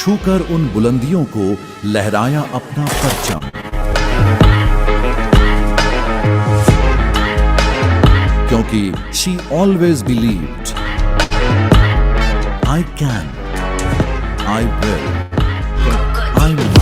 छूकर उन बुलंदियों को लहराया अपना परचम, क्योंकि she always believed I can, I will, I must.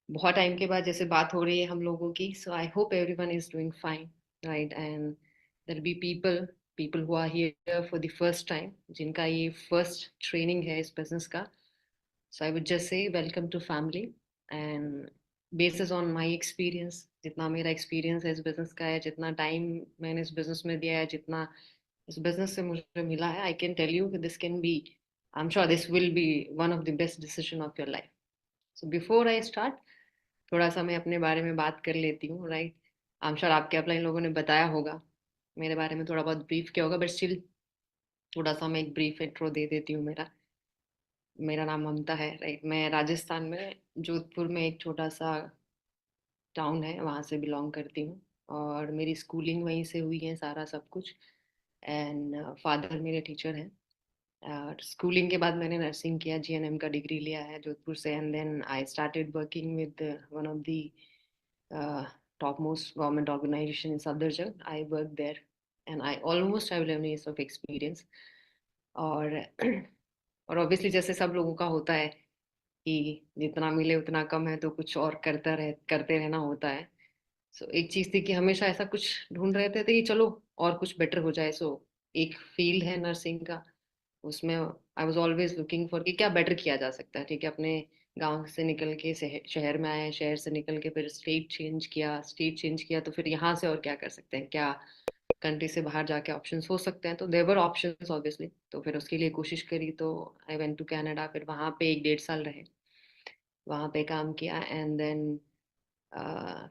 बहुत टाइम के बाद जैसे बात हो रही है हम लोगों की, so I hope everyone is doing fine, right? And there be people people who are here for the first time, जिनका ये फर्स्ट ट्रेनिंग है इस बिजनेस का। So I would just say welcome to family. And basis on my experience, जितना मेरा experience है इस business का है, जितना टाइम मैंने इस बिजनेस में दिया है, जितना इस बिजनेस से मुझे मिला है, I can tell you this can be, I am sure this will be one of the best decision of your life. So before I start, थोड़ा सा मैं अपने बारे में बात कर लेती हूँ, राइट? आई एम श्योर आपके अपलाइन लोगों ने बताया होगा मेरे बारे में, थोड़ा बहुत ब्रीफ किया होगा, बट स्टिल थोड़ा सा मैं एक ब्रीफ इंट्रो दे देती हूँ। मेरा मेरा नाम ममता है, राइट? मैं राजस्थान में जोधपुर में एक छोटा सा टाउन है, वहाँ से बिलोंग करती हूँ। और मेरी स्कूलिंग वहीं से हुई है, सारा सब कुछ। एंड फादर मेरे टीचर हैं। और स्कूलिंग के बाद मैंने नर्सिंग किया, जीएनएम का डिग्री लिया है जोधपुर से। And then I started working with one of the topmost government organization in Safdarjung. I worked there, and I almost have 11 years of experience. और और ऑब्वियसली जैसे सब लोगों का होता है कि जितना मिले उतना कम है, तो कुछ और करते रहना होता है। सो एक चीज थी कि हमेशा ऐसा कुछ ढूंढ रहे थे कि चलो और कुछ बेटर हो जाए। सो एक फील्ड है नर्सिंग का, उसमें I was always looking for कि क्या बेटर किया जा सकता है। ठीक है, अपने गांव से निकल के शहर में आए, शहर से निकल के फिर स्टेट चेंज किया, तो फिर यहाँ से और क्या कर सकते हैं, क्या कंट्री से बाहर जाके ऑप्शंस हो सकते हैं। तो देवर ऑप्शंस ऑब्वियसली, तो फिर उसके लिए कोशिश करी। तो आई वेंट टू कनाडा, फिर वहाँ पे 1 डेढ़ साल रहे, वहाँ पे काम किया। एंड देन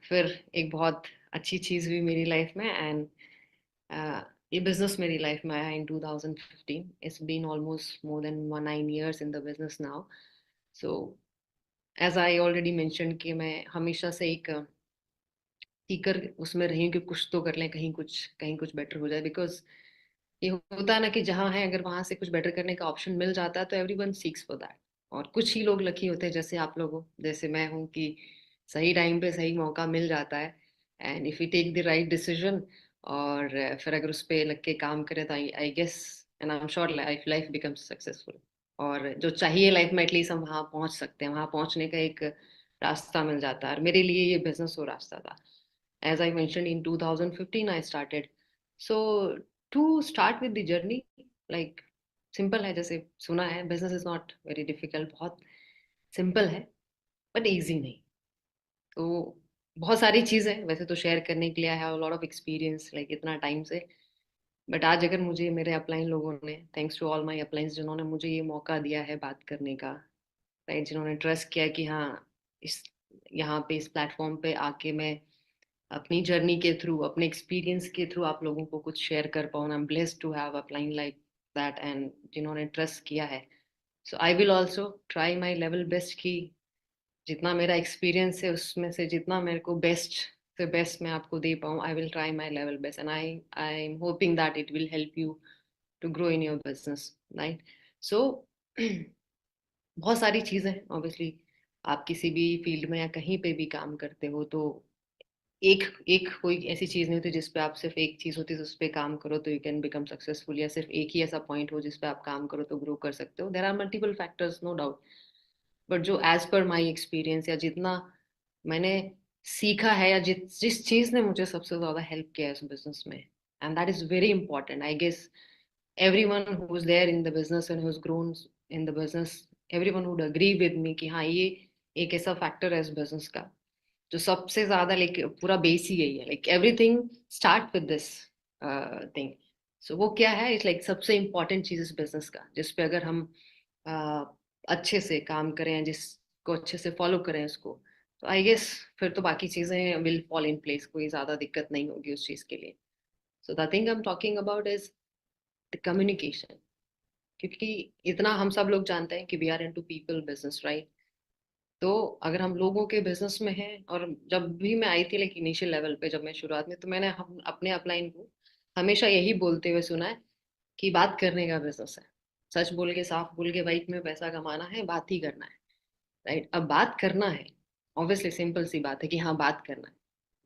फिर एक बहुत अच्छी चीज़ हुई मेरी लाइफ में। एंड ये बिजनेस मेरी लाइफ में आया in 2015। It's been almost more than 9 years in the business now. So as I already mention कि मैं हमेशा से एक सीकर उसमें रही हूँ कि कुछ तो कर लें, कहीं कुछ बेटर हो जाए। बिकॉज ये होता है ना कि जहाँ है, अगर वहां से कुछ बेटर करने का ऑप्शन मिल जाता है तो एवरीवन सीक्स फॉर दैट। और कुछ ही लोग लकी होते हैं, जैसे आप लोग हो, जैसे मैं हूँ, कि सही टाइम पे सही मौका मिल जाता है। And if you take the right decision, और फिर अगर उस पे लग के काम करें, तो I guess and I am sure life life becomes successful. और जो चाहिए लाइफ में, एटलीस्ट हम वहाँ पहुँच सकते हैं, वहाँ पहुँचने का एक रास्ता मिल जाता है। और मेरे लिए ये बिजनेस वो रास्ता था। As I mentioned, in 2015 I started. So to start with the journey, like, simple है, जैसे सुना है, business is not very difficult, बहुत सिंपल है, बट इजी नहीं। तो बहुत सारी चीज़ें वैसे तो शेयर करने के लिए I have lot of experience, like इतना टाइम से। बट आज अगर मुझे मेरे अपलाइन लोगों ने, थैंक्स टू ऑल माय अपलाइंस, जिन्होंने मुझे ये मौका दिया है बात करने का, राइट, जिन्होंने ट्रस्ट किया कि हाँ, इस यहाँ पे इस प्लेटफॉर्म पे आके मैं अपनी जर्नी के थ्रू, अपने एक्सपीरियंस के थ्रू आप लोगों को कुछ शेयर कर पाऊँ। I am blessed to have a client like that, and जिन्होंने ट्रस्ट किया है so I will also try my level best कि जितना मेरा एक्सपीरियंस है उसमें से जितना मेरे को बेस्ट से बेस्ट मैं आपको दे पाऊँ. I will try my level best and I am hoping that it will help you to grow in your business, right. So बहुत सारी चीज़ें हैं ऑब्वियसली. आप किसी भी फील्ड में या कहीं पे भी काम करते हो तो एक एक कोई ऐसी चीज़ नहीं होती जिस पे आप सिर्फ एक चीज़ होती है उस पे काम करो तो यू कैन बिकम सक्सेसफुल, या सिर्फ एक ही ऐसा पॉइंट हो जिस पे आप काम करो तो ग्रो कर सकते हो. There are multiple factors, no doubt. But जो एज पर माई एक्सपीरियंस या जितना मैंने सीखा है या जिस जिस चीज़ ने मुझे सबसे ज़्यादा हेल्प किया है इस बिजनेस में, and that is very important. I guess everyone who's there in the business and who's grown in the business, everyone would agree with me कि हाँ ये एक ऐसा फैक्टर है इस बिजनेस का जो सबसे ज्यादा लाइक पूरा बेस ही यही है. Like everything start with this thing. So वो क्या है, इट्स लाइक सबसे इम्पोर्टेंट चीज इस बिजनेस का जिस पे अगर हम uh, अच्छे से काम करें, जिसको अच्छे से फॉलो करें उसको, तो आई गेस फिर तो बाकी चीजें विल फॉल इन प्लेस. कोई ज्यादा दिक्कत नहीं होगी उस चीज के लिए. So the thing I am talking about is the communication. क्योंकि इतना हम सब लोग जानते हैं कि we are into people business, right. तो अगर हम लोगों के बिजनेस में हैं, और जब भी मैं आई थी लाइक इनिशियल लेवल पे जब मैं शुरुआत में, तो मैंने हम अपने अपलाइन को हमेशा यही बोलते हुए सुना है कि बात करने का बिजनेस है. सच बोल के साफ बोल के वाइट में पैसा कमाना है, बात ही करना है, राइट. अब बात करना है, ऑब्वियसली सिंपल सी बात है कि हाँ बात करना है.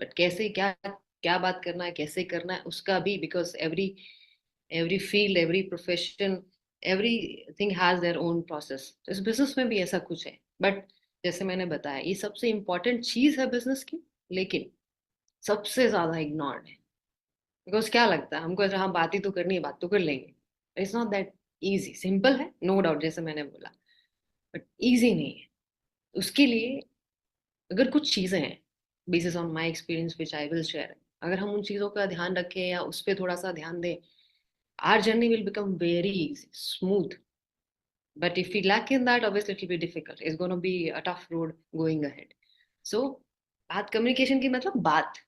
बट कैसे, क्या क्या बात करना है, कैसे करना है, उसका भी, because every field, every profession, everything has their own process. तो इस बिजनेस में भी ऐसा कुछ है. बट जैसे मैंने बताया ये सबसे इम्पोर्टेंट चीज है बिजनेस की, लेकिन सबसे ज्यादा इग्नोर्ड है. बिकॉज क्या लगता है हमको, अगर हाँ बात ही तो करनी है, बात तो कर लेंगे. It's not that easy. Simple है नो डाउट जैसे मैंने बोला, बट इजी नहीं है. उसके लिए अगर कुछ चीजें हैं, basis on my experience which I will share, अगर हम उन चीजों का ध्यान रखें या उस पर थोड़ा सा ध्यान दें, our journey will become very easy, smooth. But if we lack in that, obviously it will be difficult. It's going to be a tough road going ahead. So, बात कम्युनिकेशन की मतलब बात.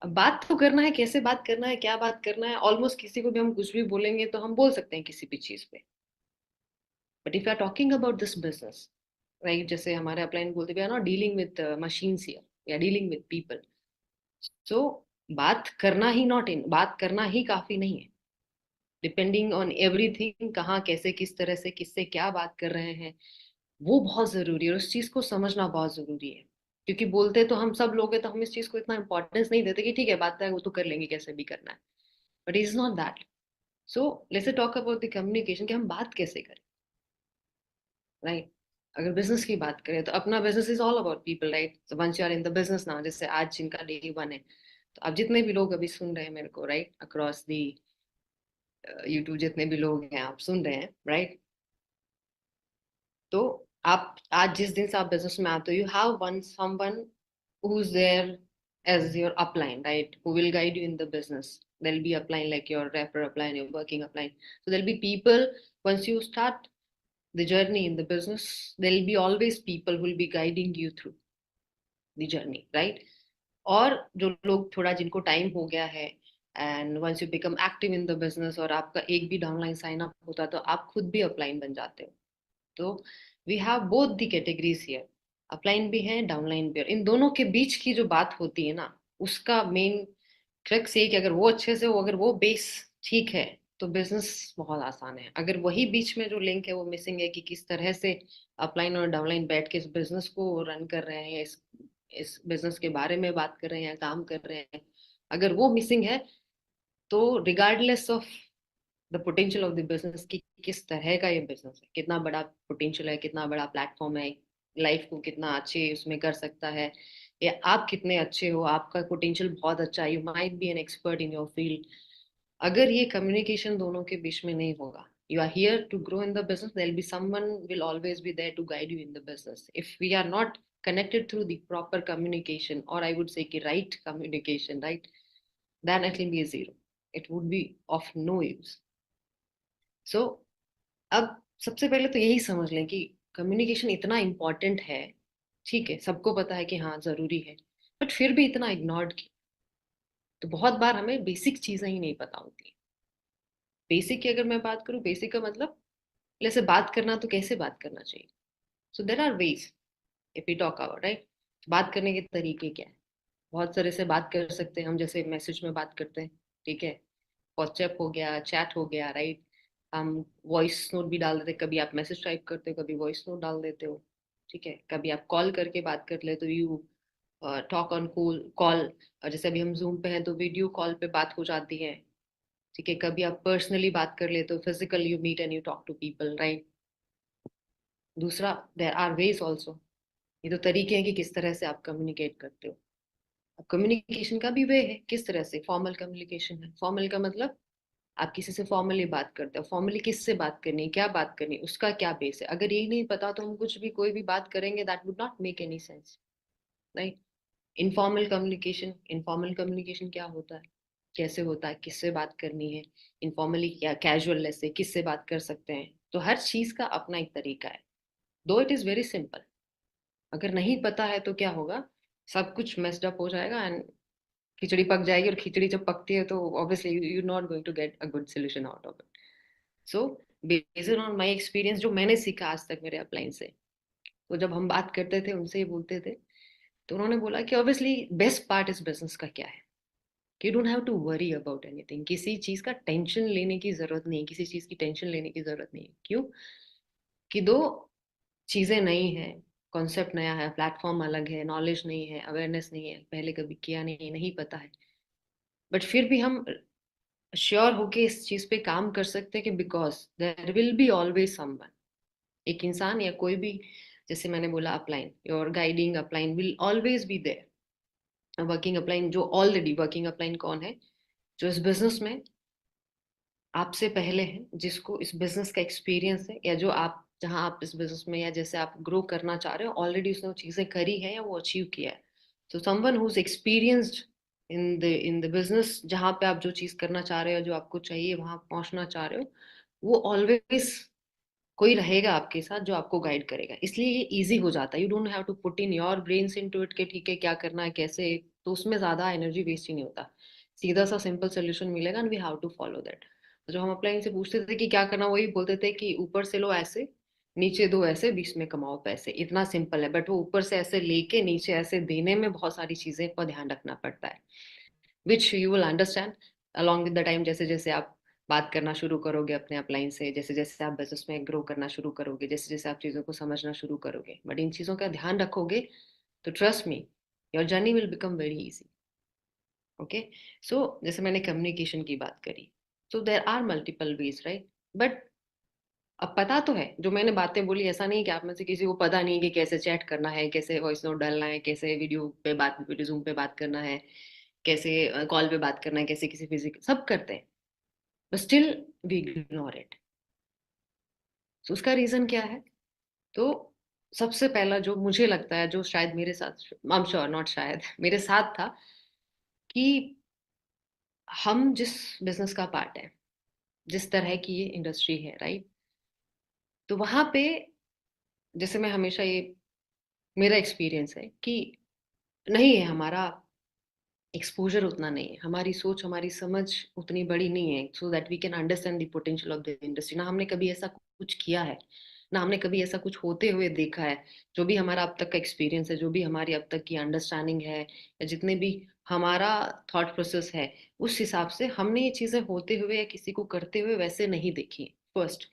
अब बात तो करना है, कैसे बात करना है, क्या बात करना है, ऑलमोस्ट किसी को भी हम कुछ भी बोलेंगे तो हम बोल सकते हैं किसी भी चीज पे. But if you are talking about this business, right, जैसे हमारे अपलाइन बोलते we are not dealing with machines here, we are dealing with people. So बात करना ही नॉट इन, बात करना ही काफी नहीं है. डिपेंडिंग ऑन एवरीथिंग, कहाँ कैसे किस तरह से किससे क्या बात कर रहे हैं, वो बहुत जरूरी है. और उस चीज को समझना बहुत जरूरी है. क्योंकि बोलते तो हम सब लोग हैं, तो हम इस चीज को इतना इंपॉर्टेंस नहीं देते कि ठीक है बात है वो तो कर लेंगे कैसे भी करना है. But is not that. So let's talk about the communication कि हम बात कैसे करें, राइट. अगर बिजनेस की बात करें तो अपना business is all about people, right. So once you are in the business ना, जैसे आज जिनका डे वन है, तो अब जितने भी लोग अभी सुन रहे हैं मेरे को, राइट, अक्रॉस दी यूट्यूब जितने भी लोग हैं आप सुन रहे हैं, राइट. तो आप आज जिस दिन से आप बिजनेस में आते हो, you have one someone who's there as your upline, right? Who will guide you in the business. There'll be upline like your rapper upline, your working upline. So there'll be people, once you start the journey in the business, there'll be always people who will be guiding you through the journey, right? और जो लोग थोड़ा जिनको time हो गया है, and once you become active in the business और आपका एक भी डाउनलाइन साइन अप होता है तो आप खुद भी अपलाइन बन जाते हो. तो we have both the categories here. Upline भी है, डाउनलाइन भी है. इन दोनों के बीच की जो बात होती है ना, उसका मेन क्रक्स ये कि अगर वो अच्छे से हो, अगर वो बेस ठीक है, तो बिजनेस बहुत आसान है. अगर वही बीच में जो लिंक है वो मिसिंग है कि किस तरह से अपलाइन और डाउनलाइन बैठ के इस बिजनेस को रन कर रहे हैं, इस बिजनेस के बारे में बात कर रहे हैं, काम कर रहे हैं, अगर वो मिसिंग है, तो regardless of the potential of the business की किस तरह का ये बिजनेस है, कितना बड़ा पोटेंशियल है, कितना बड़ा प्लेटफॉर्म है, लाइफ को कितना अच्छे उसमें कर सकता है, या आप कितने अच्छे हो, आपका पोटेंशियल बहुत अच्छा है, you might be an expert in your field. अगर ये कम्युनिकेशन दोनों के बीच में नहीं होगा, you are here to grow in the business, there'll be someone will always be there to guide you in the business. If we are not connected through the proper communication, or I would say ki right communication, right, then it will be a zero, it would be of no use. So अब सबसे पहले तो यही समझ लें कि communication इतना important है. ठीक है, सबको पता है कि हाँ जरूरी है, बट फिर भी इतना इग्नोर्ड की. तो बहुत बार हमें बेसिक चीजें ही नहीं पता होती. बेसिक की अगर मैं बात करूँ, बेसिक का मतलब ऐसे बात करना तो कैसे बात करना चाहिए? So there are ways if we talk about, right? बात करने के तरीके क्या है? बहुत सारे से बात कर सकते हैं हम, जैसे मैसेज में बात करते हैं, ठीक है? व्हाट्सएप हो गया, चैट हो गया, राइट? हम वॉइस नोट भी डाल देते, कभी आप मैसेज टाइप करते हो, कभी वॉइस नोट डाल देते हो, ठीक है? कभी आप कॉल करके बात कर ले तो यू टॉक ऑन कॉल, और जैसे अभी हम जूम पे हैं तो वीडियो कॉल पे बात हो जाती है, ठीक है? कभी आप पर्सनली बात कर ले तो physical you meet and you talk to people, right? दूसरा, देर आर वेज ऑल्सो, ये तो तरीके हैं कि किस तरह से आप कम्युनिकेट करते हो। अब कम्युनिकेशन का भी वे है, किस तरह से फॉर्मल कम्युनिकेशन है। फॉर्मल का मतलब आप किसी से फॉर्मली बात करते हो, फॉर्मली किससे बात करनी है, क्या बात करनी है, उसका क्या बेस है। अगर यही नहीं पता तो हम कुछ भी कोई भी बात करेंगे, that would not make any sense, right? Informal communication क्या होता है, कैसे होता है, किससे बात करनी है, इनफॉर्मली क्या, कैजुअल से किससे बात कर सकते हैं। तो हर चीज का अपना एक तरीका है, दो इट इज वेरी सिंपल। अगर नहीं पता है तो क्या होगा, सब कुछ मेस्ड अप हो जाएगा एंड खिचड़ी पक जाएगी, और खिचड़ी जब पकती है तो obviously you not going to get a good solution out of it. So based on my experience, जो मैंने सीखा आज तक मेरे अपलाइन से, तो जब हम बात करते थे उनसे ही बोलते थे, तो उन्होंने बोला कि ऑब्वियसली बेस्ट पार्ट इस बिजनेस का क्या है, कि you don't have to worry about anything. किसी चीज का टेंशन लेने की जरूरत नहीं, किसी चीज की टेंशन लेने की जरूरत नहीं। क्यों? कि दो चीजें नई हैं, कॉन्सेप्ट नया है, प्लेटफॉर्म अलग है, नॉलेज नहीं है, अवेयरनेस नहीं है, पहले कभी किया नहीं, नहीं पता है, बट फिर भी हम श्योर होके इस चीज पे काम कर सकते हैं कि because there will be always someone, एक इंसान या कोई भी, जैसे मैंने बोला upline, your guiding upline will always be there. Working upline, जो ऑलरेडी वर्किंग अपलाइन कौन है, जो इस बिजनेस में आपसे पहले हैं, जिसको इस बिजनेस का एक्सपीरियंस है, या जो आप जहां आप इस बिजनेस में या जैसे आप ग्रो करना चाह रहे हो ऑलरेडी उसने वो चीजें करी है या वो अचीव किया है। तो someone who is experienced in the business, जहां पे आप जो चीज करना चाह रहे हो, जो आपको चाहिए वहां पहुंचना चाह रहे हो, वो ऑलवेज कोई रहेगा आपके साथ जो आपको गाइड करेगा। इसलिए ये इजी हो जाता है, you don't have to put in your brains into it, के ठीक है क्या करना है कैसे, तो उसमें ज्यादा एनर्जी वेस्ट ही नहीं होता। सीधा सा सिंपल सोल्यूशन मिलेगा and we have to follow that. तो जब हम अपलाइन से पूछते थे कि क्या करना, वही बोलते थे कि ऊपर से लो ऐसे, नीचे दो ऐसे, बीच में कमाओ पैसे, इतना सिंपल है। बट वो ऊपर से ऐसे लेके नीचे ऐसे देने में बहुत सारी चीजें का ध्यान रखना पड़ता है, which you will understand along with the time. जैसे जैसे आप बात करना शुरू करोगे अपने अपलाइन से, जैसे जैसे आप बिजनेस में ग्रो करना शुरू करोगे, जैसे जैसे आप चीज़ों को समझना शुरू करोगे, बट इन चीज़ों का ध्यान रखोगे, तो trust me, your journey will become very easy. Okay? So जैसे मैंने कम्युनिकेशन की बात करी, so there are multiple ways, right? But अब पता तो है, जो मैंने बातें बोली, ऐसा नहीं कि आप में से किसी को पता नहीं कि कैसे चैट करना है, कैसे वॉइस नोट डालना है, कैसे वीडियो जूम पे बात करना है, कैसे कॉल पे बात करना है, कैसे किसी फिजिकल, सब करते हैं, but still we ignore it. तो उसका रीजन क्या है? तो सबसे पहला जो मुझे लगता है, जो शायद मेरे साथ, आई एम श्योर नॉट शायद मेरे साथ था, कि हम जिस बिजनेस का पार्ट है, जिस तरह की ये इंडस्ट्री है, राइट? तो वहां पे, जैसे मैं हमेशा ये, मेरा एक्सपीरियंस है कि नहीं है हमारा एक्सपोजर उतना नहीं है, हमारी सोच हमारी समझ उतनी बड़ी नहीं है, so that we can understand the potential of the industry. ना हमने कभी ऐसा कुछ किया है, ना हमने कभी ऐसा कुछ होते हुए देखा है। जो भी हमारा अब तक का एक्सपीरियंस है, जो भी हमारी अब तक की अंडरस्टैंडिंग है, या जितने भी हमारा थॉट प्रोसेस है, उस हिसाब से हमने ये चीजें होते हुए या किसी को करते हुए वैसे नहीं देखी, फर्स्ट।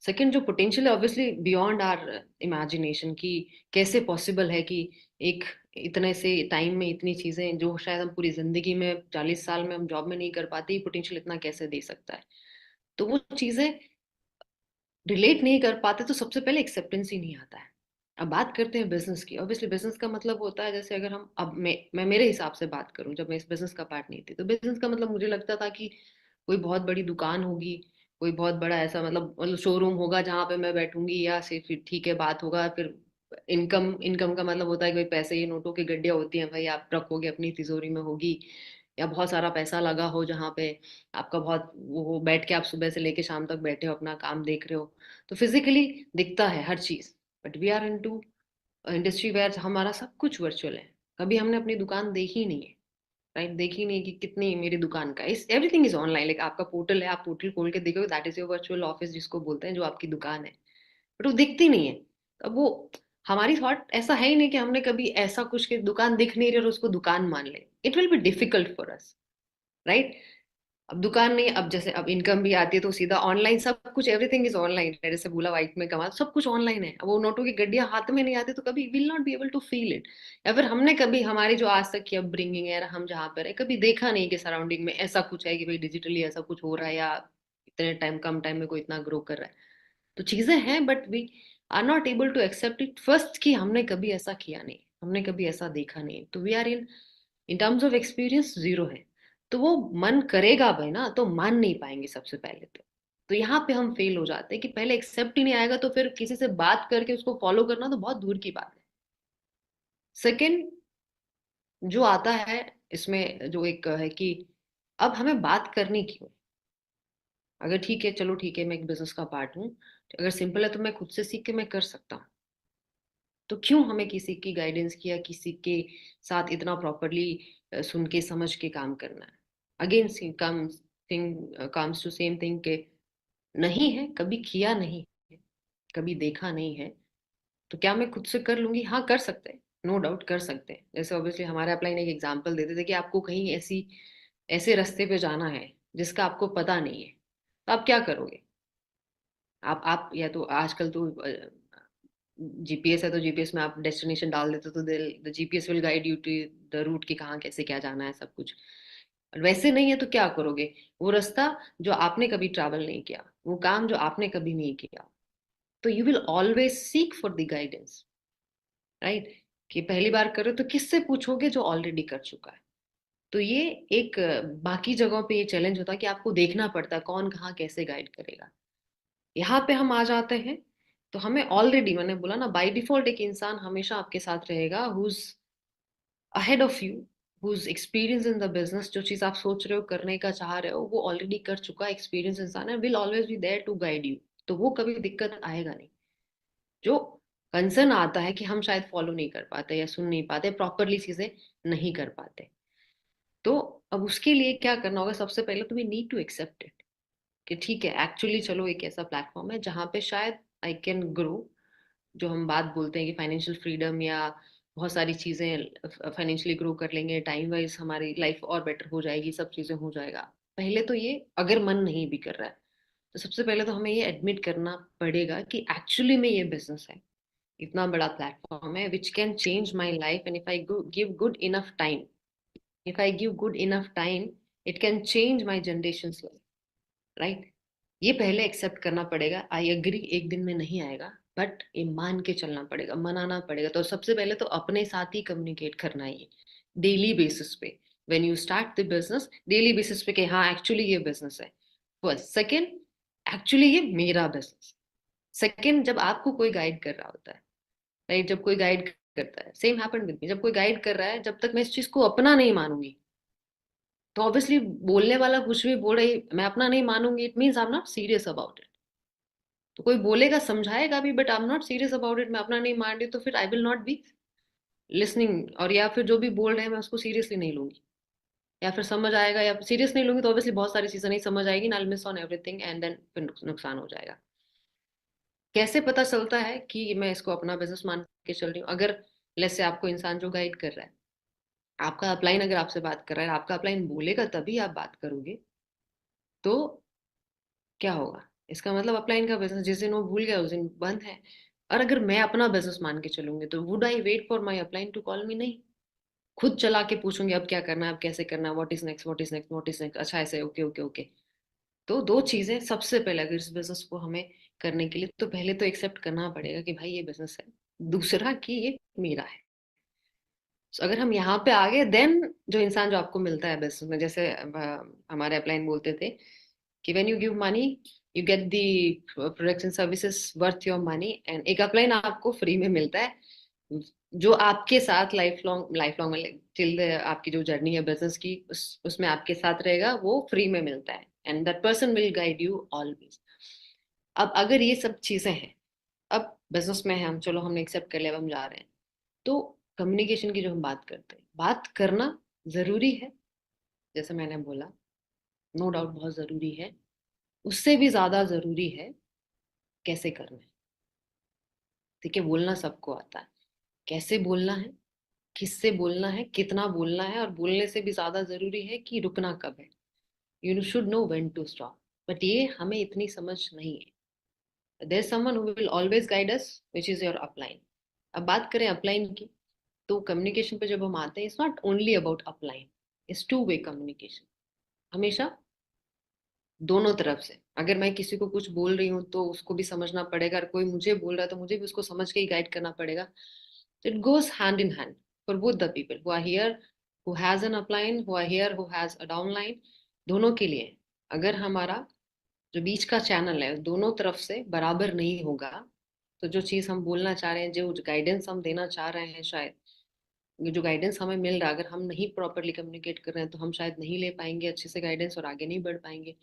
सेकंड, जो पोटेंशियल है ऑब्वियसली बियॉन्ड आवर इमेजिनेशन, कि कैसे पॉसिबल है कि एक इतने से टाइम में इतनी चीजें जो शायद हम पूरी जिंदगी में 40 साल में हम जॉब में नहीं कर पाते, पोटेंशियल इतना कैसे दे सकता है। तो वो चीजें रिलेट नहीं कर पाते, तो सबसे पहले एक्सेप्टेंस ही नहीं आता है। अब बात करते हैं बिजनेस की। ऑब्वियसली बिजनेस का मतलब होता है, जैसे अगर हम, अब मैं मेरे हिसाब से बात करूं, जब मैं इस बिजनेस का पार्ट नहीं थी, तो बिजनेस का मतलब मुझे लगता था कि कोई बहुत बड़ी दुकान होगी, कोई बहुत बड़ा ऐसा मतलब शोरूम होगा जहां पे मैं बैठूंगी, या सिर्फ ठीक है बात होगा, फिर इनकम, इनकम का मतलब होता है कि भाई पैसे, ये नोटों की गड्डियां होती हैं भाई, आप रखोगे अपनी तिजोरी में होगी, या बहुत सारा पैसा लगा हो जहाँ पे आपका बहुत वो हो, बैठ के आप सुबह से लेके शाम तक बैठे हो अपना काम देख रहे हो, तो फिजिकली दिखता है हर चीज। But we are into industry where हमारा सब कुछ वर्चुअल है, कभी हमने अपनी दुकान देखी ही नहीं है। राइट, देखी नहीं कि कितनी मेरी दुकान का इस एवरीथिंग इज ऑनलाइन। लाइक आपका पोर्टल है, आप पोर्टल खोल के देखोगे, that is your virtual office जिसको बोलते हैं, जो आपकी दुकान है, बट वो दिखती नहीं है। अब वो हमारी थॉट ऐसा है ही नहीं कि हमने कभी ऐसा कुछ कि दुकान दिख नहीं रही और उसको दुकान मान ले। It will be difficult for us, right. अब दुकान नहीं, अब जैसे अब इनकम भी आती है तो सीधा ऑनलाइन सब कुछ, एवरीथिंग इज ऑनलाइन। जैसे बोला वाइट में कमाल, सब कुछ ऑनलाइन है। अब वो नोटों की गड्डियां हाथ में नहीं आती तो कभी will not be able to feel it. या फिर हमने कभी हमारी जो आज तक की अपब्रिंगिंग है, हम जहाँ पर है, कभी देखा नहीं कि सराउंडिंग में ऐसा कुछ है कि भाई डिजिटली ऐसा कुछ हो रहा है, या इतने टाइम कम टाइम में कोई इतना ग्रो कर रहा है। तो चीजें हैं, but we are not able to accept it first, कि हमने कभी ऐसा किया नहीं, हमने कभी ऐसा देखा नहीं, तो we are in terms of experience zero है। तो वो मन करेगा भाई ना, तो मान नहीं पाएंगे सबसे पहले तो यहाँ पे हम फेल हो जाते हैं कि पहले एक्सेप्ट ही नहीं आएगा, तो फिर किसी से बात करके उसको फॉलो करना तो बहुत दूर की बात है। सेकंड जो आता है इसमें, जो एक है कि अब हमें बात करनी क्यों। अगर ठीक है, चलो ठीक है, मैं एक बिजनेस का पार्ट हूँ, अगर सिंपल है तो मैं खुद से सीख के मैं कर सकता हूँ। तो क्यों हमें किसी की गाइडेंस की या किसी के साथ इतना प्रॉपरली सुन के समझ के काम करना है। Again comes to same thing के नहीं है, कभी किया नहीं है, कभी देखा नहीं है, तो क्या मैं खुद से कर लूंगी? हाँ, कर सकते हैं, नो डाउट कर सकते हैं। जैसे ऑब्वियसली हमारे अपलाइन एक एग्जांपल देते थे कि आपको कहीं ऐसी ऐसे रास्ते पे जाना है जिसका आपको पता नहीं है, तो आप क्या करोगे? आप या तो आजकल तो जीपीएस है, तो जीपीएस में आप डेस्टिनेशन डाल देते, तो the GPS will guide you to the route की कहाँ कैसे क्या जाना है, सब कुछ। और वैसे नहीं है तो क्या करोगे? वो रास्ता जो आपने कभी ट्रैवल नहीं किया, वो काम जो आपने कभी नहीं किया, तो you will always seek for the guidance, right. कि पहली बार करो तो किससे पूछोगे? जो ऑलरेडी कर चुका है। तो ये एक बाकी जगहों पे ये चैलेंज होता है कि आपको देखना पड़ता है कौन कहाँ कैसे गाइड करेगा। यहाँ पे हम आ जाते हैं, तो हमें ऑलरेडी, मैंने बोला ना, बाय डिफॉल्ट एक इंसान हमेशा आपके साथ रहेगा who's ahead of you, whose experience in the business. जो चीज आप सोच रहे हो, करने का चाह रहे हो, वो ऑलरेडी कर चुका एक्सपीरियंस इंसान है, will always be there to guide you. तो वो कभी दिक्कत आएगा नहीं। जो कंसर्न आता है कि हम शायद फॉलो नहीं कर पाते या सुन नहीं पाते प्रॉपरली, चीजें नहीं कर पाते। तो अब उसके लिए क्या करना होगा? सबसे पहले तो we need to accept it, कि ठीक है, एक्चुअली चलो एक ऐसा प्लेटफॉर्म है जहाँ पे शायद आई कैन ग्रो। जो हम बात बोलते हैं कि फाइनेंशियल फ्रीडम, या बहुत सारी चीजें फाइनेंशियली ग्रो कर लेंगे, टाइम वाइज हमारी लाइफ और बेटर हो जाएगी, सब चीजें हो जाएगा। पहले तो ये, अगर मन नहीं भी कर रहा है, तो सबसे पहले तो हमें ये एडमिट करना पड़ेगा कि एक्चुअली में ये बिजनेस है, इतना बड़ा प्लेटफॉर्म है which can change my life, and if I give good enough time, if I give good enough time, it can change my generation life, right. ये पहले एक्सेप्ट करना पड़ेगा। आई एग्री, एक दिन में नहीं आएगा, बट ये मान के चलना पड़ेगा, मनाना पड़ेगा। तो सबसे पहले तो अपने साथ ही कम्युनिकेट करना है, डेली बेसिस पे। When you start the business, daily basis पे कि हाँ एक्चुअली ये बिजनेस है, फर्स्ट। सेकेंड, एक्चुअली ये मेरा बिजनेस। सेकेंड, जब आपको कोई गाइड कर रहा होता है, राइट, जब कोई गाइड करता है, सेम हैपेंड विद मी, जब कोई गाइड कर रहा है, जब तक मैं इस चीज को अपना नहीं मानूंगी, तो ऑब्वियसली बोलने वाला कुछ भी बोल रही, मैं अपना नहीं मानूंगी, it means I am not serious about it. तो कोई बोलेगा, समझाएगा भी, but I am not serious about it, मैं अपना नहीं मान रही, तो फिर I will not be listening. और या फिर जो भी बोल रहे हैं मैं उसको सीरियसली नहीं लूंगी, या फिर समझ आएगा या सीरियस नहीं लूंगी, तो ऑब्वियसली बहुत सारी चीजें नहीं समझ आएगी, I miss on everything, and then फिर नुकसान हो जाएगा। कैसे पता चलता है कि मैं इसको अपना बिजनेस मान के चल रही हूँ? अगर लेट्स से आपको इंसान जो गाइड कर रहा है, आपका अपलाइन अगर आपसे बात कर रहा है, आपका अपलाइन बोलेगा तभी आप बात करोगे, तो क्या होगा? इसका मतलब अपलाइन का बिजनेस जिस दिन वो भूल गया उस दिन बंद है। और अगर मैं अपना बिजनेस मान के चलूंगी, तो would I wait for my upline to call me? नहीं, खुद चला के पूछूंगी अब क्या करना है, अब कैसे करना है, what is next, what is next, what is next, अच्छा ऐसे, ओके ओके ओके। तो दो चीजें सबसे पहले, अगर इस बिजनेस को हमें करने के लिए, तो पहले तो एक्सेप्ट करना पड़ेगा कि भाई ये बिजनेस है। दूसरा कि ये मेरा है। So, अगर हम यहाँ पे आ गए, देन जो इंसान जो आपको मिलता है बिजनेस में, जैसे हमारे अपलाइन बोलते थे कि when you give money, you get the products and services worth your money, and एक अपलाइन आपको फ्री में मिलता है, जो आपके साथ लाइफ लॉन्ग में टिल आपकी जो जर्नी है बिजनेस की, उसमें आपके साथ रहेगा, वो फ्री में मिलता है, and that person will guide you always. अब अगर ये सब चीजें हैं, अब बिजनेस में है हम, चलो हमने एक्सेप्ट कर लिया, अब हम जा रहे हैं, तो कम्युनिकेशन की जो हम बात करते हैं, बात करना जरूरी है, जैसे मैंने बोला, नो डाउट बहुत जरूरी है, उससे भी ज्यादा जरूरी है कैसे करना है। ठीक है, बोलना सबको आता है, कैसे बोलना है, किससे बोलना है, कितना बोलना है, और बोलने से भी ज्यादा जरूरी है कि रुकना कब है। You should know when to stop. But ये हमें इतनी समझ नहीं है। There is someone who will always guide us, which is your upline. अब बात करें अपलाइन की, तो कम्युनिकेशन पे जब हम आते हैं, it's not only about upline, it's two way communication. हमेशा दोनों तरफ से, अगर मैं किसी को कुछ बोल रही हूँ तो उसको भी समझना पड़ेगा, और कोई मुझे बोल रहा है तो मुझे भी उसको समझ के ही गाइड करना पड़ेगा। It goes hand in hand for both the people who are here, who has an upline, who are here, who has a downline। दोनों के लिए अगर हमारा जो बीच का चैनल है दोनों तरफ से बराबर नहीं होगा, तो जो चीज हम बोलना चाह रहे हैं, जो गाइडेंस हम देना चाह रहे हैं, शायद ये जो गाइडेंस हमें मिल रहा है, अगर हम नहीं प्रॉपरली कम्युनिकेट कर रहे हैं, तो हम शायद नहीं ले पाएंगे अच्छे से गाइडेंस और आगे नहीं बढ़ पाएंगे।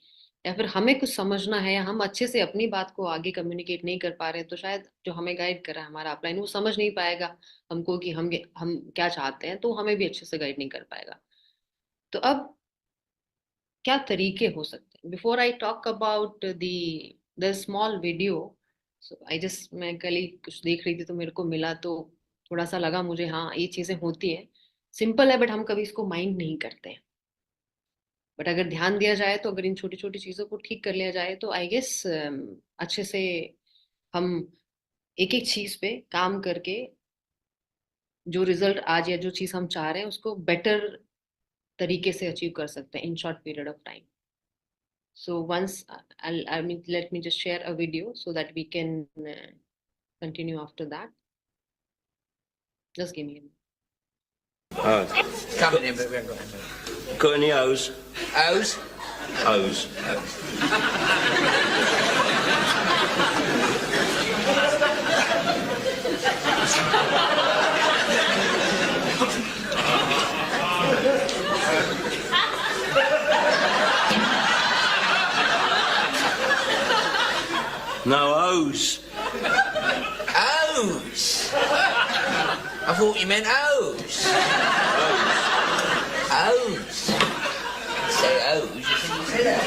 या फिर हमें कुछ समझना है, या हम अच्छे से अपनी बात को आगे कम्युनिकेट नहीं कर पा रहे हैं, तो शायद जो हमें गाइड कर रहा है हमारा अपलाइन, वो समझ नहीं पाएगा हमको कि हम क्या चाहते हैं, तो हमें भी अच्छे से गाइड नहीं कर पाएगा। तो अब क्या तरीके हो सकते हैं? Before I talk about the small video, so I just, मैं कल ही कुछ देख रही थी तो मेरे को मिला, तो थोड़ा सा लगा मुझे, हाँ ये चीजें होती हैं, सिंपल है, बट हम कभी इसको माइंड नहीं करते हैं। बट अगर ध्यान दिया जाए, तो अगर इन छोटी छोटी चीजों को ठीक कर लिया जाए, तो आई गेस अच्छे से हम एक एक चीज पे काम करके जो रिजल्ट आज, या जो चीज हम चाह रहे हैं, उसको बेटर तरीके से अचीव कर सकते हैं in short period of time. So once I mean, let me just share a video so that we can continue after that. Just give me a minute. Oh. Coming in, but we haven't got him. Got any O's? O's? O's. No O's. O's? I thought you meant O's. O's. You say O's, you think you said that.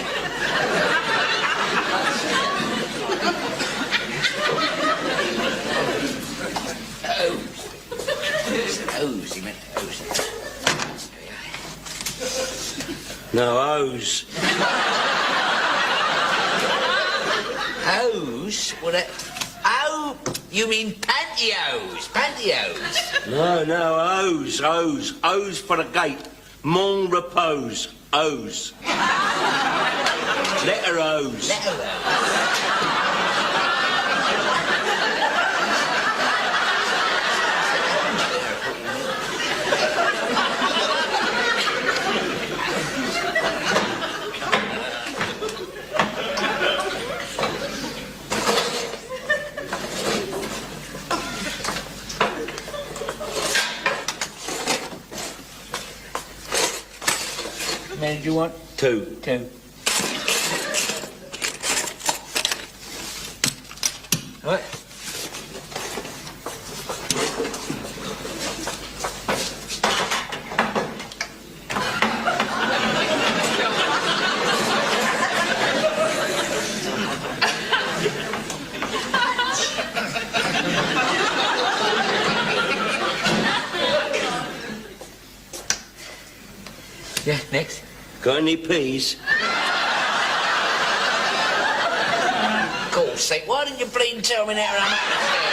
O's. O's, you meant O's. No O's. O's? Well, oh, you mean pantyhose? Pantyhose? No O's. O's. O's for the gate. Mon repose. O's. Letter O's. Letter O's. How many do you want? Two. Two. Right. Yeah, next. Got any peas? God's sake, why didn't you bleeding tell me that I'm up the stairs?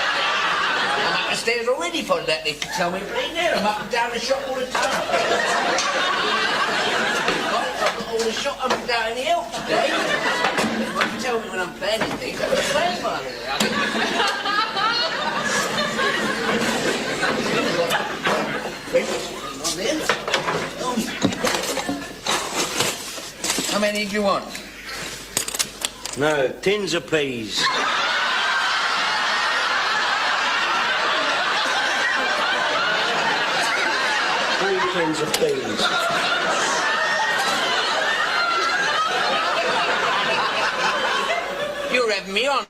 I'm up the stairs already for that if you tell me bleeding there. I'm up and down the shop all the time. I've got all the shop up and down in the help today. Why don't you tell me when I'm planning things? I'm planning by the How many do you want? No, tins of peas. Three tins of peas. You're having me on.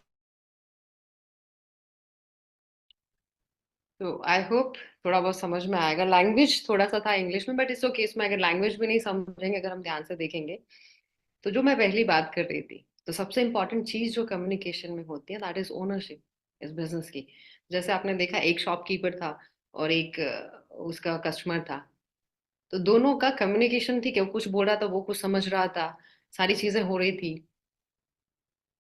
तो I hope थोड़ा बहुत समझ में आएगा। Language थोड़ा सा था English में, बट इस केस में अगर लैंग्वेज भी नहीं समझेंगे, अगर हम ध्यान से देखेंगे, तो जो मैं पहली बात कर रही थी, तो सबसे इंपॉर्टेंट चीज जो कम्युनिकेशन में होती है, दैट इज ओनरशिप इस बिजनेस की। जैसे आपने देखा, एक शॉपकीपर था और एक उसका कस्टमर था, तो दोनों का कम्युनिकेशन थी कि वो कुछ बोल रहा था, वो कुछ समझ रहा था, सारी चीजें हो रही थी।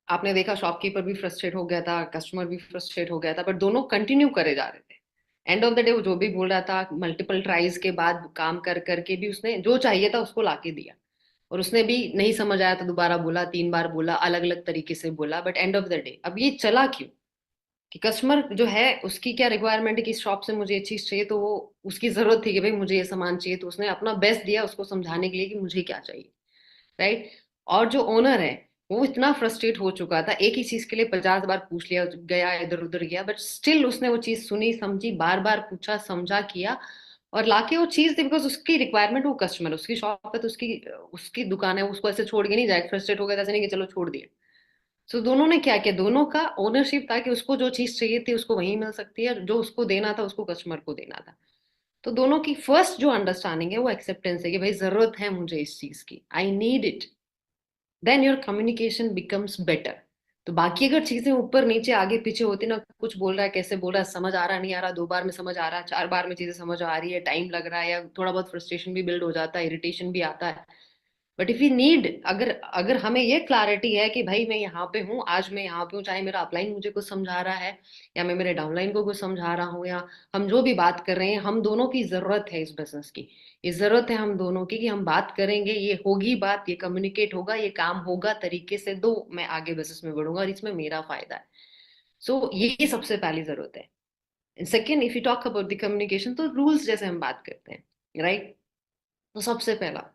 आपने देखा शॉपकीपर भी फ्रस्ट्रेट हो गया था, कस्टमर भी फ्रस्ट्रेट हो गया था, बट दोनों कंटिन्यू करे जा रहे थे। एंड ऑफ द डे वो जो भी बोल रहा था, मल्टीपल ट्राइज के बाद काम कर करके भी उसने जो चाहिए था उसको लाके दिया। और उसने भी नहीं समझ आया तो दोबारा बोला, 3 बार बोला, अलग अलग तरीके से बोला, but end of the day अब ये चला क्यों? कि कस्टमर जो है उसकी क्या रिक्वायरमेंट है कि इस शॉप से मुझे ये चीज चाहिए, तो वो उसकी जरूरत थी कि भाई मुझे ये सामान चाहिए, तो उसने अपना बेस्ट दिया उसको समझाने के लिए कि मुझे क्या चाहिए, राइट। और जो ओनर है वो इतना फ्रस्ट्रेट हो चुका था, एक ही चीज के लिए 50 बार पूछ लिया, गया इधर उधर गया, बट स्टिल उसने वो चीज सुनी समझी, बार बार पूछा समझा किया, और लाके वो चीज दी, बिकॉज उसकी रिक्वायरमेंट, वो कस्टमर, उसकी शॉप है तो उसकी उसकी दुकान है, उसको ऐसे छोड़ के नहीं जाएगा, फ्रस्ट्रेट हो गया तो ऐसे नहीं कि चलो छोड़ दिया। सो दोनों ने क्या किया, दोनों का ओनरशिप था कि उसको जो चीज चाहिए थी उसको वहीं मिल सकती है, जो उसको देना था उसको कस्टमर को देना था। तो दोनों की फर्स्ट जो अंडरस्टैंडिंग है वो एक्सेप्टेंस है कि भाई जरूरत है मुझे इस चीज की, I need it, then your communication becomes better. तो बाकी अगर चीजें ऊपर नीचे आगे पीछे होती ना, कुछ बोल रहा है कैसे बोल रहा है, समझ आ रहा नहीं आ रहा, 2 बार में समझ आ रहा है, 4 बार में चीजें समझ आ रही है, टाइम लग रहा है, या थोड़ा बहुत फ्रस्ट्रेशन भी बिल्ड हो जाता है, इरिटेशन भी आता है। बट इफ यू नीड, अगर अगर हमें ये क्लैरिटी है कि भाई मैं यहाँ पे हूँ, आज मैं यहाँ पे हूँ, चाहे मेरा अपलाइन मुझे कुछ समझा रहा है या मैं मेरे डाउनलाइन को कुछ समझा रहा हूँ, या हम जो भी बात कर रहे हैं, हम दोनों की जरूरत है इस बिजनेस की, ये जरूरत है हम दोनों की कि हम बात करेंगे, ये होगी बात, ये कम्युनिकेट होगा, ये काम होगा तरीके से, दो मैं आगे बिजनेस में बढ़ूंगा और इसमें मेरा फायदा है। सो ये सबसे पहली जरूरत है। Second, if you talk about the communication, तो रूल्स जैसे हम बात करते हैं, राइट। तो सबसे पहला,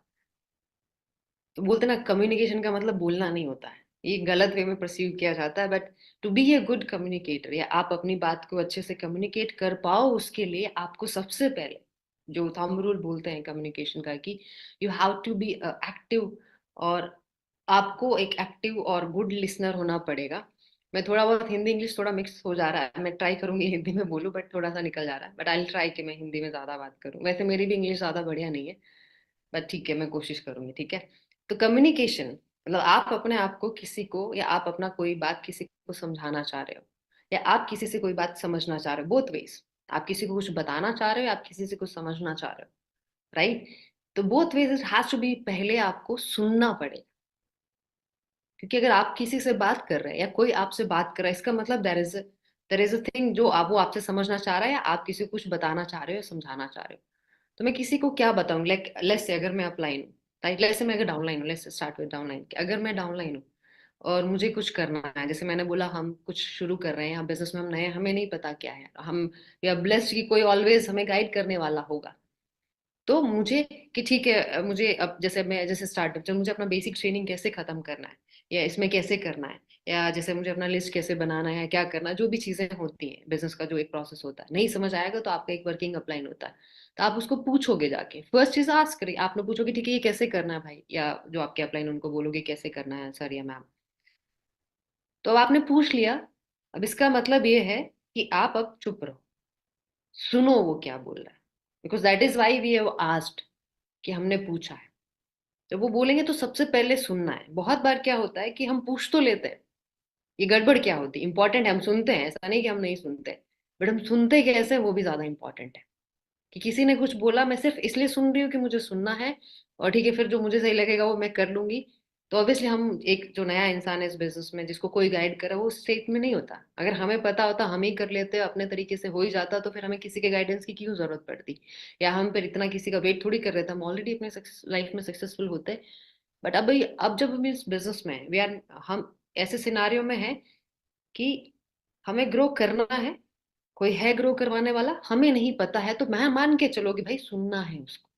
तो बोलते ना कम्युनिकेशन का मतलब बोलना नहीं होता है, ये गलत वे में परसीव किया जाता है, but to be a good communicator, या आप अपनी बात को अच्छे से कम्युनिकेट कर पाओ, उसके लिए आपको सबसे पहले जो थंब रूल बोलते हैं कम्युनिकेशन का, कि you have to be active, और आपको एक एक्टिव और गुड लिसनर होना पड़ेगा। मैं थोड़ा बहुत हिंदी इंग्लिश थोड़ा मिक्स हो जा रहा है, मैं ट्राई करूंगी हिंदी में बोलूं, बट थोड़ा सा निकल जा रहा है, बट आई ट्राई कि मैं हिंदी में ज्यादा बात करूं, वैसे मेरी भी इंग्लिश ज्यादा बढ़िया नहीं है, बट ठीक है मैं कोशिश करूंगी, ठीक है। तो कम्युनिकेशन मतलब आप अपने आप को किसी को, या आप अपना कोई बात किसी को समझाना चाह रहे हो, या आप किसी से कोई बात समझना चाह रहे हो, बोथ वेज, आप किसी को कुछ बताना चाह रहे हो, आप किसी से कुछ समझना चाह रहे हो, राइट। तो both ways it has to be, पहले आपको सुनना पड़ेगा, क्योंकि अगर आप किसी से बात कर रहे हैं या कोई आपसे बात कर रहा है, इसका मतलब देयर इज अ थिंग जो आप, वो आपसे समझना चाह रहा है, या आप किसी को कुछ बताना चाह रहे हो या समझाना चाह रहे हो। तो मैं किसी को क्या बताऊं, लाइक लेट्स से अगर मैं अपलाइन हूँ, राइट, लेट्स से मैं अगर डाउनलाइन हूँ, लेट्स स्टार्ट विद डाउनलाइन, अगर मैं डाउनलाइन हूँ और मुझे कुछ करना है, जैसे मैंने बोला हम कुछ शुरू कर रहे हैं यहाँ बिजनेस में, हम नए हैं, हमें नहीं पता क्या है, हम या ब्लेस्ड की कोई ऑलवेज हमें गाइड करने वाला होगा। तो मुझे कि ठीक है, मुझे अब जैसे मैं जैसे स्टार्टअप, जब मुझे अपना बेसिक ट्रेनिंग कैसे खत्म करना है, या इसमें कैसे करना है, या जैसे मुझे अपना लिस्ट कैसे बनाना है, क्या करना है, जो भी चीजें होती हैं बिजनेस का जो एक प्रोसेस होता है, नहीं समझ आएगा तो आपका एक वर्किंग अपलाइन होता है, तो आप उसको पूछोगे जाके, फर्स्ट चीज आस्क करिए, आपने पूछोगे ठीक है ये कैसे करना है भाई, या जो आपके अपलाइन उनको बोलोगे कैसे करना है सर या मैम। तो अब आपने पूछ लिया, अब इसका मतलब ये है कि आप अब चुप रहो, सुनो वो क्या बोल रहा है, because that is why we have asked, कि हमने पूछा है। जब वो बोलेंगे तो सबसे पहले सुनना है। बहुत बार क्या होता है कि हम पूछ तो लेते हैं, ये गड़बड़ क्या होती है, इंपॉर्टेंट है, हम सुनते हैं, ऐसा नहीं कि हम नहीं सुनते, बट हम सुनते कैसे हैं, वो भी ज्यादा इंपॉर्टेंट है। कि किसी ने कुछ बोला, मैं सिर्फ इसलिए सुन रही हूँ कि मुझे सुनना है, और ठीक है फिर जो मुझे सही लगेगा वो मैं कर लूंगी। तो ऑब्वियसली हम, एक जो नया इंसान है इस बिजनेस में जिसको कोई गाइड करे, वो उस स्टेट में नहीं होता। अगर हमें पता होता, हम ही कर लेते, अपने तरीके से हो ही जाता, तो फिर हमें किसी के गाइडेंस की क्यों जरूरत पड़ती, या हम फिर इतना किसी का वेट थोड़ी कर रहे थे, हम ऑलरेडी अपने लाइफ में सक्सेसफुल होते। बट अब जब हम इस बिजनेस में वी आर, हम ऐसे सिनारियों में है कि हमें ग्रो करना है, कोई है ग्रो करवाने वाला, हमें नहीं पता है, तो मैं मान के चलो कि भाई सुनना है उसको,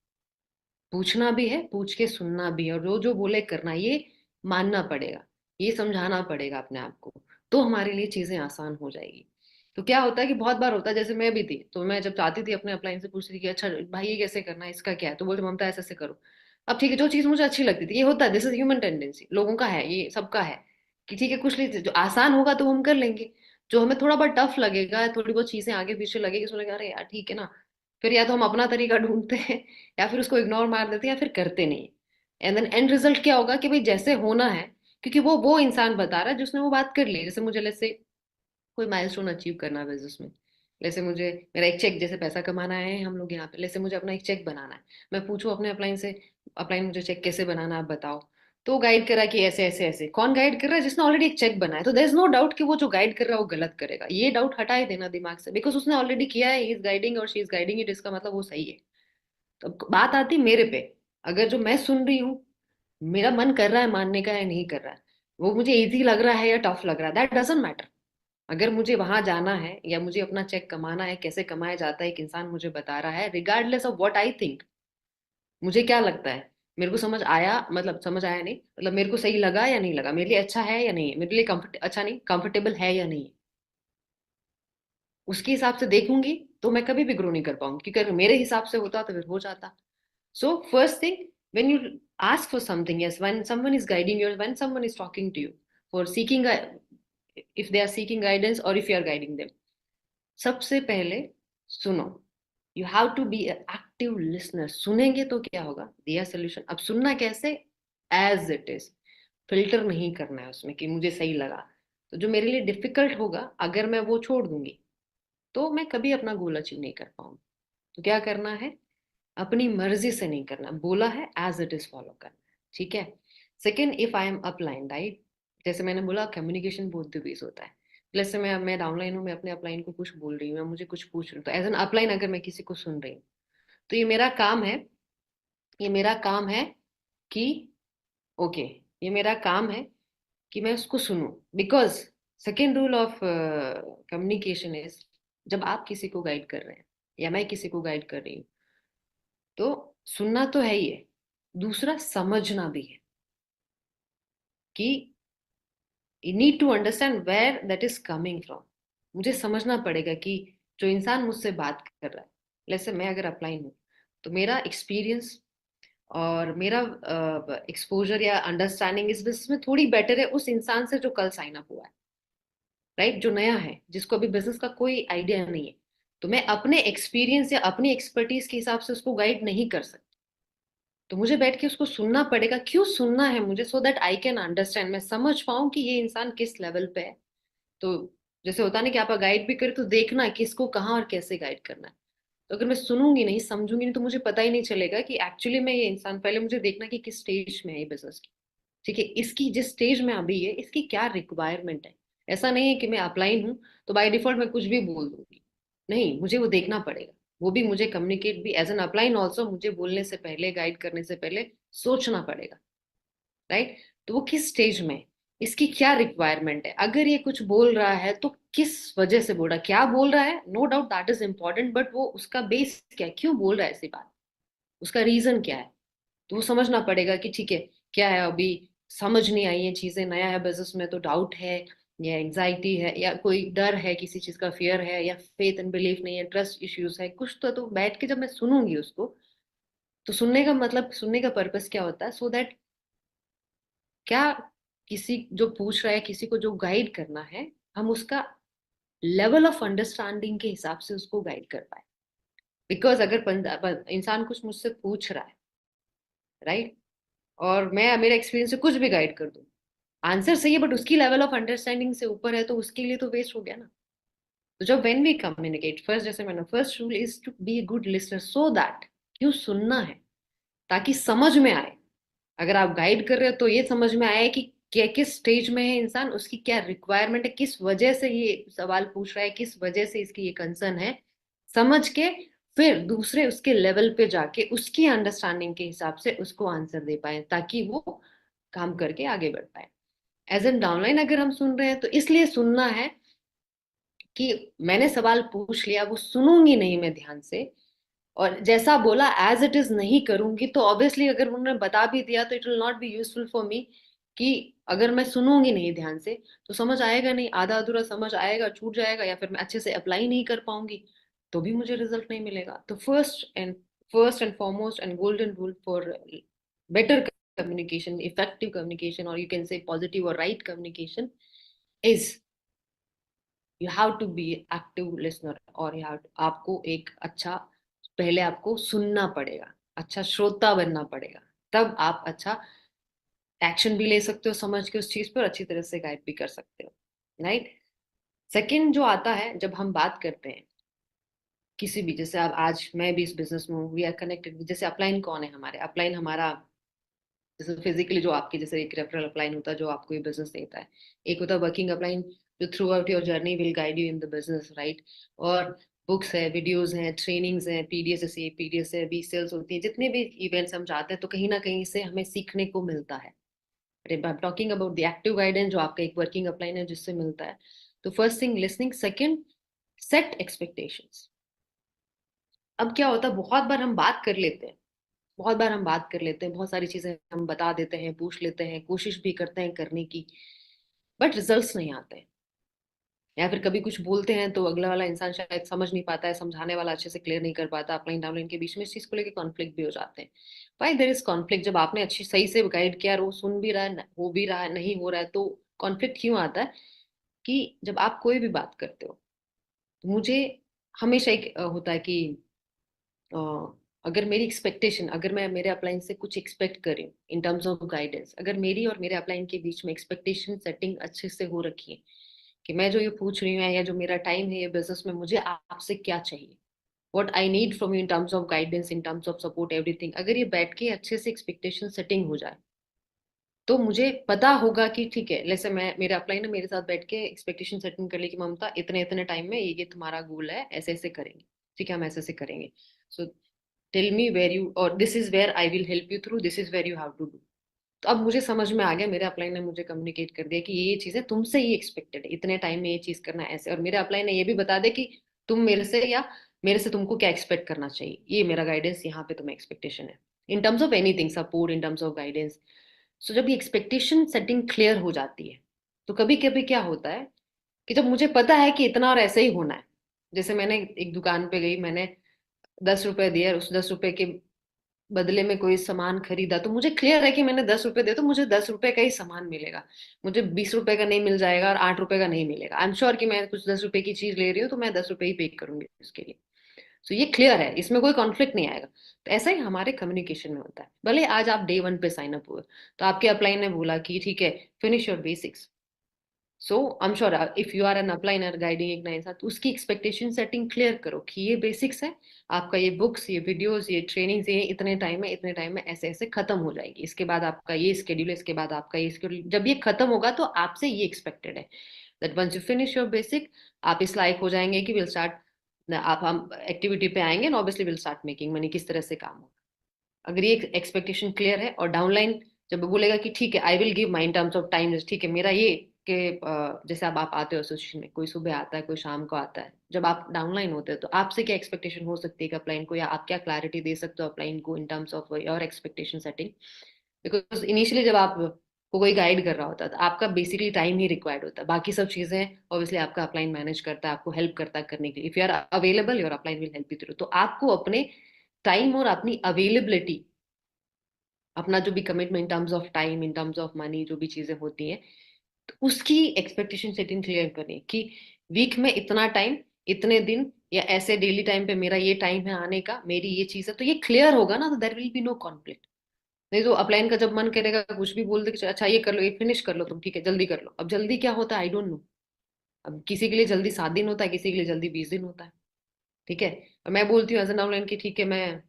पूछना भी है, पूछ के सुनना भी है, और जो जो बोले करना, ये मानना पड़ेगा, ये समझाना पड़ेगा अपने आप को, तो हमारे लिए चीजें आसान हो जाएगी। तो क्या होता है कि बहुत बार होता है, जैसे मैं भी थी, तो मैं जब चाहती थी अपने अपलाइन से पूछती थी कि अच्छा भाई ये कैसे करना है, इसका क्या है, तो बोलते ममता ऐसे ऐसे करो। अब ठीक है, जो चीज मुझे अच्छी लगती थी, ये होता है, दिस इज ह्यूमन टेंडेंसी, लोगों का है, ये सबका है, कि ठीक है कुछ नहीं जो आसान होगा तो हम कर लेंगे, जो हमें थोड़ा बहुत टफ लगेगा, थोड़ी बहुत चीजें आगे पीछे लगेगी, सोचेगा अरे यार ठीक है ना, फिर या तो हम अपना तरीका ढूंढते हैं या फिर उसको इग्नोर मार देते हैं या फिर करते नहीं। एंड देन एंड रिजल्ट क्या होगा कि भाई जैसे होना है, क्योंकि वो इंसान बता रहा है जिसने वो बात कर ली। जैसे मुझे जैसे कोई माइलस्टोन अचीव करना है बिजनेस में, जैसे मुझे मेरा एक चेक, जैसे पैसा कमाना है हम लोग यहाँ पे, जैसे मुझे अपना एक चेक बनाना है, मैं पूछूं अपने अपलाइन से, अपलाइन मुझे चेक कैसे बनाना है आप बताओ, तो गाइड करा कि ऐसे ऐसे ऐसे। कौन गाइड कर रहा है? जिसने ऑलरेडी एक चेक बनाया। तो देयर इज नो डाउट कि वो जो गाइड कर रहा है वो गलत करेगा, ये डाउट हटा ही देना दिमाग से, बिकॉज उसने ऑलरेडी किया है, ही इज गाइडिंग और शी इज गाइडिंग इट, इसका मतलब वो सही है। तो अब बात आती मेरे पे, अगर जो मैं सुन रही हूँ मेरा मन कर रहा है मानने का या नहीं कर रहा है, वो मुझे इजी लग रहा है या टफ लग रहा है, दैट डजंट मैटर। अगर मुझे वहां जाना है या मुझे अपना चेक कमाना है, कैसे कमाया जाता है एक इंसान मुझे बता रहा है, regardless of what I think, मुझे क्या लगता है, मेरे को समझ आया, मतलब समझ आया नहीं, मतलब मेरे को सही लगा या नहीं लगा, मेरे लिए अच्छा है या नहीं है, मेरे लिए अच्छा नहीं कंफर्टेबल है या नहीं है, उसके हिसाब से देखूंगी तो मैं कभी भी ग्रो नहीं कर पाऊंगी, क्योंकि अगर मेरे हिसाब से होता तो फिर हो जाता। So first thing, when you ask for something, yes, when someone is guiding you, when someone is talking to you for seeking a, if they are seeking guidance or if you are guiding them, सबसे पहले सुनो। You have to be active listener. सुनेंगे तो क्या होगा, दिया solution. अब सुनना कैसे, एज इट इज, फिल्टर नहीं करना है उसमें कि मुझे सही लगा, तो जो मेरे लिए डिफिकल्ट होगा अगर मैं वो छोड़ दूंगी तो मैं कभी अपना गोल अचीव नहीं कर पाऊंगी। तो क्या करना है, अपनी मर्जी से नहीं करना, बोला है एज इट इज फॉलो करना, ठीक है। Second, if I M upline, right, जैसे मैंने बोला कम्युनिकेशन बोथ द वेज होता है। जैसे मैं डाउनलाइन हूँ, मैं अपने अपलाइन को कुछ बोल रही हूँ या मुझे कुछ पूछ रही हूँ, तो एज एन अपलाइन अगर मैं किसी को सुन रही हूँ तो ये मेरा काम है, ये मेरा काम है कि ओके, ये मेरा काम है कि मैं उसको सुनूं। Because second rule of communication is, जब आप किसी को गाइड कर रहे हैं या मैं किसी को गाइड कर रही हूँ, तो सुनना तो है ही है, दूसरा समझना भी है कि you need to understand where that is coming from. मुझे समझना पड़ेगा कि जो इंसान मुझसे बात कर रहा है, जैसे मैं अगर अप्लाई हूँ तो मेरा एक्सपीरियंस और मेरा एक्सपोजर या अंडरस्टैंडिंग इस बिजनेस में थोड़ी बेटर है उस इंसान से जो कल साइन अप हुआ है, राइट, जो नया है, जिसको अभी बिजनेस का कोई आइडिया नहीं है। तो मैं अपने एक्सपीरियंस या अपनी एक्सपर्टीज के हिसाब से उसको गाइड नहीं कर सकती, तो मुझे बैठ के उसको सुनना पड़ेगा। क्यों सुनना है मुझे, सो दैट आई कैन अंडरस्टैंड, मैं समझ पाऊं कि ये इंसान किस लेवल पे है। तो जैसे होता नहीं कि आप गाइड भी करें तो देखना है किसको कहाँ और कैसे गाइड करना है। तो अगर मैं सुनूंगी नहीं, समझूंगी नहीं, तो मुझे पता ही नहीं चलेगा कि एक्चुअली में ये इंसान, पहले मुझे देखना कि किस स्टेज में है ये बिजनेस की, ठीक है, इसकी जिस स्टेज में अभी है इसकी क्या रिक्वायरमेंट है। ऐसा नहीं है कि मैं अपलाइन हूँ तो बाय डिफॉल्ट मैं कुछ भी बोल दूंगी, नहीं, मुझे वो देखना पड़ेगा। वो भी मुझे कम्युनिकेट भी एज एन अपलाइन ऑल्सो, मुझे बोलने से पहले, गाइड करने से पहले सोचना पड़ेगा, राइट। तो वो किस स्टेज में है, इसकी क्या रिक्वायरमेंट है, अगर ये कुछ बोल रहा है तो किस वजह से बोल रहा है, क्या बोल रहा है, no doubt that is important, but वो उसका बेस क्या है, क्यों बोल रहा है ऐसी बात, उसका रीजन क्या है। तो वो समझना पड़ेगा कि ठीक है, क्या है, अभी समझ नहीं आई ये चीजें, नया है बिजनेस में तो डाउट है या एंजाइटी है या कोई डर है, किसी चीज का फियर है या फेथ एंड बिलीफ नहीं है, ट्रस्ट इश्यूज है कुछ। तो बैठ के जब मैं सुनूंगी उसको, तो सुनने का मतलब, सुनने का पर्पस क्या होता है, सो दैट क्या किसी जो पूछ रहा है, किसी को जो गाइड करना है, हम उसका लेवल ऑफ अंडरस्टैंडिंग के हिसाब से उसको गाइड कर पाए। बिकॉज अगर इंसान कुछ मुझसे पूछ रहा है, राइट, और मैं मेरे एक्सपीरियंस से कुछ भी गाइड कर दूं, आंसर सही है बट उसकी लेवल ऑफ अंडरस्टैंडिंग से ऊपर है, तो उसके लिए तो वेस्ट हो गया ना। तो जब व्हेन वी कम्युनिकेट, फर्स्ट, जैसे मैंने, first rule is to be a good listener, so that, क्यों सुनना है, ताकि समझ में आए। अगर आप गाइड कर रहे हो तो ये समझ में आए कि क्या, किस स्टेज में है इंसान, उसकी क्या रिक्वायरमेंट है, किस वजह से ये सवाल पूछ रहा है, किस वजह से इसकी ये कंसर्न है, समझ के फिर दूसरे उसके लेवल पे जाके उसकी अंडरस्टैंडिंग के हिसाब से उसको आंसर दे पाए, ताकि वो काम करके आगे बढ़ पाए। एज एन डाउनलाइन अगर हम सुन रहे हैं तो इसलिए सुनना है कि मैंने सवाल पूछ लिया, वो सुनूंगी नहीं मैं ध्यान से, और जैसा बोला एज इट इज नहीं करूंगी, तो ऑब्वियसली अगर उन्होंने बता भी दिया तो it will not be useful for me. कि अगर मैं सुनूंगी नहीं ध्यान से तो समझ आएगा नहीं, आधा अधूरा समझ आएगा, छूट जाएगा, या फिर मैं अच्छे से अप्लाई नहीं कर पाऊंगी, तो भी मुझे रिजल्ट नहीं मिलेगा। तो first and foremost and golden rule for better communication, effective communication, or you can say positive or right communication, is you have to be active listener, और आपको एक अच्छा, पहले आपको सुनना पड़ेगा, अच्छा श्रोता बनना पड़ेगा, तब आप अच्छा एक्शन भी ले सकते हो समझ के उस चीज पर, अच्छी तरह से गाइड भी कर सकते हो, राइट। सेकंड जो आता है, जब हम बात करते हैं किसी भी, जैसे आप आज मैं भी इस बिजनेस में हूँ, वी आर कनेक्टेड, जैसे अपलाइन कौन है हमारे, अपलाइन हमारा जैसे फिजिकली जो आपकी, जैसे एक रेफरल अपलाइन होता है जो आपको ये बिजनेस देता है, एक होता है वर्किंग अपलाइन जो through out your journey will guide you in the business, right. और बुक्स है, वीडियोस हैं, ट्रेनिंग्स हैं, पीडीएस, जैसे पीडीएस है, बी सेल्स होती है, जितने भी इवेंट्स हम जाते हैं तो कहीं ना कहीं से हमें सीखने को मिलता है। आई am talking about the active guidance जो आपका एक वर्किंग अपलाइन है जिससे मिलता है। तो first thing listening, second set expectations. अब क्या होता है, बहुत बार हम बात कर लेते हैं, बहुत बार हम बात कर लेते हैं, बहुत सारी चीजें हम बता देते हैं, पूछ लेते हैं, कोशिश भी करते हैं करने की, बट रिजल्ट्स नहीं आते हैं। या फिर कभी कुछ बोलते हैं तो अगला वाला इंसान शायद समझ नहीं पाता है, समझाने वाला अच्छे से क्लियर नहीं कर पाता, अपलाइन डाउनलाइन के बीच में इस चीज को लेकर कॉन्फ्लिक्ट भी हो जाते हैं। भाई देयर इज कॉन्फ्लिक्ट, जब आपने अच्छी सही से गाइड किया और वो सुन भी रहा है, हो भी रहा है, नहीं हो रहा है, तो कॉन्फ्लिक्ट क्यों आता है? कि जब आप कोई भी बात करते हो तो मुझे हमेशा एक होता है कि अ, अगर मेरी एक्सपेक्टेशन, अगर मैं मेरे अपलाइन से कुछ एक्सपेक्ट कर रही हूँ इन टर्म्स ऑफ गाइडेंस, अगर मेरी और मेरे अपलाइन के बीच में एक्सपेक्टेशन सेटिंग अच्छे से हो रखी है कि मैं जो ये पूछ रही हूँ या जो मेरा टाइम है ये बिजनेस में, मुझे आपसे क्या चाहिए, what I need from you in terms of guidance, in terms of support, everything, अगर ये बैठ के अच्छे से एक्सपेक्टेशन सेटिंग हो जाए तो मुझे पता होगा कि ठीक है, जैसे मैं, मेरे अपलाइन ने मेरे साथ बैठ के एक्सपेक्टेशन सेटिंग कर ली कि ममता इतने इतने टाइम में ये तुम्हारा गोल है, ऐसे ऐसे करेंगे, ठीक है हम ऐसे ऐसे करेंगे, so tell me where you, और this is where I will help you through, this is where you have to do. तो अब मुझे समझ में आ गया, मेरे अपलाइन ने मुझे कम्युनिकेट कर दिया कि ये चीजें तुमसे ही एक्सपेक्टेड है, इतने टाइम में ये चीज करना है ऐसे, और मेरे अपलाइन ने ये भी बता दिया कि तुम मेरे से, या मेरे से तुमको क्या एक्सपेक्ट करना चाहिए, ये मेरा गाइडेंस यहाँ पे तुम्हें एक्सपेक्टेशन है in terms of anything, support, in terms of guidance. So जब ये एक्सपेक्टेशन सेटिंग क्लियर हो जाती है तो कभी कभी क्या होता है कि जब मुझे पता है कि इतना और ऐसे ही होना है, जैसे मैंने एक दुकान पे गई, मैंने 10 रुपए दिए, और उस 10 रुपए के बदले में कोई सामान खरीदा, तो मुझे क्लियर है कि मैंने 10 रुपए दिए तो मुझे 10 रुपए का ही सामान मिलेगा, मुझे 20 रुपए का नहीं मिल जाएगा और 8 रुपए का नहीं मिलेगा। आई एम श्योर कि मैं कुछ 10 रुपए की चीज ले रही हूँ तो मैं 10 रुपए ही पे करूंगी उसके लिए। सो ये क्लियर है, इसमें कोई कॉन्फ्लिक्ट नहीं आएगा। तो ऐसा ही हमारे कम्युनिकेशन में होता है, भले आज आप डे 1 पे साइन अप हुए तो आपके अपलाइन ने बोला कि ठीक है finish your basics, so I am sure if you are an upliner guiding एक नए साथ, तो उसकी एक्सपेक्टेशन सेटिंग क्लियर करो कि ये बेसिक्स है, आपका ये बुक्स, ये वीडियोस, ये ट्रेनिंग्स, ये इतने टाइम में, इतने टाइम में ऐसे ऐसे खत्म हो जाएगी, इसके बाद आपका ये स्केड्यूल है, इसके बाद आपका ये स्केड्यूल, जब ये खत्म होगा तो आपसे ये एक्सपेक्टेड है that once you finish your basic, आप इस लायक हो जाएंगे कि विल स्टार्ट, आप हम एक्टिविटी पे आएंगे ना, obviously will start making money, किस तरह से काम होगा। अगर ये एक्सपेक्टेशन क्लियर है, और डाउनलाइन जब बोलेगा कि ठीक है I will give my in terms of time, ठीक है मेरा ये कि जैसे अब आप आते हो एसोसिएशन में, कोई सुबह आता है कोई शाम को आता है, जब आप डाउनलाइन होते हो तो आपसे क्या एक्सपेक्टेशन हो सकती है अपलाइन को, या आप क्या क्लैरिटी दे सकते हो अपलाइन को इन terms of your expectation setting. Because initially जब आप को कोई गाइड कर रहा होता है तो आपका बेसिकली टाइम ही रिक्वायर्ड होता है, बाकी सब चीजें ऑब्वियसली आपका अपलाइन मैनेज करता है, आपको हेल्प करता है करने के लिए, if you are available your upline will help you through. तो आपको अपने टाइम और अपनी अवेलेबिलिटी, अपना जो भी commitment in terms of time, in terms of money, जो भी चीजें होती हैं, तो उसकी एक्सपेक्टेशन सेटिंग क्लियर करनी कि वीक में इतना टाइम, इतने दिन, या ऐसे डेली टाइम पे मेरा ये टाइम है आने का, मेरी ये चीज है, तो ये क्लियर होगा ना, तो there will be no conflict. नहीं तो अपलाइन का जब मन करेगा कुछ भी बोल दे कि अच्छा ये कर लो, ये फिनिश कर लो तुम, ठीक है जल्दी कर लो। अब जल्दी क्या होता है आई डोंट नो, अब किसी के लिए जल्दी 7 दिन होता है, किसी के लिए जल्दी 20 दिन होता है, ठीक है। और मैं बोलती हूँ एज एन ऑनलाइन की ठीक है मैं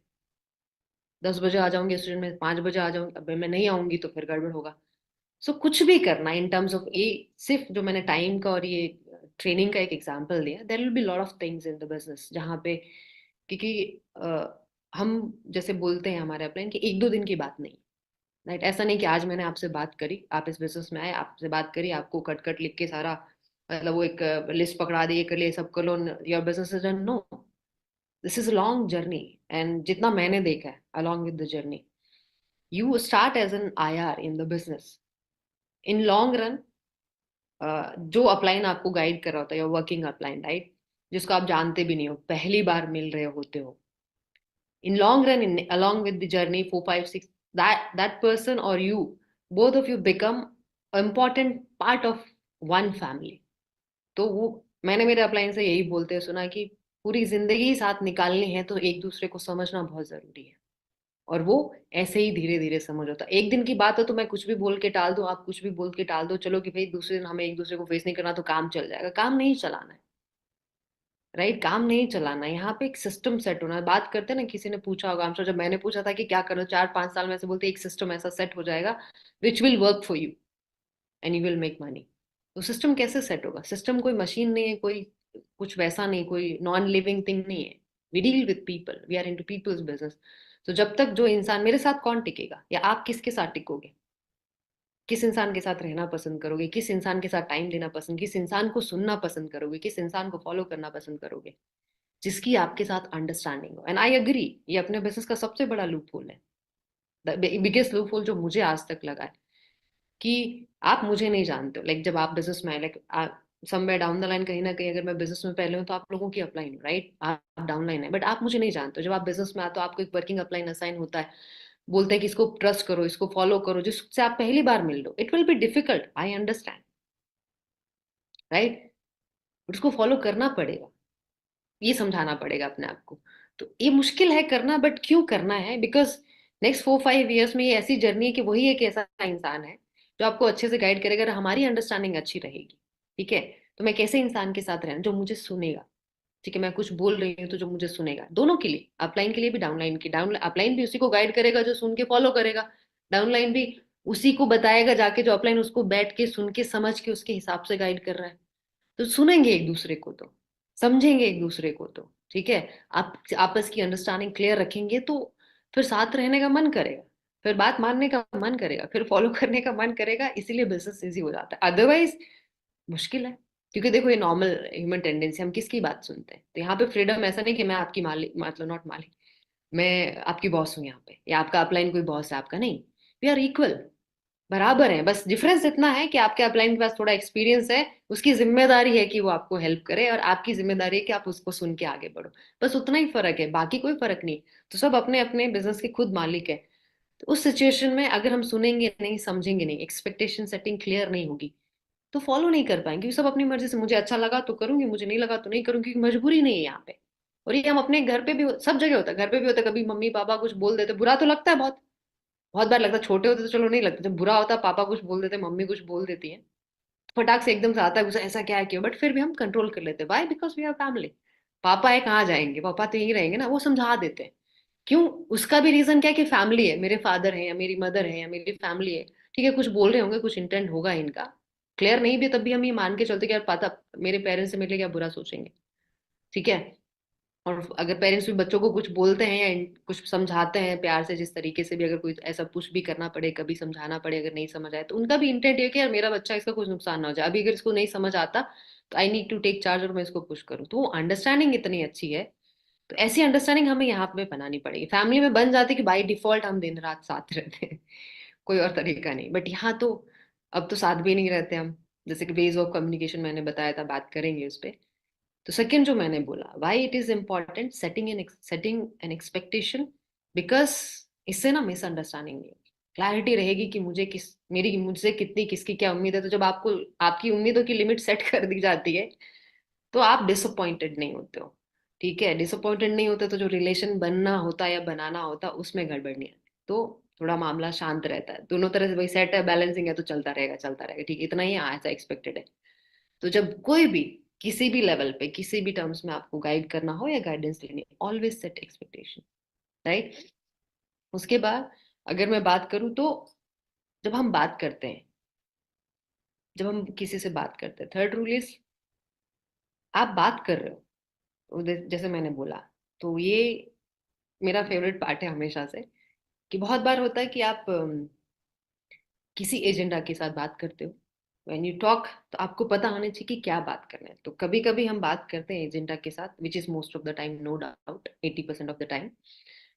10 बजे आ जाऊंगी स्टूडेंट में, 5 बजे आ जाऊंगी, अब मैं नहीं आऊंगी तो फिर गड़बड़ होगा। सो कुछ भी करना इन टर्म्स ऑफ, ये सिर्फ जो मैंने टाइम का और ये ट्रेनिंग का एक एग्जांपल दिया, there will be lot of things in the business जहाँ पे, क्योंकि हम जैसे बोलते हैं हमारे अपलाइन कि 1-2 दिन की बात नहीं, राइट। ऐसा नहीं कि आज मैंने आपसे बात करी, आप इस बिजनेस में आए, आपसे बात करी, आपको कट कट लिख के सारा, मतलब वो एक लिस्ट पकड़ा दी, ये कर लिए सब कर लो, your business is done, no, this is a long journey. And जितना मैंने देखा है along with the journey, you start as an IR in the business, in long run जो अपलाइन आपको गाइड कर रहा होता है, योर वर्किंग अपलाइन, राइट, जिसको आप जानते भी नहीं हो, पहली बार मिल रहे होते हो, in long run, in along with the journey 4 5 6, that person or you, both of you become important part of one family। तो वो मैंने मेरे अपलाइन से यही बोलते सुना कि पूरी जिंदगी साथ निकालनी है तो एक दूसरे को समझना बहुत जरूरी है, और वो ऐसे ही धीरे धीरे समझ होता है। एक दिन की बात हो तो मैं कुछ भी बोल के टाल दूं, आप कुछ भी बोल के टाल दो, चलो कि भाई दूसरे दिन हमें एक दूसरे को फेस नहीं करना तो काम चल जाएगा। काम नहीं चलाना है, राइट? काम नहीं चलाना है, यहाँ पे एक सिस्टम सेट होना है। बात करते हैं ना, किसी ने पूछा होगा, जब मैंने पूछा था कि क्या करो 4-5 साल में, से बोलते एक सिस्टम ऐसा सेट हो जाएगा which will work for you and you will make money. तो सिस्टम कैसे सेट होगा? सिस्टम कोई मशीन नहीं है, कोई कुछ वैसा नहीं, कोई नॉन लिविंग थिंग नहीं है। We deal with people, we are into people's business. तो जब तक जो इंसान मेरे साथ, कौन टिकेगा, या आप किसके साथ टिकोगे? किस इंसान के साथ रहना पसंद करोगे? किस इंसान के साथ टाइम देना पसंद, किस इंसान को सुनना पसंद करोगे, किस इंसान को फॉलो करना पसंद करोगे? जिसकी आपके साथ अंडरस्टैंडिंग हो। एंड आई एग्री, ये अपने बिजनेस का सबसे बड़ा लूप होल है, द बिगेस्ट लूप होल जो मुझे आज तक लगा है, कि आप मुझे नहीं जानते हो। लाइक जब आप बिजनेस में, like somewhere down the line, कहीं ना कहीं अगर मैं बिजनेस में पहले हूँ तो आप लोगों की अपलाइन हो, राइट? आप डाउन लाइन है, बट आप मुझे नहीं जानते हो। जब आप बिजनेस में आते हो आपको एक वर्किंग अपलाइन असाइन होता है, बोलते हैं कि इसको ट्रस्ट करो, इसको फॉलो करो, जिससे आप पहली बार मिल लो। It will be difficult, I understand, right? उसको फॉलो करना पड़ेगा, ये समझाना पड़ेगा अपने आप को। तो ये मुश्किल है करना, बट क्यों करना है? बिकॉज नेक्स्ट 4-5 ईयर्स में ये ऐसी जर्नी है कि वही एक ऐसा इंसान है जो आपको अच्छे से गाइड करेगा, अगर हमारी अंडरस्टैंडिंग अच्छी रहेगी। ठीक है, तो मैं कैसे इंसान के साथ रहना, जो मुझे सुनेगा। ठीक है, मैं कुछ बोल रही हूँ तो जो मुझे सुनेगा, दोनों के लिए, अपलाइन के लिए भी, डाउनलाइन की, डाउन अपलाइन भी उसी को गाइड करेगा जो सुन के फॉलो करेगा, डाउनलाइन भी उसी को बताएगा जाके जो अपलाइन उसको बैठ के सुन के समझ के उसके हिसाब से गाइड कर रहा है। तो सुनेंगे एक दूसरे को, तो समझेंगे एक दूसरे को, तो ठीक है, आप आपस की अंडरस्टैंडिंग क्लियर रखेंगे तो फिर साथ रहने का मन करेगा, फिर बात मानने का मन करेगा, फिर फॉलो करने का मन करेगा, इसीलिए बिजनेस इजी हो जाता है। अदरवाइज मुश्किल है। क्योंकि देखो, ये नॉर्मल ह्यूमन टेंडेंसी, हम किसकी बात सुनते हैं? तो यहाँ पे फ्रीडम ऐसा नहीं कि मैं आपकी मालिक, मतलब नॉट मालिक, मैं आपकी बॉस हूँ यहाँ पे, या आपका अपलाइन कोई बॉस है आपका, नहीं। वी आर इक्वल, बराबर है। बस डिफरेंस इतना है कि आपके अपलाइन के पास थोड़ा एक्सपीरियंस है, उसकी जिम्मेदारी है कि वो आपको हेल्प करे, और आपकी जिम्मेदारी है कि आप उसको सुन के आगे बढ़ो। बस उतना ही फर्क है, बाकी कोई फर्क नहीं। तो सब अपने अपने बिजनेस के खुद मालिक है। तो उस सिचुएशन में अगर हम सुनेंगे नहीं, समझेंगे नहीं, एक्सपेक्टेशन सेटिंग क्लियर नहीं होगी, तो फॉलो नहीं कर पाएंगे। क्योंकि सब अपनी मर्जी से, मुझे अच्छा लगा तो करूंगी, मुझे नहीं लगा तो नहीं करूंगी, क्योंकि मजबूरी नहीं है यहाँ पे। और ये हम अपने घर पे भी सब जगह होता है, घर पे भी होता है, कभी मम्मी पापा कुछ बोल देते, बुरा तो लगता है बहुत, बहुत बार लगता है। छोटे होते तो चलो नहीं लगता, जब बुरा होता है, पापा कुछ बोल देते, मम्मी कुछ बोल देती है, फटाक से एकदम से आता है गुस्सा, ऐसा क्या है क्यों, बट फिर भी हम कंट्रोल कर लेते हैं। Why? Because we are family. पापा है, कहाँ जाएंगे, पापा तो यहीं रहेंगे ना, वो समझा देते हैं। क्यों? उसका भी रीजन क्या है कि फैमिली है, मेरे फादर है या मेरी मदर है या मेरी फैमिली है। ठीक है, कुछ बोल रहे होंगे, कुछ इंटेंट होगा इनका, क्लियर नहीं भी, तब भी हम ये मान के चलते कि यार पता, मेरे पेरेंट्स से मेरे लिए क्या बुरा सोचेंगे। ठीक है। और अगर पेरेंट्स भी बच्चों को कुछ बोलते हैं या कुछ समझाते हैं प्यार से, जिस तरीके से भी, अगर कोई ऐसा पुश भी करना पड़े, कभी समझाना पड़े, अगर नहीं समझ आए, तो उनका भी इंटेंट है कि यार मेरा बच्चा, इसका कुछ नुकसान ना हो जाए। अभी अगर इसको नहीं समझ आता तो I need to take charge, और मैं इसको पुश करूँ। तो वो अंडरस्टैंडिंग इतनी अच्छी है। तो ऐसी अंडरस्टैंडिंग हमें यहाँ पे बनानी पड़ेगी। फैमिली में बन जाती कि बाई डिफॉल्ट हम दिन रात साथ रहते हैं, कोई और तरीका नहीं। बट यहाँ तो अब तो साथ भी नहीं रहते हम, जैसे कि वेज ऑफ कम्युनिकेशन मैंने बताया था, बात करेंगे उस पर। तो सेकंड जो मैंने बोला, why it is important setting an expectation, because इससे ना मिसअंडरस्टैंडिंग नहीं होगी, क्लैरिटी रहेगी कि मुझे मेरी मुझसे कितनी, किसकी क्या उम्मीद है। तो जब आपको आपकी उम्मीदों की लिमिट सेट कर दी जाती है तो आप डिसअपॉइंटेड नहीं होते हो। ठीक है, डिसअपॉइंटेड नहीं होते तो जो रिलेशन बनना होता है या बनाना होता है उसमें गड़बड़ नहीं आती, तो थोड़ा मामला शांत रहता है, दोनों तरह से भाई सेट है, बैलेंसिंग है, तो चलता रहेगा चलता रहेगा। ठीक है, इतना ही ऐसा एक्सपेक्टेड है। तो जब कोई भी किसी भी लेवल पे किसी भी टर्म्स में आपको गाइड करना हो या गाइडेंस लेनी, ऑलवेज सेट एक्सपेक्टेशन, राइट? उसके बाद अगर मैं बात करूं तो, जब हम बात करते हैं, जब हम किसी से बात करते हैं, थर्ड रूल इज, आप बात कर रहे हो तो जैसे मैंने बोला, तो ये मेरा फेवरेट पार्ट है हमेशा से, कि बहुत बार होता है कि आप किसी एजेंडा के साथ बात करते हो, व्हेन यू टॉक, तो आपको पता होना चाहिए कि क्या बात करना है। तो कभी कभी हम बात करते हैं एजेंडा के साथ, which is most of the time, no doubt 80% of the time,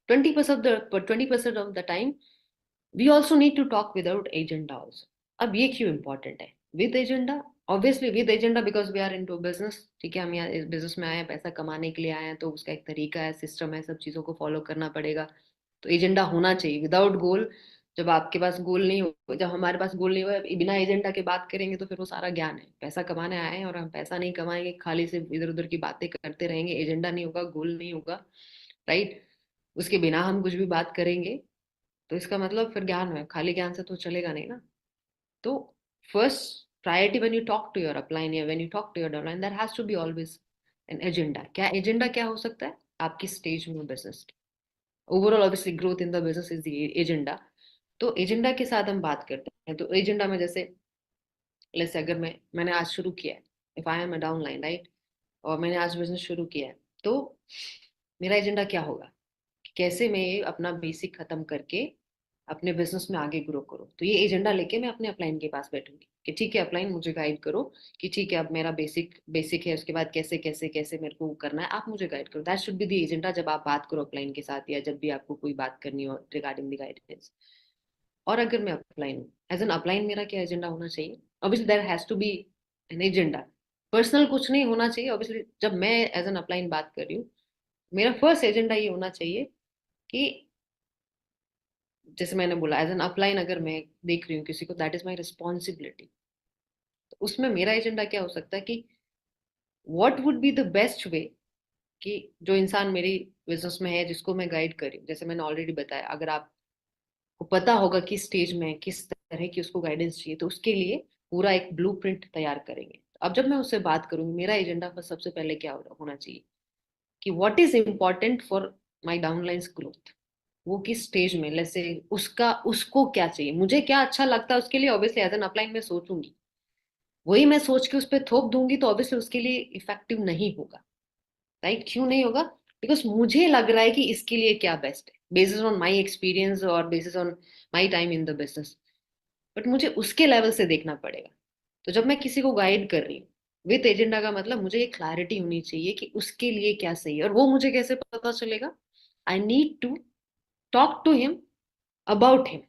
20% of the time we also need to talk without agenda also. अब ये क्यों इंपॉर्टेंट है? With agenda, obviously with agenda, because we are into business. ठीक है, हम यहाँ इस business में आए हैं, पैसा कमाने के लिए आए हैं, तो उसका एक तरीका है, सिस्टम है, सब चीजों को फॉलो करना पड़ेगा। तो एजेंडा होना चाहिए। विदाउट गोल जब आपके पास गोल नहीं हो, जब हमारे पास गोल नहीं हो, बिना एजेंडा के बात करेंगे तो फिर वो सारा ज्ञान है, पैसा कमाने आए हैं और हम पैसा नहीं कमाएंगे, खाली सिर्फ इधर उधर की बातें करते रहेंगे, एजेंडा नहीं होगा, गोल नहीं होगा, राइट। उसके बिना हम कुछ भी बात करेंगे तो इसका मतलब फिर ज्ञान है, खाली ज्ञान से तो चलेगा नहीं ना। तो first priority when you talk to your upline या when you talk to your downline, there has to be always an agenda. क्या एजेंडा क्या हो सकता है आपकी स्टेज में business, overall obviously growth in the business is the agenda. तो agenda के साथ हम बात करते हैं, तो एजेंडा में जैसे जैसे अगर मैंने आज शुरू किया है, if I am a downline, right, और मैंने आज बिजनेस शुरू किया है, तो मेरा एजेंडा क्या होगा, कैसे मैं ये अपना बेसिक खत्म करके अपने बिजनेस में आगे ग्रो करूँ। तो ये एजेंडा लेके मैं अपने अपलाइन के पास बैठूंगी कि ठीक है अपलाइन, मुझे गाइड करो कि ठीक है अब मेरा बेसिक बेसिक है, उसके बाद कैसे कैसे कैसे मेरे को करना है, आप मुझे गाइड करो। That should be the agenda जब आप बात करो अपलाइन के साथ, या जब भी आपको कोई बात करनी हो रिगार्डिंग द गाइडेंस। और अगर मैं अपलाइन हूँ, एज एन अपलाइन मेरा क्या एजेंडा होना चाहिए, obviously there has to be an agenda. Personal कुछ नहीं होना चाहिए ऑब्वियसली, जब मैं एज एन अपलाइन बात कर रही हूँ, मेरा फर्स्ट एजेंडा ये होना चाहिए कि जैसे मैंने बोला एज एन अपलाइन अगर मैं देख रही हूँ किसी को, दैट इज माई रिस्पॉन्सिबिलिटी। तो उसमें मेरा एजेंडा क्या हो सकता है कि what would be the best way, कि जो इंसान मेरी बिजनेस में है जिसको मैं गाइड कर रही हूँ, जैसे मैंने ऑलरेडी बताया, अगर आपको पता होगा किस स्टेज में किस तरह की उसको गाइडेंस चाहिए, तो उसके लिए पूरा एक ब्लूप्रिंट तैयार करेंगे। अब जब मैं उससे बात करूंगी, मेरा एजेंडा पर सबसे पहले क्या होना चाहिए कि what is important for my downlines growth, वो किस स्टेज में, जैसे उसका उसको क्या चाहिए, मुझे क्या अच्छा लगता है उसके लिए, ऑब्वियसली एज एन अपलाइन में सोचूंगी, वही मैं सोच के उस पर थोप दूंगी तो ऑब्वियसली उसके लिए इफेक्टिव नहीं होगा, राइट। क्यों नहीं होगा, बिकॉज मुझे लग रहा है कि इसके लिए क्या बेस्ट है, बेसिस ऑन माई एक्सपीरियंस और basis on my time in the business, but मुझे उसके लेवल से देखना पड़ेगा। तो जब मैं किसी को गाइड कर रही हूँ विथ एजेंडा का मतलब मुझे ये क्लैरिटी होनी चाहिए कि उसके लिए क्या सही है, और वो मुझे कैसे पता चलेगा, I need to talk to him about him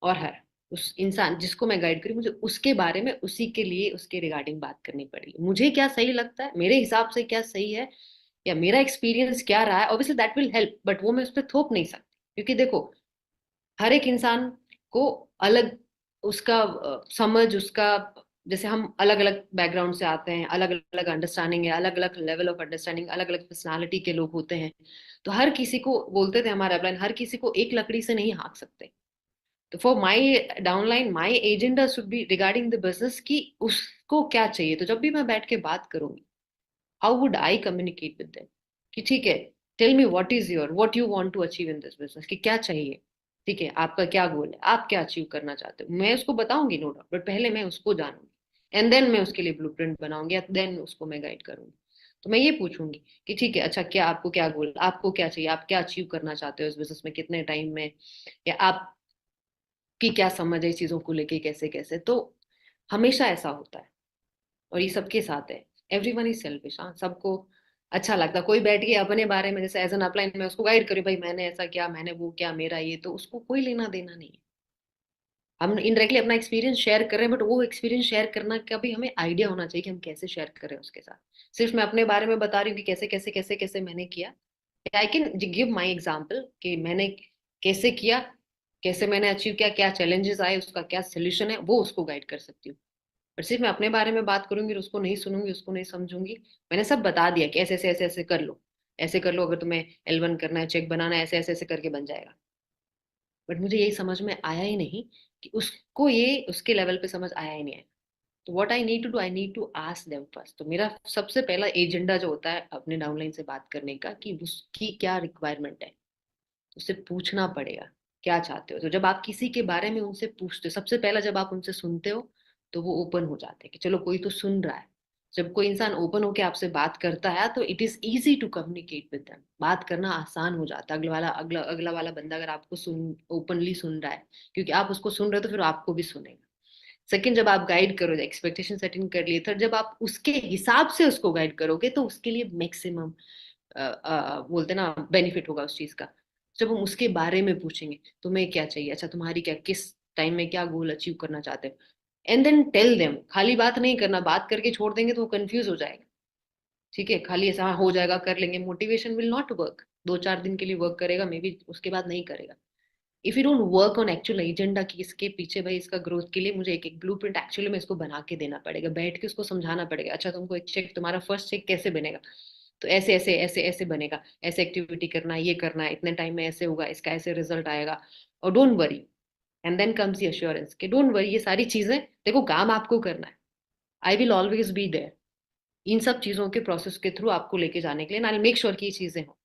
और हर, उस इंसान जिसको मैं गाइड करी, मुझे उसके बारे में उसी के लिए उसके रिगार्डिंग बात करनी पड़ेगी, मुझे क्या सही लगता है, मेरे हिसाब से क्या सही है, या मेरा एक्सपीरियंस क्या रहा है, obviously that will help, but वो मैं उस पर थोप नहीं सकती, क्योंकि देखो हर एक इंसान को अलग उसका समझ उसका, जैसे हम अलग अलग बैकग्राउंड से आते हैं, अलग अलग अंडरस्टैंडिंग है, अलग अलग लेवल ऑफ अंडरस्टैंडिंग, अलग अलग पर्सनालिटी के लोग होते हैं। तो हर किसी को बोलते थे हमारे अपलाइन, हर किसी को एक लकड़ी से नहीं हाँक सकते। तो for my downline my agenda should be regarding the business कि उसको क्या चाहिए। तो जब भी मैं बैठ के बात करूंगी, how would I communicate with them कि ठीक है, tell me what is your what you want to achieve in this business, कि क्या चाहिए, ठीक है आपका क्या गोल है, आप क्या अचीव करना चाहते हो, मैं उसको बताऊंगी नो डाउट, बट पहले मैं उसको जानूंगी एंड देन मैं उसके लिए ब्लूप्रिंट बनाऊंगी, या देन उसको मैं गाइड करूंगी। तो मैं ये पूछूंगी कि ठीक है अच्छा क्या आपको क्या गोल, आपको क्या चाहिए, आप क्या अचीव करना चाहते हो इस बिजनेस में, कितने टाइम में, या आपकी क्या समझ है इस चीजों को लेके, कैसे कैसे। तो हमेशा ऐसा होता है और ये सबके साथ है, एवरी वन इज सेल्फिश। हाँ, सबको अच्छा लगता, कोई बैठ के अपने बारे में, जैसे एज एन अपलाइन में उसको गाइड करी, भाई मैंने ऐसा किया, मैंने वो किया, मेरा ये, तो उसको कोई लेना देना नहीं है। हम इनडायरेक्टली अपना एक्सपीरियंस शेयर कर रहे हैं, बट वो एक्सपीरियंस शेयर करना का भी हमें आइडिया होना चाहिए कि हम कैसे शेयर कर रहे हैं उसके साथ। सिर्फ मैं अपने बारे में बता रही हूँ कि कैसे कैसे कैसे कैसे मैंने किया, I can give my example कि मैंने कैसे किया, कैसे मैंने अचीव किया, क्या चैलेंजेस आए, उसका क्या सोल्यूशन है, वो उसको गाइड कर सकती हूँ। पर सिर्फ मैं अपने बारे में बात करूंगी और उसको नहीं सुनूंगी, उसको नहीं समझूंगी। मैंने सब बता दिया कि ऐसे ऐसे ऐसे ऐसे कर लो, ऐसे कर लो, अगर तुम्हें L1 करना है, चेक बनाना है, ऐसे ऐसे ऐसे करके बन जाएगा। बट मुझे यही समझ में आया ही नहीं कि उसको ये उसके लेवल पे समझ आया ही नहीं है। तो what I need to do, I need to ask them first. तो मेरा सबसे पहला एजेंडा जो होता है अपने डाउनलाइन से बात करने का, कि उसकी क्या रिक्वायरमेंट है, उससे पूछना पड़ेगा क्या चाहते हो। तो जब आप किसी के बारे में उनसे पूछते हो, सबसे पहला जब आप उनसे सुनते हो, तो वो ओपन हो जाते हैं कि चलो कोई तो सुन रहा है। जब कोई इंसान ओपन होकर आपसे बात करता है तो it is easy to communicate with them, बात करना आसान हो जाता है। अगला वाला बंदा अगर आपको ओपनली सुन रहा है, क्योंकि आप उसको सुन रहे हो तो फिर आपको भी सुनेगा। सेकंड, जब आप गाइड करो, एक्सपेक्टेशन सेटिंग कर लिए। थर्ड, जब आप उसके हिसाब से उसको गाइड करोगे तो उसके लिए मैक्सिमम बोलते ना बेनिफिट होगा उस चीज का। जब हम उसके बारे में पूछेंगे तुम्हें क्या चाहिए, अच्छा तुम्हारी क्या, किस टाइम में क्या गोल अचीव करना चाहते हो, एंड देन टेल देम। खाली बात नहीं करना, बात करके छोड़ देंगे तो वो कंफ्यूज हो जाएगा। ठीक है, खाली ऐसा हाँ, हो जाएगा कर लेंगे, मोटिवेशन विल नॉट वर्क। 2-4 दिन के लिए वर्क करेगा मे बी, उसके बाद नहीं करेगा। If you don't work on actual agenda कि इसके पीछे भाई इसका ग्रोथ के लिए मुझे एक एक ब्लूप्रिंट एक्चुअली में इसको बना के देना पड़ेगा, बैठ के उसको समझाना पड़ेगा, अच्छा तुमको एक चेक, तुम्हारा फर्स्ट चेक कैसे बनेगा, तो ऐसे ऐसे ऐसे ऐसे बनेगा, ऐसे एक्टिविटी करना है, ये करना है, इतने टाइम में ऐसे होगा, इसका ऐसे रिजल्ट आएगा, और don't worry. And then comes the assurance कि डोंट वरी, ये सारी चीजें देखो काम आपको करना है, I will always be there in सब चीजों के प्रोसेस के थ्रू आपको लेके जाने के लिए, आई मेक श्योर कि ये चीजें हो।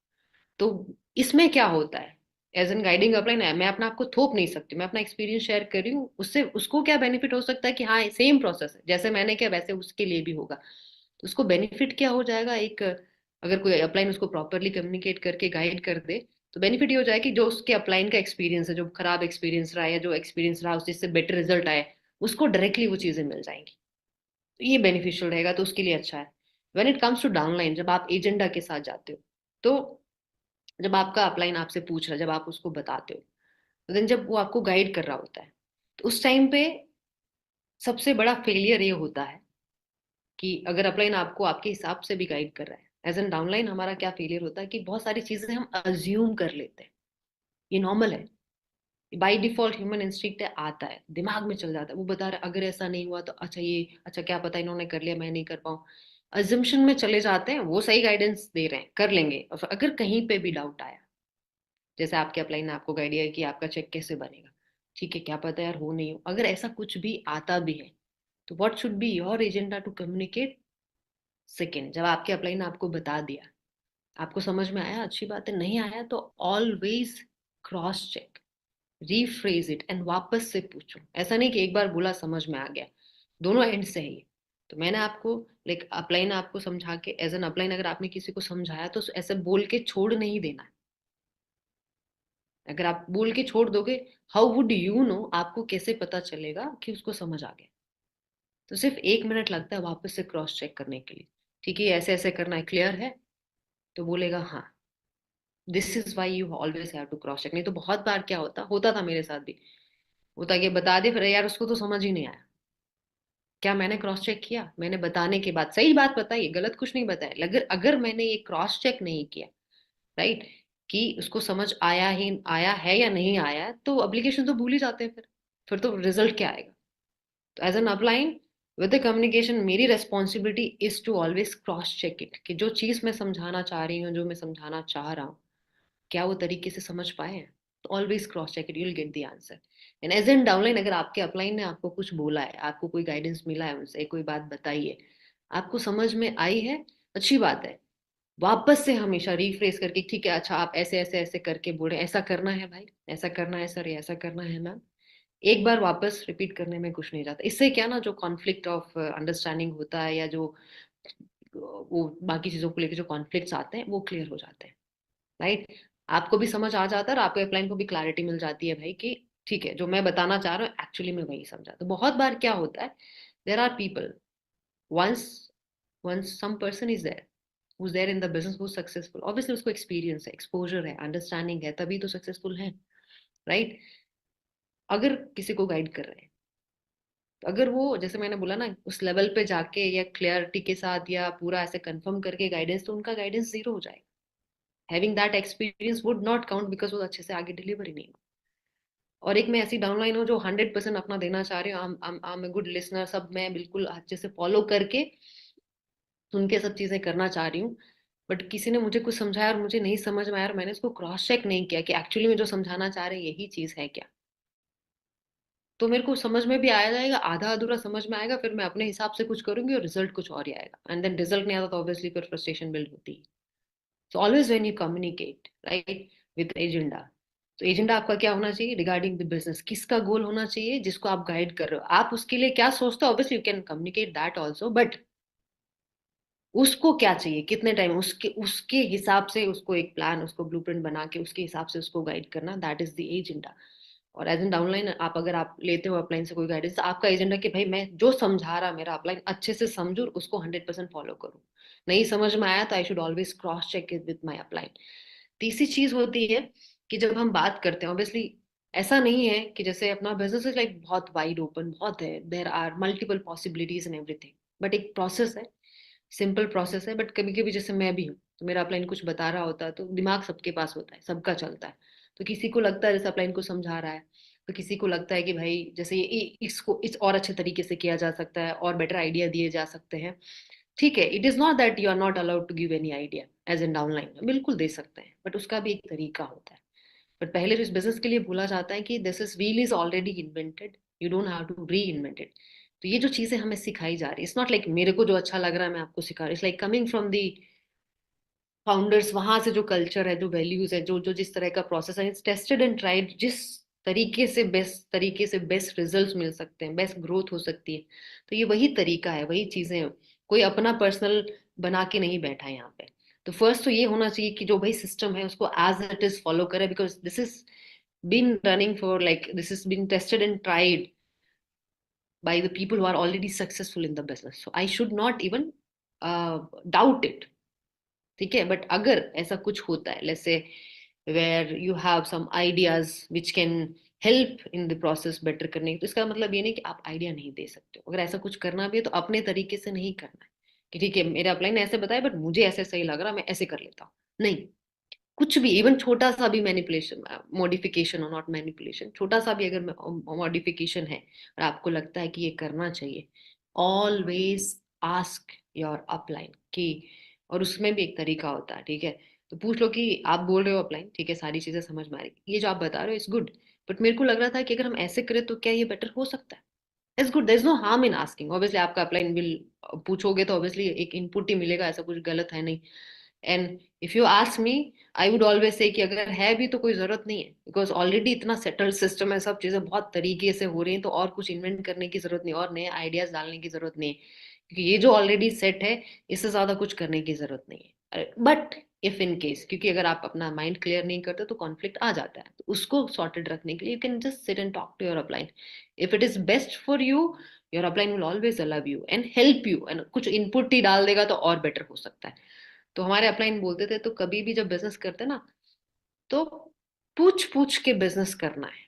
तो इसमें क्या होता है, एज एन गाइडिंग अपलाइन है, मैं अपना आपको थोप नहीं सकती, मैं अपना एक्सपीरियंस शेयर कर रही हूँ, उससे उसको क्या बेनिफिट हो सकता है कि हाँ सेम प्रोसेस है, जैसे मैंने किया वैसे उसके लिए भी होगा, तो उसको बेनिफिट क्या हो जाएगा, एक अगर कोई अपलाइन उसको प्रॉपरली कम्युनिकेट करके गाइड कर दे, तो बेनिफिट ये हो जाएगा कि जो उसके अपलाइन का एक्सपीरियंस है, जो खराब एक्सपीरियंस रहा है या जो एक्सपीरियंस रहा उससे इससे बेटर रिजल्ट आए, उसको डायरेक्टली वो चीजें मिल जाएंगी, तो ये बेनिफिशियल रहेगा, तो उसके लिए अच्छा है। When it comes to downline, जब आप एजेंडा के साथ जाते हो, तो जब आपका अपलाइन आपसे पूछ रहा है, जब आप उसको बताते हो, तो देन जब वो आपको गाइड कर रहा होता है, तो उस टाइम पे सबसे बड़ा फेलियर ये होता है कि अगर अपलाइन आपको आपके हिसाब से भी गाइड कर रहा है, एज एन डाउनलाइन हमारा क्या फेलियर होता है कि बहुत सारी चीजें हम अज्यूम कर लेते हैं, ये नॉर्मल है, बाई डिफॉल्ट ह्यूमन इंस्टिंक्ट है, आता है दिमाग में चल जाता है, वो बता रहा है अगर ऐसा नहीं हुआ तो अच्छा ये, अच्छा क्या पता इन्होंने कर लिया मैं नहीं कर पाऊँ, अजम्पशन में चले जाते हैं, वो सही गाइडेंस दे रहे हैं कर लेंगे, और फिर अगर कहीं पे भी डाउट आया, जैसे आपके अपलाइन ने आपको गाइड दिया कि आपका चेक कैसे बनेगा, ठीक है क्या पता यार हो नहीं हो, अगर ऐसा कुछ भी आता भी है, तो what should be your agenda to communicate. Second, जब आपके अपलाइन ने आपको बता दिया, आपको समझ में आया, अच्छी बात है, नहीं आया तो always cross check, rephrase it and वापस से पूछो, ऐसा नहीं कि एक बार बोला समझ में आ गया, दोनों एंड से है ये। तो मैंने आपको लाइक अपलाइन आपको समझा के, एज एन अपलाइन अगर आपने किसी को समझाया तो ऐसे बोल के छोड़ नहीं देना है, अगर आप बोल के छोड़ दोगे, हाउ वुड यू नो, आपको कैसे पता चलेगा कि उसको समझ आ गया, तो सिर्फ 1 मिनट लगता है वापस से क्रॉस चेक करने के लिए, ठीक है ऐसे ऐसे करना है, क्लियर है, तो बोलेगा हाँ, this is why you always have to cross check. नहीं तो बहुत बार क्या होता होता था मेरे साथ भी, होता कि बता दे फिर यार उसको तो समझ ही नहीं आया, क्या मैंने क्रॉस चेक किया, मैंने बताने के बाद सही बात बताई, गलत कुछ नहीं बताया, अगर अगर मैंने ये क्रॉस चेक नहीं किया, राइट, कि उसको समझ आया ही आया है या नहीं आया, तो एप्लीकेशन तो भूल ही जाते हैं, फिर तो रिजल्ट क्या आएगा। तो as an upline with the communication, मेरी responsibility is to always cross check it, कि जो चीज मैं समझाना चाह रही हूँ, जो मैं समझाना चाह रहा हूँ, क्या वो तरीके से समझ पाए हैं, तो always cross check it, you will get the answer. And as an downline, अगर आपके अपलाइन ने आपको कुछ बोला है, आपको कोई गाइडेंस मिला है उनसे, कोई बात बताई है, आपको समझ में आई है, अच्छी बात है, वापस से हमेशा रिफ्रेश करके, ठीक है अच्छा आप ऐसे ऐसे ऐसे करके बोल रहे हैं, ऐसा करना है भाई, ऐसा करना है सर, ऐसा करना है मैम, एक बार वापस रिपीट करने में कुछ नहीं जाता, इससे क्या ना, जो कॉन्फ्लिक्ट ऑफ अंडरस्टैंडिंग होता है या जो वो बाकी चीजों को लेकर जो कॉन्फ्लिक्ट्स आते हैं वो क्लियर हो जाते हैं, राइट, आपको भी समझ आ जाता है और आपके अपलाइन को भी क्लैरिटी मिल जाती है भाई कि ठीक है जो मैं बताना चाह रहा हूँ एक्चुअली मैं वही समझा। तो बहुत बार क्या होता है, there are people, once once some person is there who's there in the business, who's successful, obviously उसको experience है, exposure है, understanding है, तभी तो successful है, right। अगर किसी को गाइड कर रहे हैं, तो अगर वो जैसे मैंने बोला ना उस लेवल पे जाके या क्लियरिटी के साथ या पूरा ऐसे कंफर्म करके गाइडेंस, तो उनका गाइडेंस जीरो हो जाएगा, having that experience would not count, because वो अच्छे से आगे डिलीवर ही नहीं हुआ। और एक मैं ऐसी डाउनलाइन हूँ जो 100% अपना देना चाह रही हूँ, I am a good listener, सब मैं बिल्कुल अच्छे से फॉलो करके सुन के सब चीजें करना चाह रही हूँ, बट किसी ने मुझे कुछ समझाया और मुझे नहीं समझ में आया और मैंने उसको क्रॉस चेक नहीं किया कि एक्चुअली में जो समझाना चाह रहे हैं यही चीज है क्या, तो मेरे को समझ में भी आया जाएगा, आधा अधूरा समझ में आएगा, फिर मैं अपने हिसाब से कुछ करूंगी और रिजल्ट कुछ और ही आएगा, एंड देन रिजल्ट नहीं आता तो ऑब्वियसली फिर फ्रस्ट्रेशन बिल्ड होती है। So always when you communicate right with agenda, तो एजेंडा आपका क्या होना चाहिए रिगार्डिंग द बिजनेस, किसका गोल होना चाहिए जिसको आप गाइड कर रहे हो, आप उसके लिए क्या सोचते हो, obviously you can communicate that also, but उसको क्या चाहिए, कितने टाइम, उसके उसके हिसाब से उसको एक प्लान, उसको ब्लूप्रिंट बना के उसके हिसाब से उसको गाइड करना, दैट इज द एजेंडा। और एज एन डाउनलाइन आप अगर आप लेते हो अपलाइन से कोई गाइडेंस, तो आपका एजेंडा कि भाई मैं जो समझा रहा मेरा अपलाइन अच्छे से समझू, उसको 100% फॉलो करूँ, नहीं समझ में आया तो I should always cross check it with my upline. तीसरी चीज होती है कि जब हम बात करते हैं, ऑब्वियसली ऐसा नहीं है कि जैसे अपना बिजनेस इज लाइक बहुत वाइड ओपन, बहुत है, there are multiple possibilities in everything, but एक प्रोसेस है, सिंपल प्रोसेस है, बट कभी कभी जैसे मैं भी हूँ तो मेरा अपलाइन कुछ बता रहा होता है तो दिमाग सबके पास होता है, सबका चलता है, तो किसी को लगता है जैसे अपलाइन को समझा रहा है, तो किसी को लगता है कि भाई जैसे ये इसको इस और अच्छे तरीके से किया जा सकता है और बेटर आइडिया दिए जा सकते हैं। ठीक है, it is not that you are not allowed to give any idea as in downline, बिल्कुल दे सकते हैं, बट उसका भी एक तरीका होता है। बट पहले जो इस बिजनेस के लिए बोला जाता है कि this is wheel is already invented, you don't have to reinvent it. तो ये जो चीजें हमें सिखाई जा रही है, इट्स नॉट लाइक मेरे को जो अच्छा लग रहा है मैं आपको सिखा रही हूँ, it's like coming from the founders, वहां से जो कल्चर है, जो वैल्यूज है, जो जो जिस तरह का प्रोसेस है, इट्स टेस्टेड एंड ट्राइड, जिस तरीके से बेस्ट रिजल्ट्स मिल सकते हैं, बेस्ट ग्रोथ हो सकती है। तो ये वही तरीका है, वही चीजें हैं। कोई अपना पर्सनल बना के नहीं बैठा है यहाँ पे। तो फर्स्ट तो ये होना चाहिए कि जो भाई सिस्टम है उसको एज इट इज फॉलो करे, because this is been running for like this is been tested and tried by the people who are already successful in the business, so I should not even doubt it। ठीक है, but अगर ऐसा कुछ होता है, let's say where you have some ideas which can help in the process better करने की, तो इसका मतलब ये नहीं कि आप आइडिया नहीं दे सकते हो। अगर ऐसा कुछ करना भी है तो अपने तरीके से नहीं करना है कि ठीक है मेरे अपलाइन ने ऐसे बताया बट मुझे ऐसे सही लग रहा मैं ऐसे कर लेता हूँ, नहीं। कुछ भी इवन छोटा सा भी मैनिपुलेशन, मॉडिफिकेशन और नॉट मैनिपुलेशन, छोटा सा भी अगर मॉडिफिकेशन है और आपको लगता है कि ये करना चाहिए, ऑलवेज आस्क योर अपलाइन की। और उसमें भी एक तरीका होता है, ठीक है। तो पूछ लो कि आप बोल रहे हो अपलाइन, ठीक है, सारी चीजें समझ में आ रही, ये जो आप बता रहे हो इट्स गुड, बट मेरे को लग रहा था कि अगर हम ऐसे करें तो क्या ये बेटर हो सकता है। It's good, there is no harm in asking. Obviously आपका अपलाइन विल, पूछोगे तो ऑब्वियसली एक इनपुट ही मिलेगा, ऐसा कुछ गलत है नहीं। And if you ask me, I would always say कि अगर है भी तो कोई जरूरत नहीं है, बिकॉज ऑलरेडी इतना सेटल्ड सिस्टम है, सब चीजें बहुत तरीके से हो रही हैं, तो और कुछ इन्वेंट करने की जरूरत नहीं, और नए आइडियाज डालने की जरूरत नहीं है, क्योंकि ये जो ऑलरेडी सेट है इससे ज्यादा कुछ करने की जरूरत नहीं है। बट इफ इन केस, क्योंकि अगर आप अपना माइंड क्लियर नहीं करते तो कॉन्फ्लिक्ट आ जाता है, तो उसको सॉर्टेड रखने के लिए you can just sit and talk to your upline. If it is best for you, your upline will always allow you and help you, and कुछ इनपुट ही डाल देगा तो और बेटर हो सकता है। तो हमारे अपलाइन बोलते थे, तो कभी भी जब बिजनेस करते ना, तो पूछ पूछ के बिजनेस करना है,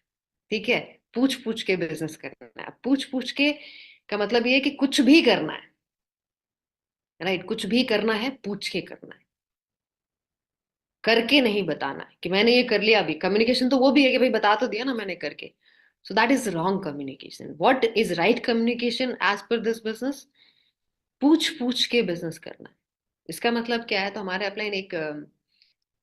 ठीक है। पूछ पूछ के बिजनेस करना है, पूछ पूछ के का मतलब ये है कि कुछ भी करना है, राइट, कुछ भी करना है पूछ के करना है, करके नहीं बताना है कि मैंने ये कर लिया। अभी कम्युनिकेशन तो वो भी है कि भाई बता तो दिया ना मैंने करके। So that is wrong communication. What is right communication as per this business? पूछ पूछ के बिजनेस करना है। इसका मतलब क्या है? तो हमारे अपलाइन एक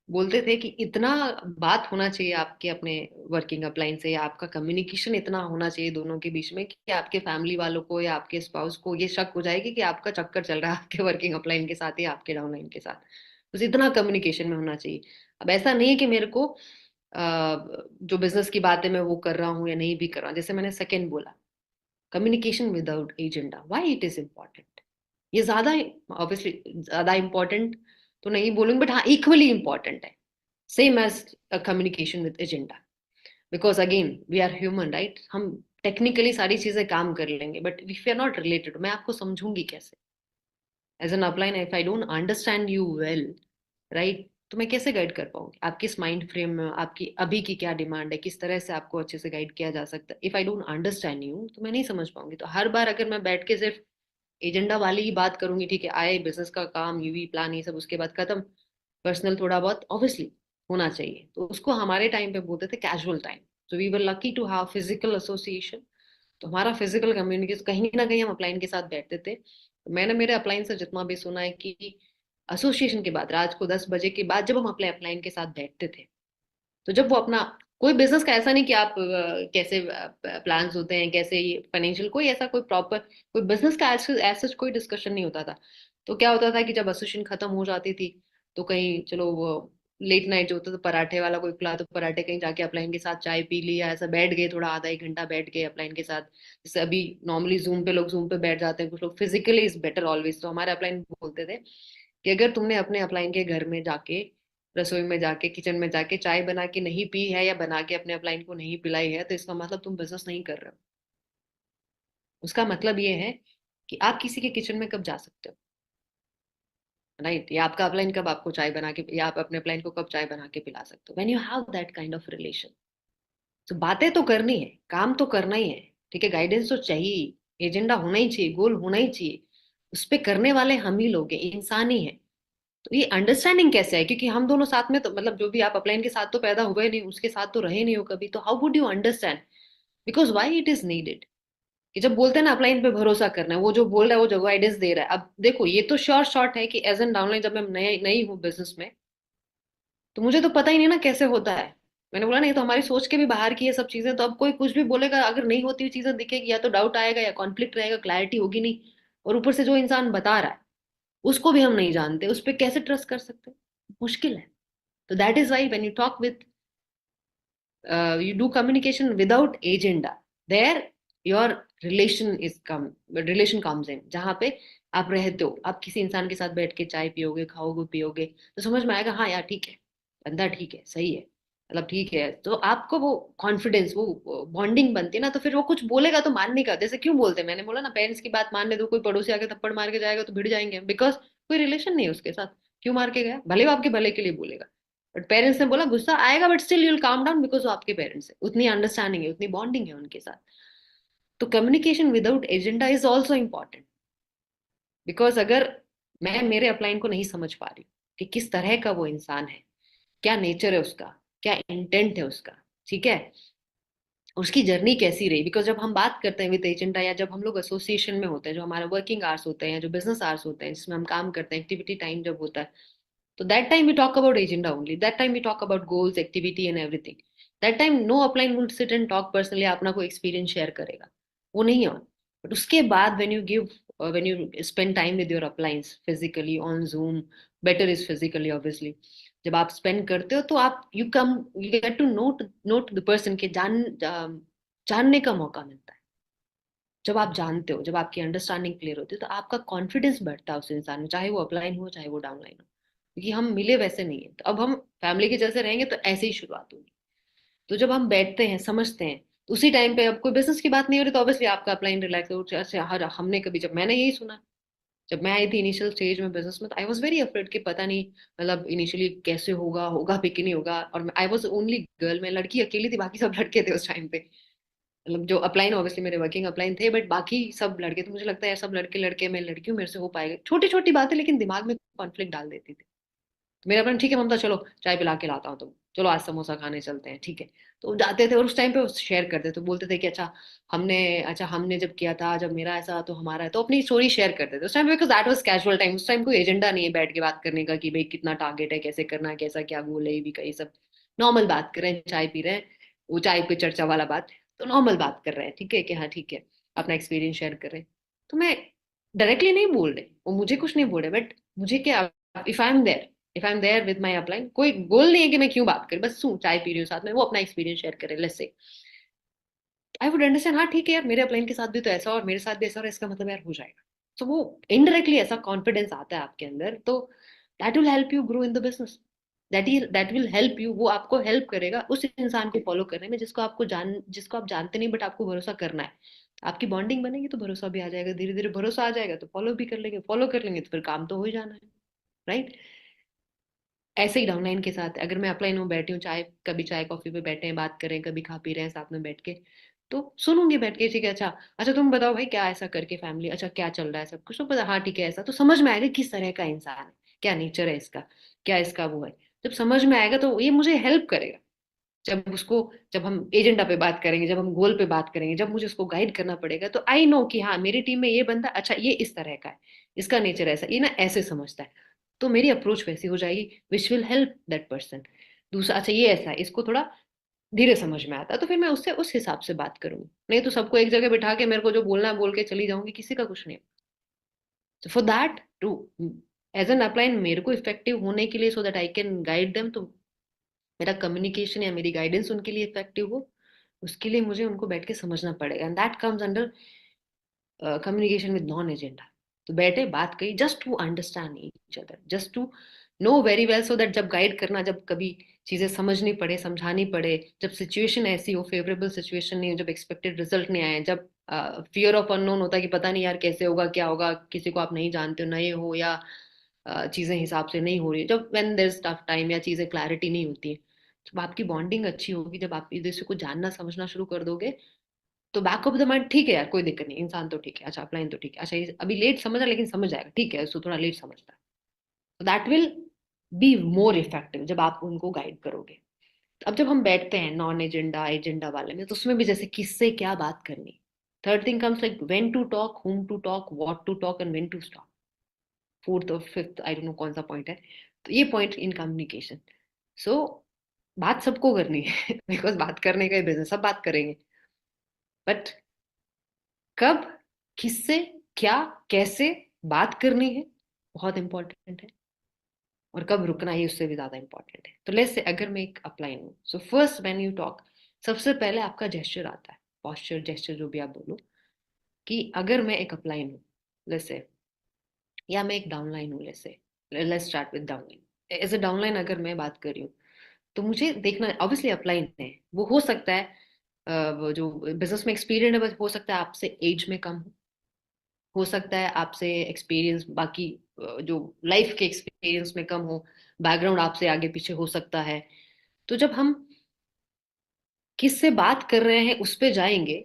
बोलते थे कि इतना बात होना चाहिए आपके अपने वर्किंग अपलाइन से, या आपका कम्युनिकेशन इतना होना चाहिए दोनों के बीच में कि आपके फैमिली वालों को या आपके स्पाउस को ये शक हो जाएगी कि आपका चक्कर चल रहा है आपके वर्किंग अपलाइन के साथ या आपके डाउनलाइन के साथ। बस इतना कम्युनिकेशन में होना चाहिए। अब ऐसा नहीं है कि मेरे को जो बिजनेस की बात है मैं वो कर रहा हूँ या नहीं भी कर रहा हूँ। जैसे मैंने सेकेंड बोला, communication without agenda, why it is important. ये ज्यादा, ऑब्वियसली ज्यादा इंपॉर्टेंट तो नहीं बोलूंगी, बट हाँ इक्वली इंपॉर्टेंट है, same as communication with agenda. Because again we are human, right. हम टेक्निकली सारी चीजें काम कर लेंगे, but if you are not related, मैं आपको समझूंगी कैसे as an upline? If I don't understand you well, right, तो मैं कैसे गाइड कर पाऊंगी? आप किस माइंड फ्रेम में, आपकी अभी की क्या डिमांड है, किस तरह से आपको अच्छे से गाइड किया जा सकता है। If I don't understand you तो मैं नहीं समझ पाऊंगी। तो हर बार अगर मैं बैठ के सिर्फ एजेंडा वाली ही बात करूंगी, ठीक है, आए बिजनेस का काम, यूवी प्लान, ये सब, उसके बाद खत्म, पर्सनल थोड़ा बहुत ऑब्वियसली होना चाहिए, तो उसको हमारे टाइम पे बोलते थे casual time. So we were lucky to have physical association. तो हमारा फिजिकल कम्युनिकेशन कहीं ना कहीं हम अपलाइन के साथ बैठते थे। तो मैंने मेरे अपलाइन से जितना भी सुना है कि एसोसिएशन के बाद, रात को 10 बजे के बाद जब हम अपने अपलाइन के साथ बैठते थे, तो जब वो अपना कोई बिजनेस का, ऐसा नहीं कि आप कैसे प्लान्स होते हैं, कैसे फाइनेंशियल, कोई ऐसा कोई प्रॉपर कोई बिजनेस का ऐसा कोई डिस्कशन नहीं होता था। तो क्या होता था कि जब एसोसिएशन खत्म हो जाती थी तो कहीं चलो वो लेट नाइट जो होता था, पराठे वाला कोई खुला तो पराठे, कहीं जाके अपलाइन के साथ चाय पी लिया, ऐसा बैठ गए थोड़ा आधा एक घंटा बैठ गए अपलाइन के साथ। जैसे अभी नॉर्मली जूम पे लोग जूम पे बैठ जाते हैं, कुछ लोग फिजिकली इज बेटर ऑलवेज। तो हमारे अपलाइन बोलते थे कि अगर तुमने अपने अपलाइन के घर में जाके, रसोई में जाके, किचन में जाके चाय बना के नहीं पी है या बना के अपने अपलाइन को नहीं पिलाई है, तो इसका मतलब तुम बिजनेस नहीं कर रहे हो। उसका मतलब ये है कि आप किसी के किचन में कब जा सकते हो, राइट, या आपका अपलाइन कब आपको चाय बना के, या आप अपने अपलाइन को कब चाय बना के पिला सकते हो, when you have that kind of relation. तो बातें तो करनी है, काम तो करना ही है, ठीक है, गाइडेंस तो चाहिए, एजेंडा होना ही चाहिए, गोल होना ही चाहिए, उस पे करने वाले हम ही लोग हैं, इंसान ही है। तो ये अंडरस्टैंडिंग कैसे है, क्योंकि हम दोनों साथ में तो मतलब जो भी आप अपलाइन के साथ तो पैदा हुए नहीं, उसके साथ तो रहे नहीं हो कभी, तो how would you understand? Because why it is needed कि जब बोलते हैं ना अपलाइन पे भरोसा करना है, वो जो बोल रहा है वो जो गाइडेंस दे रहा है। अब देखो ये तो श्योर शॉट है कि एज एन डाउनलाइन जब मैं नई नई हूँ बिजनेस में, तो मुझे तो पता ही नहीं ना कैसे होता है। मैंने बोला नहीं, तो हमारी सोच के भी बाहर की ये सब चीजें, तो अब कोई कुछ भी बोलेगा, अगर नहीं होती हुई चीजें दिखेगी, या तो डाउट आएगा या कॉन्फ्लिक्ट रहेगा, क्लैरिटी होगी नहीं। और ऊपर से जो इंसान बता रहा है उसको भी हम नहीं जानते, उस पर कैसे ट्रस्ट कर सकते हैं? मुश्किल है। तो that is why when you talk with you do communication without agenda, there your relation comes in, जहाँ पे आप रहते हो, आप किसी इंसान के साथ बैठ के चाय पियोगे, खाओगे पियोगे, तो समझ में आएगा हाँ यार ठीक है, बंदा ठीक है, सही है, मतलब ठीक है, तो आपको वो कॉन्फिडेंस, वो बॉन्डिंग बनती है ना, तो फिर वो कुछ बोलेगा तो मानने का, जैसे क्यों बोलते हैं, मैंने बोला ना, पेरेंट्स की बात मान ले तो कोई पड़ोसी आके थप्पड़ मार के जाएगा तो भिड़ जाएंगे, बिकॉज कोई रिलेशन नहीं है उसके साथ, क्यों मार के गया, भले वो आपके भले के लिए बोलेगा। बट पेरेंट्स ने बोला गुस्सा आएगा, but still you'll calm down, because वो आपके पेरेंट्स है, उतनी अंडरस्टैंडिंग है, उतनी बॉन्डिंग है उनके साथ। तो communication without agenda is also important, because अगर मैं मेरे अपलाइन को नहीं समझ पा रही कि किस तरह का वो इंसान है, क्या नेचर है उसका, क्या इंटेंट है उसका, ठीक है, उसकी जर्नी कैसी रही, बिकॉज जब हम बात करते हैं विद एजेंडा, या जब हम लोग एसोसिएशन में होते हैं, जो हमारा वर्किंग आवर्स होते हैं, जो बिजनेस आवर्स होते हैं जिसमें हम काम करते हैं, एक्टिविटी टाइम जब होता है, so that time we talk about agenda only. That time we talk about goals, activity and everything. That time no upline will sit and talk personally, अपना कोई experience share करेगा, वो नहीं है। But उसके बाद when you spend time with your uplines physically on Zoom, better is physically obviously, जब आप spend करते हो तो आप you get to know the person के जानने का मौका मिलता है। जब आप जानते हो, जब आपकी अंडरस्टैंडिंग क्लियर होती है, तो आपका कॉन्फिडेंस बढ़ता है उस इंसान में, चाहे वो अपलाइन हो चाहे वो डाउनलाइन हो, क्योंकि हम मिले वैसे नहीं है, तो अब हम फैमिली के जैसे रहेंगे तो ऐसे ही शुरुआत होगी। तो जब हम बैठते हैं समझते हैं, तो उसी टाइम पे अब कोई बिजनेस की बात नहीं हो रही, तो ऑब्वियसली आपका अपलाइन रिलैक्स हो, जैसे हर हमने कभी, जब मैंने यही सुना, जब मैं आई थी इनिशियल स्टेज में बिजनेस में, तो आई वॉज वेरी अफ्रेड कि पता नहीं, मतलब इनिशियली कैसे होगा, होगा भी कि नहीं होगा, और आई वॉज ओनली गर्ल, मैं लड़की अकेली थी, बाकी सब लड़के थे उस टाइम पे, मतलब जो अपलाइन ऑब्वियसली मेरे वर्किंग अपलाइन थे, बट बाकी सब लड़के, तो मुझे लगता है सब लड़के लड़के, मैं लड़की हूँ, मेरे से हो पाएगा, छोटी छोटी बातें लेकिन दिमाग में कॉन्फ्लिक्ट डाल देती थी। तो मेरा अपना ठीक है ममता, चलो चाय पिला के लाता हूँ, तुम चलो आज समोसा खाने चलते हैं, ठीक है। तो जाते थे और उस टाइम पे शेयर करते थे, बोलते थे कि हमने जब किया था, जब मेरा ऐसा तो हमारा है, तो अपनी स्टोरी शेयर करते थे उस time, because that was casual time, उस टाइम कोई एजेंडा नहीं है बैठ के बात करने का कि भाई कितना टारगेट है, कैसे करना है, कैसा क्या गोल है, ये भी कहीं सब नॉर्मल बात कर रहे हैं, चाय पी रहे हैं, वो चाय पे चर्चा वाला बात, तो नॉर्मल बात कर रहे हैं, ठीक है कि हाँ ठीक है, अपना एक्सपीरियंस शेयर कर रहे हैं। तो मैं डायरेक्टली नहीं बोल रहे, वो मुझे कुछ नहीं बोल रहे, बट मुझे क्या, if I am there if I am there with my upline, कोई गोल नहीं है कि मैं क्यों बात करूं, बस सुन, चाय पी रही हूँ साथ में, वो अपना एक्सपीरियंस शेयर करे, let's say I would understand, हाँ ठीक है यार, मेरे अपलाइन के साथ भी तो ऐसा और मेरे साथ भी ऐसा, और इसका मतलब यार हो जाएगा। तो वो इनडायरेक्टली ऐसा कॉन्फिडेंस आता है आपके अंदर, तो that will help you grow in the business, that will help you, वो आपको हेल्प करेगा उस इंसान को फॉलो करने में जिसको आप जानते नहीं, बट आपको भरोसा करना है। आपकी बॉन्डिंग बनेगी तो भरोसा भी आ जाएगा, धीरे धीरे भरोसा आ जाएगा तो फॉलो भी कर लेंगे, फॉलो कर लेंगे तो फिर काम तो हो ही जाना है, राइट। ऐसे ही डाउनलाइन के साथ, अगर मैं अपलाइन हूँ, बैठी हूँ चाय, कभी चाय कॉफी पे बैठे हैं, बात करें, कभी खा पी रहे हैं साथ में बैठ के, तो सुनूंगी बैठ के, ठीक है, अच्छा अच्छा तुम बताओ भाई क्या ऐसा करके फैमिली, अच्छा क्या चल रहा है, सब कुछ तो पता, हाँ ठीक है, ऐसा तो समझ में आएगा किस तरह का इंसान है, क्या नेचर है इसका, क्या इसका वो है, जब समझ में आएगा तो ये मुझे हेल्प करेगा। जब हम एजेंडा पे बात करेंगे, जब हम गोल पे बात करेंगे, जब मुझे उसको गाइड करना पड़ेगा, तो आई नो कि हाँ मेरी टीम में ये बंदा, अच्छा ये इस तरह का है, इसका नेचर ऐसा, ये ना ऐसे समझता है, तो मेरी अप्रोच वैसी हो जाएगी which will help that person. दूसरा, अच्छा ये ऐसा है, इसको थोड़ा धीरे समझ में आता है, तो फिर मैं उससे उस हिसाब से बात करूंगी, नहीं तो सबको एक जगह बिठा के मेरे को जो बोलना है बोल के चली जाऊंगी, किसी का कुछ नहीं। तो for that too as an upline, मेरे को इफेक्टिव होने के लिए, so that I can guide them, तो मेरा कम्युनिकेशन या मेरी गाइडेंस उनके लिए इफेक्टिव हो, उसके लिए मुझे उनको बैठ के समझना पड़ेगा, and that comes under communication with non agenda. तो बैठे बात करी, just to understand each other, just to know very well, so that जब गाइड करना, जब कभी चीजें समझनी पड़े, समझानी पड़े, जब सिचुएशन ऐसी हो, फेवरेबल सिचुएशन नहीं हो, जब एक्सपेक्टेड रिजल्ट नहीं आए, जब फियर ऑफ अननोन होता है कि पता नहीं यार कैसे होगा, क्या होगा, किसी को आप नहीं जानते हो, नए हो, या चीजें हिसाब से नहीं हो रही, जब when there is tough time, या चीजें क्लैरिटी नहीं होती है, जब आपकी बॉन्डिंग अच्छी होगी, जब आप एक दूसरे को जानना समझना शुरू कर दोगे, तो बैक ऑफ द माइंड ठीक है यार, कोई दिक्कत नहीं, इंसान तो ठीक है, अच्छा अपलाइन तो ठीक है, अच्छा ये अभी लेट समझ रहा है लेकिन समझ जाएगा, ठीक है, उसको थोड़ा लेट समझता है, that will be more effective जब आप उनको गाइड करोगे। अब जब हम बैठते हैं नॉन एजेंडा एजेंडा वाले में, तो उसमें भी जैसे किससे क्या बात करनी, third thing comes like when to talk, whom to talk, what to talk and when to stop. Fourth और फिफ्थ आई डोंट नो कौन सा पॉइंट है, तो ये पॉइंट इन कम्युनिकेशन। सो बात सबको करनी है बिकॉज बात करने का ही बिजनेस, सब बात करेंगे, बट कब, किससे, क्या, कैसे बात करनी है बहुत इंपॉर्टेंट है, और कब रुकना है उससे भी ज्यादा इंपॉर्टेंट है। तो लेट्स से अगर मैं एक अपलाइन हूँ, so first when you talk, सबसे पहले आपका जेस्चर आता है, पॉस्चर जेस्चर जो भी आप बोलो, कि अगर मैं एक अपलाइन हूँ लेट्स से, या मैं एक डाउनलाइन हूँ let's say, let's start with downline. As a downline अगर मैं बात कर रही हूँ, तो मुझे देखना ऑब्वियसली अपलाइन है, वो हो सकता है वो जो बिजनेस में एक्सपीरियंस है, हो सकता है आपसे एज में कम हो सकता है आपसे एक्सपीरियंस बाकी जो लाइफ के एक्सपीरियंस में कम हो, बैकग्राउंड आपसे आगे पीछे हो सकता है। तो जब हम किससे बात कर रहे हैं उस पे जाएंगे,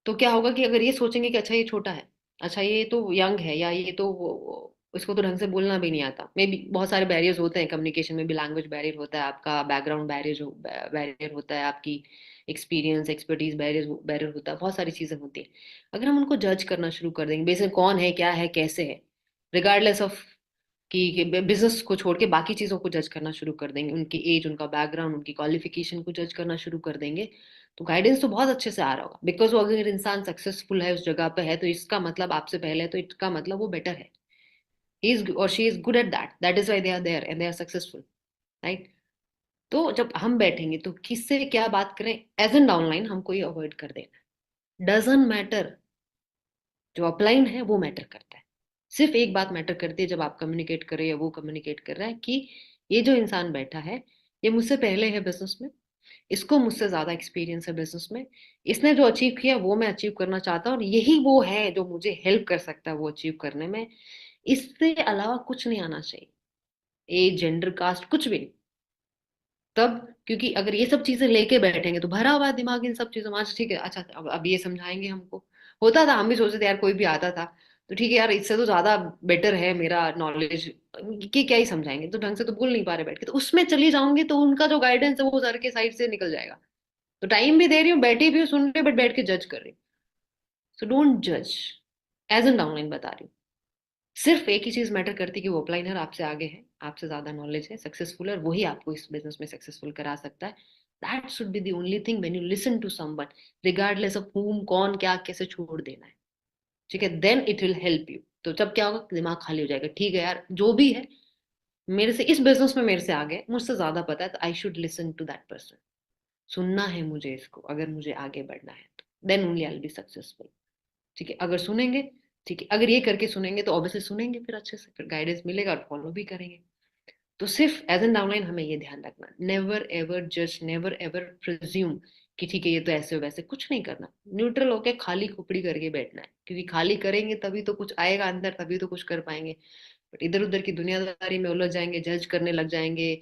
तो क्या होगा कि अगर ये सोचेंगे कि अच्छा ये छोटा है, अच्छा ये तो यंग है, या ये तो इसको तो ढंग से बोलना भी नहीं आता, मे बी बहुत सारे बैरियर्स होते हैं कम्युनिकेशन में भी, लैंग्वेज बैरियर होता है, आपका बैकग्राउंड बैरियर होता है, आपकी एक्सपीरियंस एक्सपर्टीज बैरियर बैरियर होता है, बहुत सारी चीजें होती हैं। अगर हम उनको जज करना शुरू कर देंगे बेसिक कौन है क्या है कैसे है, रिगार्डलेस ऑफ कि बिजनेस को छोड़ के बाकी चीजों को जज करना शुरू कर देंगे, उनकी एज, उनका बैकग्राउंड, उनकी क्वालिफिकेशन को जज करना शुरू कर देंगे, तो गाइडेंस तो बहुत अच्छे से आ रहा होगा, बिकॉज वो अगर इंसान सक्सेसफुल है उस जगह पे है, तो इसका मतलब आपसे पहले है, तो इसका मतलब वो बेटर है, ही इज और she is good at that is why they are there and they are successful, right. तो जब हम बैठेंगे तो किससे क्या बात करें, एज एन डाउनलाइन हमको ये अवॉइड कर देना, डजंट मैटर, जो अपलाइन है वो मैटर करता है। सिर्फ एक बात मैटर करती है जब आप कम्युनिकेट कर रहे हैं या वो कम्युनिकेट कर रहा है, कि ये जो इंसान बैठा है, ये मुझसे पहले है बिजनेस में, इसको मुझसे ज्यादा एक्सपीरियंस है बिजनेस में, इसने जो अचीव किया वो मैं अचीव करना चाहता हूँ, और यही वो है जो मुझे हेल्प कर सकता है वो अचीव करने में, इससे अलावा कुछ नहीं आना चाहिए, एज जेंडर कास्ट कुछ भी नहीं। तब क्योंकि अगर ये सब चीजें लेके बैठेंगे तो भरा हुआ है दिमाग इन सब चीजों में, अच्छा ठीक है, अच्छा अब ये समझाएंगे हमको, होता था हम भी सोचते थे यार कोई भी आता था तो ठीक है यार, इससे तो ज्यादा बेटर है मेरा नॉलेज, कि क्या ही समझाएंगे, तो ढंग से तो बोल नहीं पा रहे बैठ के, तो उसमें चली जाऊंगी तो उनका जो गाइडेंस है वो सर के साइड से निकल जाएगा। तो टाइम भी दे रही हूँ, बैठी भी हूँ सुन रही हूँ, बट बैठ के जज कर रही हूँ। सो डोंट जज, एज एन डाउनलाइन बता रही हूँ, सिर्फ एक ही चीज मैटर करती है कि वो अपलाइनर आपसे आगे है, आपसे ज्यादा नॉलेज है, सक्सेसफुल है, और वही आपको इस बिजनेस में सक्सेसफुल करा सकता है। That should be the only thing when you listen to someone, regardless of whom कौन क्या कैसे छोड़ देना है, ठीक है, then it will help you. तो जब क्या होगा, दिमाग खाली हो जाएगा, ठीक है यार जो भी है मेरे से इस बिजनेस में मेरे से आगे मुझसे ज्यादा पता है, तो I should listen to that person, सुनना है मुझे इसको अगर मुझे आगे बढ़ना है, तो then only I will be successful. ठीक है, अगर सुनेंगे, ठीक है, अगर ये करके सुनेंगे तो ऑब्वियसली सुनेंगे फिर अच्छे से, फिर गाइडेंस मिलेगा और फॉलो भी करेंगे। तो सिर्फ एज एन डाउनलाइन हमें ये ध्यान रखना, नेवर एवर जज, नेवर एवर प्रिज्यूम कि ठीक है ये तो ऐसे वैसे, कुछ नहीं करना, न्यूट्रल होके खाली खोपड़ी करके बैठना है, क्योंकि खाली करेंगे तभी तो कुछ आएगा अंदर, तभी तो कुछ कर पाएंगे। बट इधर उधर की दुनियादारी में उलझ जाएंगे, जज करने लग जाएंगे,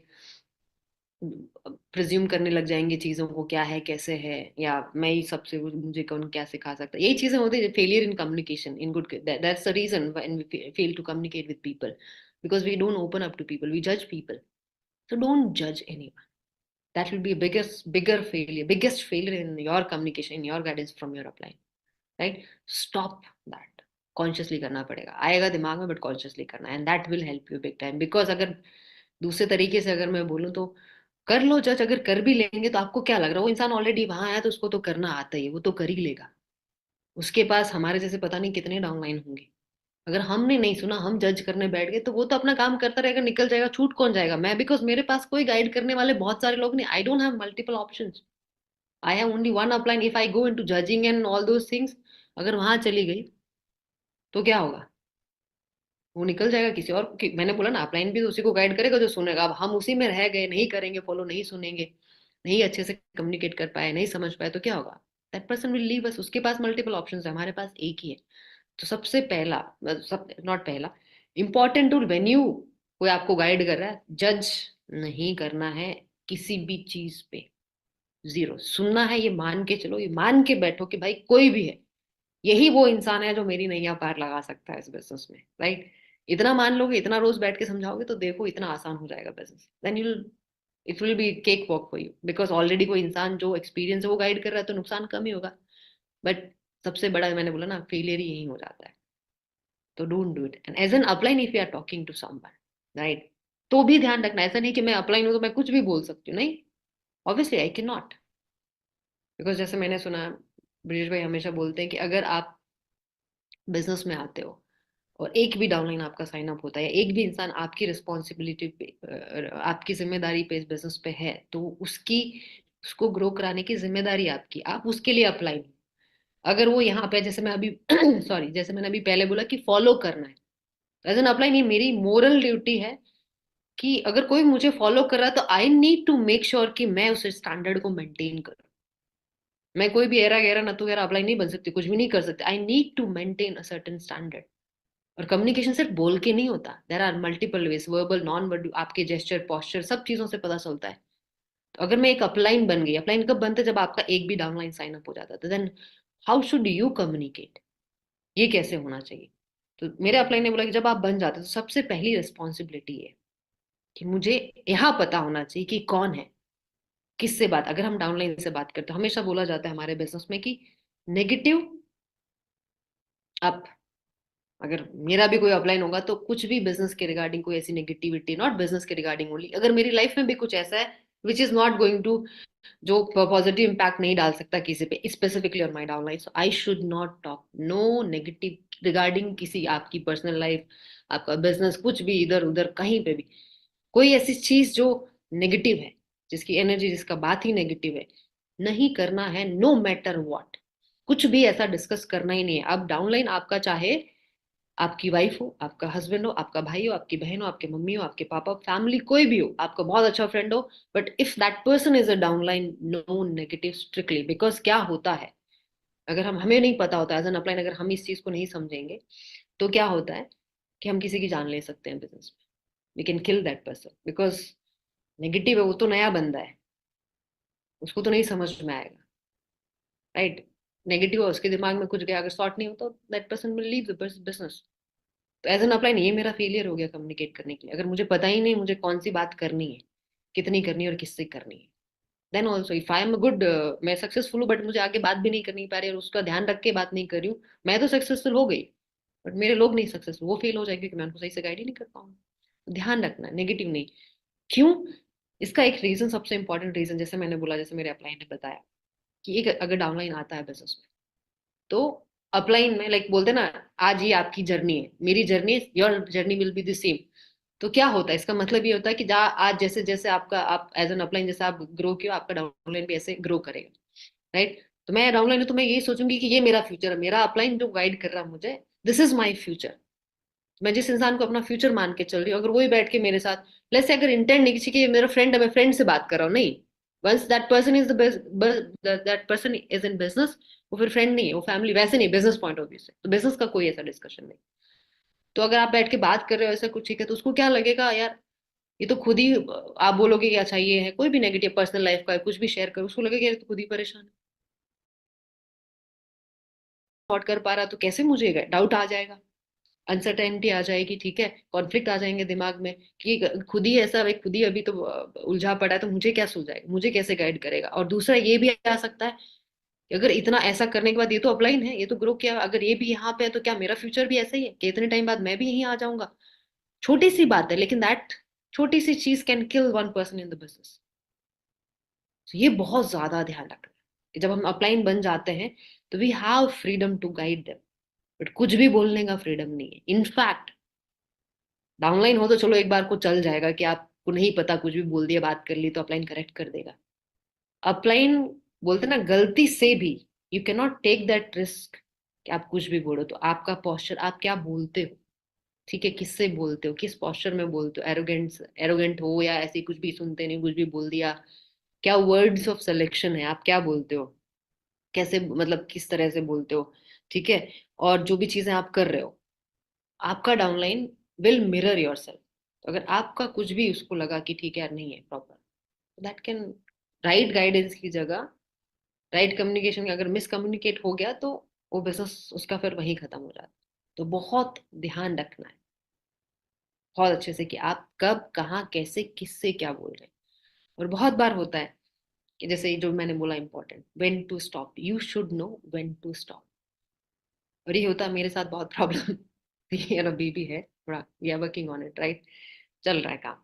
प्रिज्यूम करने लग जाएंगे चीजों को, क्या है कैसे है, या मैं ही सबसे मुझे कौन क्या सिखा सकता है, यही चीजें होती है failure in communication in good, that's the reason when we fail to communicate with people, because we don't open up to people, we जज people. So don't judge anyone. That will be a biggest failure in your communication, in your guidance from your upline. Right? Stop that. Consciously करना पड़ेगा, आएगा दिमाग में but consciously करना, and that will help you big time. Because अगर दूसरे तरीके से अगर मैं बोलूँ तो, कर लो जज, अगर कर भी लेंगे तो आपको क्या लग रहा है, वो इंसान ऑलरेडी वहां है तो उसको तो करना आता ही है, वो तो कर ही लेगा, उसके पास हमारे जैसे पता नहीं कितने डाउनलाइन होंगे। अगर हमने नहीं सुना, हम जज करने बैठ गए, तो वो तो अपना काम करता रहेगा, निकल जाएगा, छूट कौन जाएगा, मैं, बिकॉज मेरे पास कोई गाइड करने वाले बहुत सारे लोग नहीं, I don't have multiple options, I have only one upline, if I go into judging and all those things, अगर वहां चली गई तो क्या होगा, वो निकल जाएगा किसी और मैंने बोला ना अपलाइन भी तो उसी को गाइड करेगा जो सुनेगा, अब हम उसी में रह गए, नहीं करेंगे फॉलो, नहीं सुनेंगे, नहीं अच्छे से कम्युनिकेट कर पाए, नहीं समझ पाए, तो क्या होगा, that person will leave us, उसके पास मल्टीपल ऑप्शंस है, हमारे पास एक ही है। तो सबसे पहला, सब नॉट पहला, इंपॉर्टेंट टूल व्हेन यू, कोई आपको गाइड कर रहा है, जज नहीं करना है किसी भी चीज पे, जीरो, सुनना है, ये मान के चलो, ये मान के बैठो कि भाई कोई भी है, यही वो इंसान है जो मेरी नैया पार लगा सकता है इस बिजनेस में, राइट। इतना मान लोगे, इतना रोज बैठ के समझाओगे तो देखो इतना आसान हो जाएगा business. Then you it will be cake walk for you, because already कोई इंसान जो एक्सपीरियंस है वो गाइड कर रहा है तो नुकसान कम ही होगा। बट सबसे बड़ा मैंने बोला ना, फेलियर ही यही हो जाता है। तो don't do it. And as an upline if you are talking to someone, right, तो भी ध्यान रखना, ऐसा नहीं कि मैं अपलाइन हूं तो मैं कुछ भी बोल सकती हूँ, नहीं, obviously I can not. Because जैसे मैंने सुना, ब्रिजेश भाई हमेशा बोलते हैं कि अगर आप बिजनेस में आते हो और एक भी डाउनलाइन आपका साइन अप होता है, या एक भी इंसान आपकी रिस्पॉन्सिबिलिटी पे आपकी जिम्मेदारी पे इस बिजनेस पे है, तो उसकी उसको ग्रो कराने की जिम्मेदारी आपकी, आप उसके लिए अप्लाई। अगर वो यहाँ पे, जैसे मैं अभी सॉरी, जैसे मैंने अभी पहले बोला कि फॉलो करना है, एज एन अप्लाई नहीं, मेरी मोरल ड्यूटी है कि अगर कोई मुझे फॉलो कर रहा है तो I need to make sure कि मैं उस स्टैंडर्ड को मेंटेन करूं। मैं कोई भी एरा गहरा न तो गहरा अप्लाई नहीं बन सकती, कुछ भी नहीं कर सकती। I need to maintain a certain standard. और कम्युनिकेशन सिर्फ बोल के नहीं होता, there are multiple ways, verbal, non verbal, आपके जेस्चर, पोस्चर, सब चीजों से पता चलता है। तो अगर मैं एक अपलाइन बन गई, अपलाइन कब बनते, जब आपका एक भी डाउनलाइन साइन अप हो जाता है, then how should you communicate, ये कैसे होना चाहिए। तो मेरे अपलाइन ने बोला कि जब आप बन जाते हो तो सबसे पहली रिस्पॉन्सिबिलिटी है कि मुझे यहाँ पता होना चाहिए कि कौन है, किससे बात। अगर हम डाउनलाइन से बात करते हैं, हमेशा बोला जाता है हमारे बिजनेस में कि नेगेटिव अप, अगर मेरा भी कोई अपलाइन होगा तो कुछ भी बिजनेस के रिगार्डिंग कोई ऐसी नेगेटिविटी, नॉट बिजनेस के रिगार्डिंग ओनली, अगर मेरी लाइफ में भी कुछ ऐसा है which is not going to, जो पॉजिटिव इम्पैक्ट नहीं डाल सकता किसी पे, specifically on my downline, so I should not talk no negative regarding किसी, आपकी पर्सनल लाइफ, आपका बिजनेस, कुछ भी इधर उधर कहीं पे भी कोई ऐसी चीज जो नेगेटिव है, जिसकी एनर्जी, जिसका बात ही नेगेटिव है, नहीं करना है, नो मैटर व्हाट। कुछ भी ऐसा डिस्कस करना ही नहीं है। अब डाउनलाइन आपका, चाहे आपकी वाइफ हो, आपका हस्बैंड हो, आपका भाई हो, आपकी बहन हो, आपके मम्मी हो, आपके पापा, फैमिली कोई भी हो, आपका बहुत अच्छा फ्रेंड हो, but if that person is a downline, no negative strictly. Because क्या होता है, अगर हमें नहीं पता होता एज एन अपलाइन, अगर हम इस चीज को नहीं समझेंगे तो क्या होता है कि हम किसी की जान ले सकते हैं बिजनेस में। We can kill that person because negative है, वो तो नया बंदा है, उसको तो नहीं समझ में आएगा, राइट। नेगेटिव है, उसके दिमाग में कुछ गया, अगर सॉर्ट नहीं होता, that person will leave the business. तो एज एन अपलाइन ये मेरा फेलियर हो गया कम्युनिकेट करने के लिए। अगर मुझे पता ही नहीं मुझे कौन सी बात करनी है, कितनी करनी है और किससे करनी है, then also if I am good, मैं सक्सेसफुल हूँ बट मुझे आगे बात भी नहीं करनी पा रही और उसका ध्यान रख के बात नहीं कर रही हूँ, मैं तो सक्सेसफुल हो गई बट मेरे लोग नहीं सक्सेसफुल, वो फेल हो जाएगी क्योंकि मैं उनको सही से गाइड ही नहीं कर पाऊंगा। ध्यान रखना, नेगेटिव नहीं। क्यों? इसका एक रीजन, सबसे इंपॉर्टेंट रीजन, जैसे मैंने बोला, जैसे मेरे अपलाइन ने बताया कि एक अगर डाउनलाइन आता है बिजनेस में, तो अपलाइन में लाइक बोलते ना, आज ये आपकी जर्नी है, मेरी journey, your journey will be the same. तो क्या होता है, इसका मतलब ये होता है कि आज जैसे जैसे आपका, आप एज एन अपलाइन जैसे आप ग्रो किया, आपका डाउनलाइन भी ऐसे ग्रो करेगा, राइट। तो मैं डाउनलाइन हूं तो मैं यही सोचूंगी कि ये मेरा फ्यूचर है, मेरा अपलाइन जो गाइड कर रहा है मुझे, दिस इज माई फ्यूचर। मैं जिस इंसान को अपना फ्यूचर मान के चल रही हूँ, अगर वही बैठ के मेरे साथ, लेट्स से अगर इंटेंट नहीं किसी की, मेरा फ्रेंड है, मैं फ्रेंड से बात कर रहा हूँ, नहीं, once that person is that person is in business, वो फिर फ्रेंड नहीं है, वो फैमिली, वैसे नहीं, बिजनेस पॉइंट ऑफ व्यू से, तो बिजनेस का कोई ऐसा डिस्कशन नहीं। तो अगर आप बैठ के बात कर रहे हो ऐसा कुछ, ठीक है, तो उसको क्या लगेगा, यार ये तो खुद ही, आप बोलोगे कि अच्छा ये है, कोई भी नेगेटिव पर्सनल लाइफ का कुछ भी शेयर करो, उसको लगेगा ये तो खुद ही परेशान है, नॉट कर पा रहा, तो कैसे मुझे डाउट आ जाएगा, अनसर्टेनिटी आ जाएगी, ठीक है, कॉन्फ्लिक्ट आ जाएंगे दिमाग में कि खुद ही ऐसा है, खुद ही अभी तो उलझा पड़ा है, तो मुझे क्या सुलझाएगा, मुझे कैसे गाइड करेगा। और दूसरा ये भी आ सकता है कि अगर इतना ऐसा करने के बाद, ये तो अपलाइन है, ये तो ग्रो किया, अगर ये भी यहाँ पे है तो क्या मेरा फ्यूचर भी ऐसा ही है कि इतने टाइम बाद मैं भी यहीं आ जाऊंगा। छोटी सी बात है, लेकिन दैट छोटी सी चीज can kill one person in the business. तो ये बहुत ज्यादा ध्यान रखना है कि जब हम अपलाइन बन जाते हैं तो we have freedom to guide them, but कुछ भी बोलने का फ्रीडम नहीं है। इनफैक्ट डाउनलाइन हो तो चलो एक बार को चल जाएगा कि आपको नहीं पता, कुछ भी बोल दिया, बात कर ली, तो अपलाइन करेक्ट कर देगा। अपलाइन बोलते ना, गलती से भी you can not take that risk कि आप कुछ भी बोलो, तो आपका पोस्चर, आप क्या बोलते हो, ठीक है, किससे बोलते हो, किस पोस्चर में बोलते हो, एरोगेंट हो या ऐसे कुछ भी सुनते नहीं, कुछ भी बोल दिया, क्या वर्ड्स ऑफ सिलेक्शन है, आप क्या बोलते हो, कैसे, मतलब किस तरह से बोलते हो, ठीक है, और जो भी चीजें आप कर रहे हो, आपका downline will mirror your self. तो अगर आपका कुछ भी उसको लगा कि ठीक है यार नहीं है proper, that can, right guidance की जगह, राइट कम्युनिकेशन, अगर मिस कम्युनिकेट हो गया तो वो बिजनेस उसका फिर वहीं खत्म हो जाता है। तो बहुत ध्यान रखना है बहुत अच्छे से कि आप कब कहाँ कैसे किससे क्या बोल रहे हैं। और बहुत बार होता है कि जैसे जो मैंने बोला important, when to stop, you should know when to stop. और ये होता है मेरे साथ बहुत प्रॉब्लम अभी भी है थोड़ा, we are working on it, right, चल रहा है काम।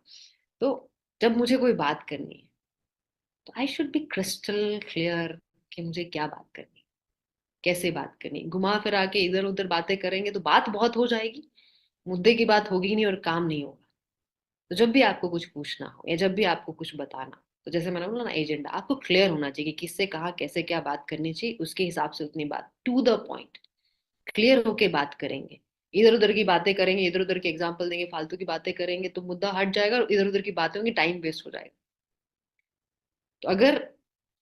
तो जब मुझे कोई बात करनी है तो I should be crystal clear कि मुझे क्या बात करनी है, कैसे बात करनी है। घुमा फिरा के इधर उधर बातें करेंगे तो बात बहुत हो जाएगी, मुद्दे की बात होगी नहीं और काम नहीं होगा। तो जब भी आपको कुछ पूछना हो या जब भी आपको कुछ बताना हो, तो जैसे मैंने बोला ना, एजेंडा आपको क्लियर होना चाहिए कि किससे कहा कैसे क्या बात करनी चाहिए, उसके हिसाब से उतनी बात, टू द पॉइंट, क्लियर होके बात करेंगे। इधर उधर की बातें करेंगे, इधर उधर के एग्जाम्पल देंगे, फालतू की बातें करेंगे तो मुद्दा हट जाएगा और इधर उधर की बातें होंगी, टाइम वेस्ट हो जाएगा। तो अगर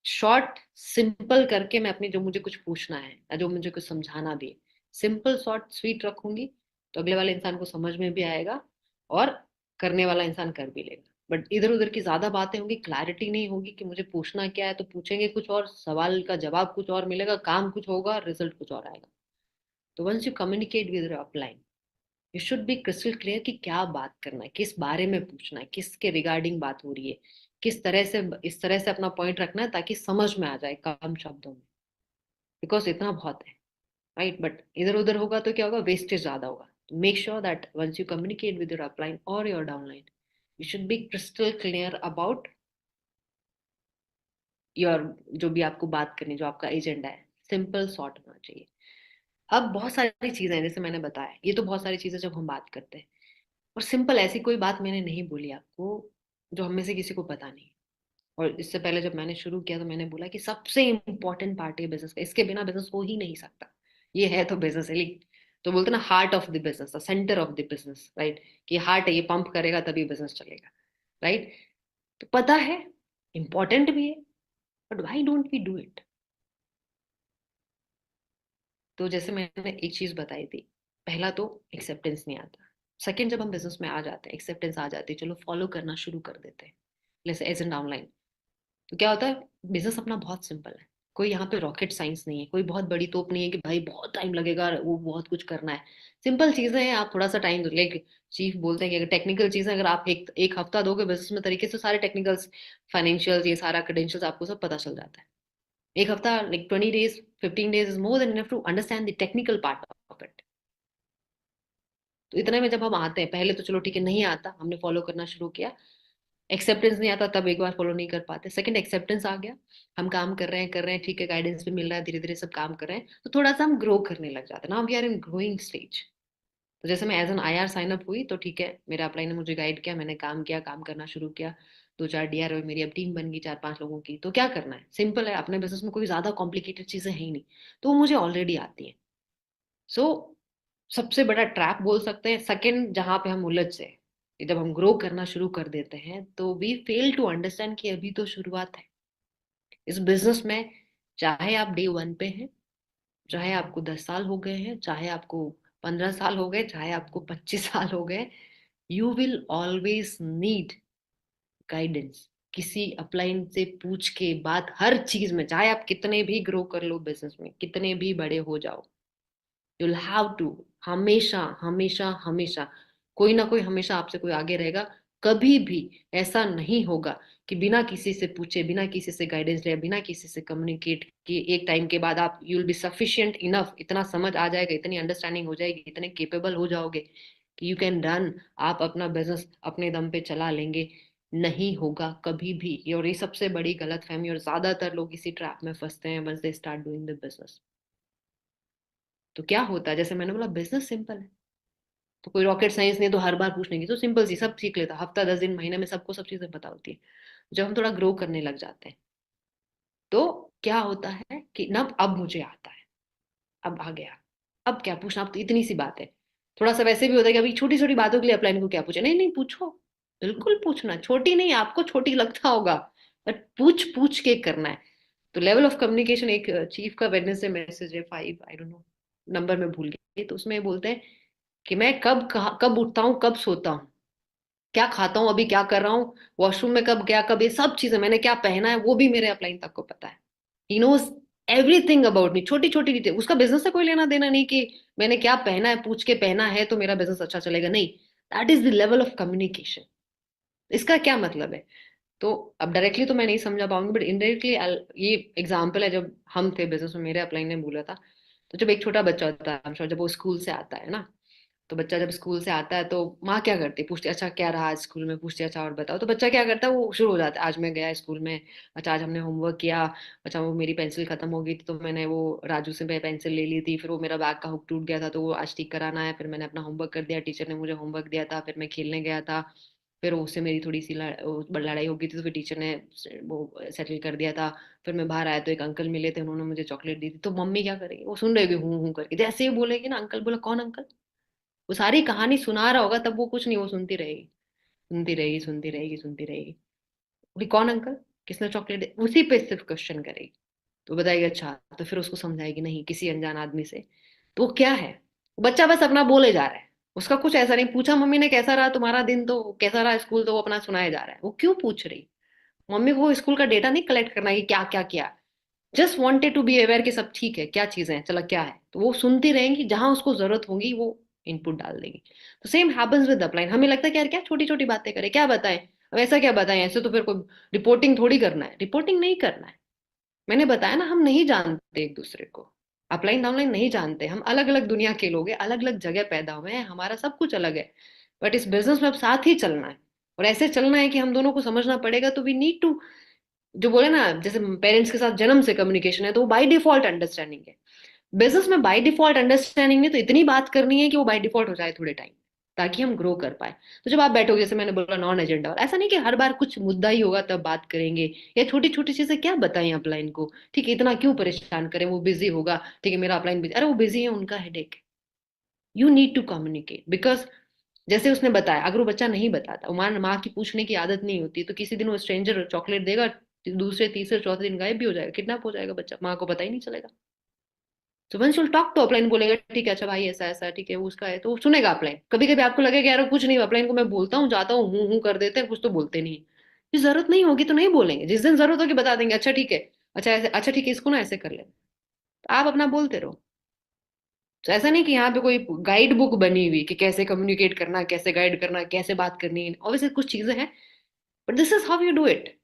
शॉर्ट सिंपल करके मैं अपनी जो मुझे कुछ पूछना है या जो मुझे कुछ समझाना भी है, सिंपल शॉर्ट स्वीट रखूंगी, तो अगले वाले इंसान को समझ में भी आएगा और करने वाला इंसान कर भी लेगा। बट इधर उधर की ज्यादा बातें होंगी, क्लैरिटी नहीं होगी कि मुझे पूछना क्या है, तो पूछेंगे कुछ और, सवाल का जवाब कुछ और मिलेगा, काम कुछ होगा, रिजल्ट कुछ और आएगा। तो once you communicate with your upline, you should be crystal clear कि क्या बात करना है, किस बारे में पूछना है, किसके रिगार्डिंग बात हो रही है, किस तरह से, इस तरह से अपना पॉइंट रखना है ताकि समझ में आ जाए कम शब्दों में, बिकॉज इतना बहुत है, राइट। बट इधर उधर होगा तो क्या होगा, वेस्टेज ज्यादा होगा। तो make sure that once you communicate with your upline और your downline, you should be crystal clear about your, जो भी आपको बात करनी, जो आपका एजेंडा है, सिंपल शॉर्ट होना चाहिए। अब बहुत सारी चीजें हैं, जैसे मैंने बताया, ये तो बहुत सारी चीजें जब हम बात करते हैं, और सिंपल ऐसी कोई बात मैंने नहीं बोली आपको जो हम में से किसी को पता नहीं। और इससे पहले जब मैंने शुरू किया तो मैंने बोला कि सबसे इंपॉर्टेंट पार्ट है बिजनेस का, इसके बिना बिजनेस हो ही नहीं सकता। ये है तो बिजनेस है, तो बोलते ना heart of the business, centre of the business, right, कि हार्ट है, ये पंप करेगा तभी बिजनेस चलेगा, राइट। तो पता है, इंपॉर्टेंट भी है, but why don't we do it. तो जैसे मैंने एक चीज बताई थी, पहला तो एक्सेप्टेंस नहीं आता। सेकंड, जब हम बिजनेस में आ जाते हैं, एक्सेप्टेंस आ जाती है, चलो फॉलो करना शुरू कर देते हैं, जैसे एज एन डाउनलाइन। तो क्या होता है, बिजनेस अपना बहुत सिंपल है, कोई यहाँ पे रॉकेट साइंस नहीं है, कोई बहुत बड़ी तोप नहीं है कि भाई बहुत टाइम लगेगा, वो बहुत कुछ करना है। सिंपल चीजें हैं, आप थोड़ा सा टाइम दो। लाइक चीफ बोलते हैं कि अगर टेक्निकल चीजें अगर आप एक हफ्ता दोगे बिजनेस में तरीके से, सारे टेक्निकल्स, फाइनेंशियल, ये सारा क्रेडेंशियल्स आपको सब पता चल जाता है। एक हफ्ता, like 20 days, 15 days is more than enough to understand the technical part of it. तो इतने में जब हम आते हैं, पहले तो चलो ठीक है, नहीं आता, हमने फॉलो करना शुरू किया, एक्सेप्टेंस नहीं आता, तब एक बार फॉलो नहीं कर पाते। सेकंड, एक्सेप्टेंस आ गया, हम काम कर रहे हैं, ठीक है, गाइडेंस भी मिल रहा है, धीरे धीरे सब काम कर रहे हैं, तो थोड़ा सा हम ग्रो करने लग जाते हैं। Now we are in growing stage. तो जैसे मैं as an IR sign up हुई, तो ठीक है, मेरा अपलाइन ने मुझे गाइड किया, मैंने काम किया, काम करना शुरू किया, 2-4 DRO हुई, मेरी अब टीम बन गई 4-5 लोगों की। तो क्या करना है, सिंपल है, अपने बिजनेस में कोई ज्यादा कॉम्प्लिकेटेड चीजें है ही नहीं, तो वो मुझे ऑलरेडी आती है। सो सबसे बड़ा ट्रैप बोल सकते हैं सेकंड, जहां पे हम उलझ से, कि जब हम ग्रो करना शुरू कर देते हैं तो वी फेल टू अंडरस्टैंड कि अभी तो शुरुआत है इस बिजनेस में। चाहे आप डे 1 पे हैं, चाहे आपको 10 साल हो गए हैं, चाहे आपको 15 साल हो गए, चाहे आपको 25 साल हो गए, you will always need guidance. किसी अपलाइन से पूछ के बात, हर चीज में, चाहे आप कितने भी ग्रो कर लो बिजनेस में, कितने भी बड़े हो जाओ, you'll have to, हमेशा हमेशा हमेशा कोई ना कोई, हमेशा आपसे कोई आगे रहेगा। कभी भी ऐसा नहीं होगा कि बिना किसी से पूछे, बिना किसी से गाइडेंस लिए, बिना किसी से कम्युनिकेट किए, एक टाइम के बाद आप, you will be sufficient enough, इतना समझ आ जाएगा, इतनी अंडरस्टैंडिंग हो जाएगी, इतने केपेबल हो जाओगे कि यू कैन रन, आप अपना बिजनेस अपने दम पे चला लेंगे। नहीं होगा कभी भी। और ये सबसे बड़ी गलतफहमी, और ज्यादातर लोग इसी ट्रैप में फंसते हैं once they start doing the business. तो क्या होता है, जैसे मैंने बोला, बिजनेस सिंपल है, तो कोई रॉकेट साइंस नहीं, तो हर बार पूछने की तो सिंपल सी, सब सीख लेता, हफ्ता 10 दिन महीने में सबको सब चीजें पता होती है। जब हम थोड़ा ग्रो करने लग जाते हैं तो क्या होता है कि ना, अब मुझे आता है, अब आ गया, अब क्या पूछना, अब तो इतनी सी बात है। थोड़ा सा वैसे भी होता है कि अभी छोटी छोटी बातों के लिए अपलाइन को क्या पूछे, नहीं नहीं पूछो, बिल्कुल पूछना, छोटी नहीं, आपको छोटी लगता होगा, बट पूछ पूछ के करना है। तो लेवल ऑफ कम्युनिकेशन, एक चीफ का वेडनेसडे मैसेज है 5, आई डोंट नो, नंबर में भूल गई, तो उसमें बोलते हैं कि मैं कब उठता हूँ, कब सोता हूँ, क्या खाता हूँ, अभी क्या कर रहा हूँ, वॉशरूम में कब गया, कब, ये सब चीजें, मैंने क्या पहना है, वो भी मेरे अपलाइन तक को पता है। He knows everything about me, छोटी छोटी डिटेल। उसका बिजनेस से कोई लेना देना नहीं कि मैंने क्या पहना है, पूछ के पहना है तो मेरा बिजनेस अच्छा चलेगा, नहीं। That is the level of communication. इसका क्या मतलब है? तो अब डायरेक्टली तो मैं नहीं समझा पाऊंगी, बट इनडायरेक्टली ये एग्जाम्पल है। जब हम थे बिजनेस में, मेरे अपलाइन ने बोला था, तो जब एक छोटा बच्चा होता है, जब वो स्कूल से आता है ना, तो बच्चा जब स्कूल से आता है तो माँ क्या करती है, पूछती है अच्छा क्या रहा आज स्कूल में, पूछती है अच्छा और बताओ। तो बच्चा क्या करता है, वो शुरू हो जाता है, आज मैं गया स्कूल में, अच्छा आज हमने होमवर्क किया, अच्छा वो मेरी पेंसिल खत्म हो गई थी तो मैंने वो राजू से मैं पेंसिल ले ली थी, फिर वो मेरा बैग का हुक टूट गया था तो वो आज ठीक कराना है, फिर मैंने अपना होमवर्क कर दिया, टीचर ने मुझे होमवर्क दिया था, फिर मैं खेलने गया था, फिर उससे मेरी थोड़ी सी लड़ाई हो गई थी तो फिर टीचर ने वो सेटल कर दिया था, फिर मैं बाहर आया तो एक अंकल मिले थे, उन्होंने मुझे चॉकलेट दी थी। तो मम्मी क्या करेगी, वो सुन रही होगी हूँ हूँ करके, जैसे ही बोलेगी ना अंकल, बोला कौन अंकल, वो सारी कहानी सुना रहा होगा तब वो कुछ नहीं, वो सुनती रहेगी, सुनती रहेगी, सुनती रहेगी, सुनती रहेगी। बोली कौन अंकल, किसने चॉकलेट दी, उसी पे सिर्फ क्वेश्चन करेगी। तो बताएगी अच्छा, तो फिर उसको समझाएगी नहीं किसी अनजान आदमी से। तो वो क्या है, बच्चा बस अपना बोले जा रहा है, उसका कुछ ऐसा नहीं, पूछा मम्मी ने कैसा रहा तुम्हारा दिन, तो कैसा रहा स्कूल, तो वो अपना सुनाया जा रहा है। वो क्यों पूछ रही, मम्मी को स्कूल का डेटा नहीं कलेक्ट करना है कि क्या क्या किया, just wanted to be aware कि सब ठीक है, क्या चीजें हैं, चलो क्या है, तो वो सुनती रहेंगी, जहां उसको जरूरत होगी वो इनपुट डाल देगी। तो सेम हैपेंस विद अपलाइन। हमें लगता है कि यार क्या छोटी छोटी बातें करें, क्या बताएं, अब ऐसा क्या बताएं, ऐसे तो फिर कोई रिपोर्टिंग थोड़ी करना है, रिपोर्टिंग नहीं करना है। मैंने बताया ना, हम नहीं जानते एक दूसरे को, अपलाइन डाउनलाइन नहीं जानते, हम अलग अलग दुनिया के लोग हैं, अलग अलग जगह पैदा हुए हैं, हमारा सब कुछ अलग है, बट इस बिजनेस में अब साथ ही चलना है, और ऐसे चलना है कि हम दोनों को समझना पड़ेगा। तो वी नीड टू, जो बोले ना, जैसे पेरेंट्स के साथ जन्म से कम्युनिकेशन है, तो वो बाय डिफॉल्ट अंडरस्टैंडिंग है। बिजनेस में बाय डिफॉल्ट अंडरस्टैंडिंग नहीं, तो इतनी बात करनी है कि वो बाय डिफॉल्ट हो जाए थोड़े टाइम, ताकि हम ग्रो कर पाए। तो जब आप बैठोगे, जैसे मैंने बोला नॉन एजेंडा, और ऐसा नहीं कि हर बार कुछ मुद्दा ही होगा तब बात करेंगे, या छोटी छोटी चीजें क्या बताएं अपलाइन को, ठीक है इतना क्यों परेशान करें, वो बिजी होगा, ठीक है मेरा अपलाइन बिजी, अरे वो बिजी है, उनका हेडेक है। You need to communicate, because जैसे उसने बताया, अगर वो बच्चा नहीं बताता, वो माँ की पूछने की आदत नहीं होती, तो किसी दिन वो स्ट्रेंजर चॉकलेट देगा, दूसरे तीसरे चौथे दिन गायब भी हो जाएगा, किडनैप हो जाएगा बच्चा, माँ को पता ही नहीं चलेगा। तो once you talk to upline, बोलेगा ठीक है अच्छा भाई ऐसा ऐसा, ठीक है वो उसका है, तो वो सुनेगा अपलाइन। कभी कभी आपको लगेगा यार कुछ नहीं, अपलाइन को मैं बोलता हूँ, जाता हूँ, हूँ कर देते हैं, कुछ तो बोलते नहीं है। फिर जरूरत नहीं होगी तो नहीं बोलेंगे, जिस दिन जरूरत होगी बता देंगे, अच्छा ठीक है, अच्छा ऐसे, अच्छा ठीक है इसको ना ऐसे कर ले, तो आप अपना बोलते रहो। तो ऐसा नहीं कि यहाँ पे कोई गाइड बुक बनी हुई कि कैसे कम्युनिकेट करना, कैसे गाइड करना, कैसे बात करनी है, ऑब्वियसली कुछ चीजें हैं, but this is how you do it.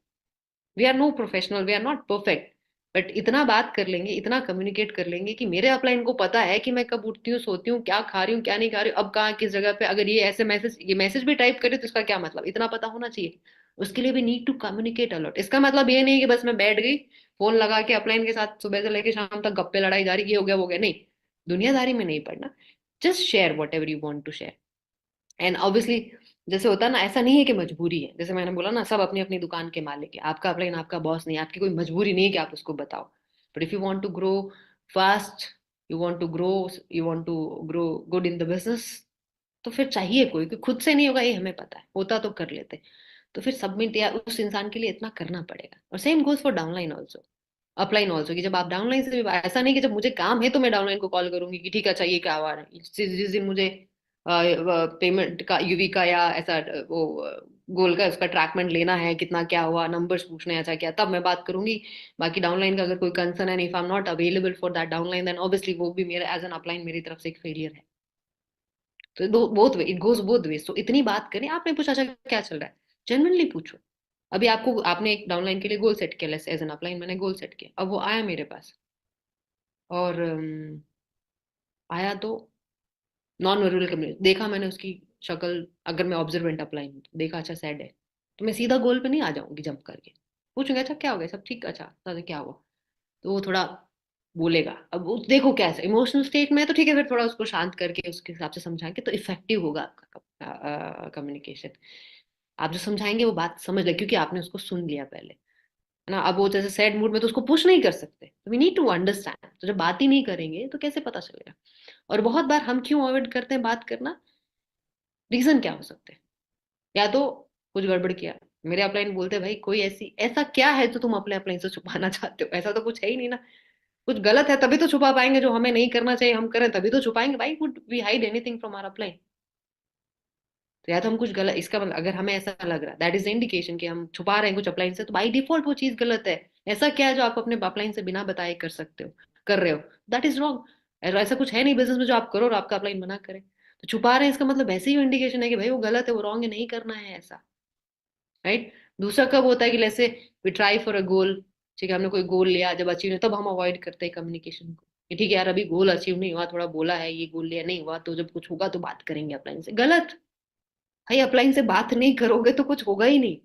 We are no professional, we are not perfect, but इतना बात कर लेंगे, इतना कम्युनिकेट कर लेंगे कि मेरे अपलाइन को पता है कि मैं कब उठती हूँ, सोती हूँ, क्या खा रही हूँ, क्या नहीं खा रही हूँ, अब कहाँ किस जगह पे, अगर ये ऐसे मैसेज, ये मैसेज भी टाइप करे तो इसका क्या मतलब, इतना पता होना चाहिए। उसके लिए भी नीड टू कम्युनिकेट अलॉट। इसका मतलब ये नहीं कि बस मैं बैठ गई, फोन लगा के अपलाइन के साथ सुबह से लेके शाम तक गप्पे लड़ाई जा रही, ये हो गया वो गया, नहीं, दुनियादारी में नहीं पड़ना। Just share whatever you want to share. And obviously जैसे होता है ना, ऐसा नहीं है कि मजबूरी है, जैसे मैंने बोला ना, सब अपनी अपनी दुकान के मालिक है, आपका अपलाइन आपका बॉस नहीं है, आपकी कोई मजबूरी नहीं है कि आप उसको बताओ। But if you want to grow fast, you want to grow, you want to grow good in the business, तो फिर चाहिए कोई, कि खुद से नहीं होगा ये हमें पता है, होता तो कर लेते। तो फिर सबमिट या उस इंसान के लिए इतना करना पड़ेगा। और same goes for downline also, upline also, कि जब आप डाउनलाइन से ऐसा नहीं कि जब मुझे काम है तो मैं डाउनलाइन को कॉल करूंगी कि ठीक है अच्छा ये क्या हुआ है, जिस दिन मुझे पेमेंट का, यूवी का या ऐसा वो गोल का उसका ट्रैकमेंट लेना है, कितना क्या हुआ, नंबर्स पूछने हैं, अच्छा क्या, तब मैं बात करूंगी। बाकी डाउनलाइन का अगर कोई कंसर्न है, if I am not available for that downline, then obviously वो भी मेरा एज एन अपलाइन मेरी तरफ से एक फेलियर है। तो दो both way, it goes both way. तो इतनी बात करें, आपने पूछा अच्छा क्या चल रहा है, जेन्युइनली पूछो। अभी आपको, आपने एक डाउनलाइन के लिए गोल सेट किया, एज एन अपलाइन मैंने गोल सेट किया, अब वो आया मेरे पास, और आया तो नॉन वर्बल कम्युनिकेशन, देखा मैंने उसकी शक्ल, अगर मैं ऑब्जर्वेंट अपलाइन हूँ तो देखा अच्छा सैड है, तो मैं सीधा गोल पे नहीं आ जाऊंगी जंप करके, पूछूंगी अच्छा क्या हो गया, सब ठीक, अच्छा दादा क्या हुआ, तो वो थोड़ा बोलेगा। अब वो देखो कैसे इमोशनल स्टेट में है, तो ठीक है, फिर थोड़ा उसको शांत करके उसके हिसाब से समझाएंगे तो इफेक्टिव होगा आपका कम्युनिकेशन। आप जो समझाएंगे वो बात समझ ले, क्योंकि आपने उसको सुन लिया पहले, है ना। अब वो जैसे सैड मूड में तो उसको पुश नहीं कर सकते, तो वी नीड टू अंडरस्टैंड। तो जब बात ही नहीं करेंगे तो कैसे पता चलेगा। और बहुत बार हम क्यों अवॉइड करते हैं बात करना, रीजन क्या हो सकते हैं, या तो कुछ गड़बड़ किया, मेरे अपलाइन बोलते हैं भाई कोई ऐसी, ऐसा क्या है जो तुम अपने अपलाइन से छुपाना चाहते हो, ऐसा तो कुछ है ही नहीं ना, कुछ गलत है तभी तो छुपा पाएंगे, जो हमें नहीं करना चाहिए हम करें तभी तो छुपाएंगे, भाई would we hide anything from our upline. तो या तो हम कुछ गलत, इसका मतलब अगर हमें ऐसा लग रहा है, दैट इज द इंडिकेशन कि हम छुपा रहे हैं कुछ अपलाइन से, तो बाई डिफॉल्ट वो चीज गलत है। ऐसा क्या है जो आप अपने अपलाइन से बिना बताए कर सकते हो, कर रहे हो, दैट इज रॉन्ग। ऐसा कुछ है नहीं बिजनेस में जो आप करो और आपका अपलाइन मना करे। तो छुपा रहे हैं इसका मतलब ऐसे ही इंडिकेशन है कि भाई वो गलत है, वो रॉन्ग है, नहीं करना है ऐसा, राइट। दूसरा कब होता है कि जैसे वी ट्राई फॉर अ गोल, ठीक है, हमने कोई गोल लिया, जब अचीव नहीं तब हम अवॉइड करते हैं कम्युनिकेशन को, कि ठीक है यार अभी गोल अचीव नहीं हुआ, थोड़ा बोला है, ये गोल लिया नहीं हुआ, तो जब कुछ होगा तो बात करेंगे अपलाइन से। गलत भाई, अपलाइन से बात नहीं करोगे तो कुछ होगा ही नहीं,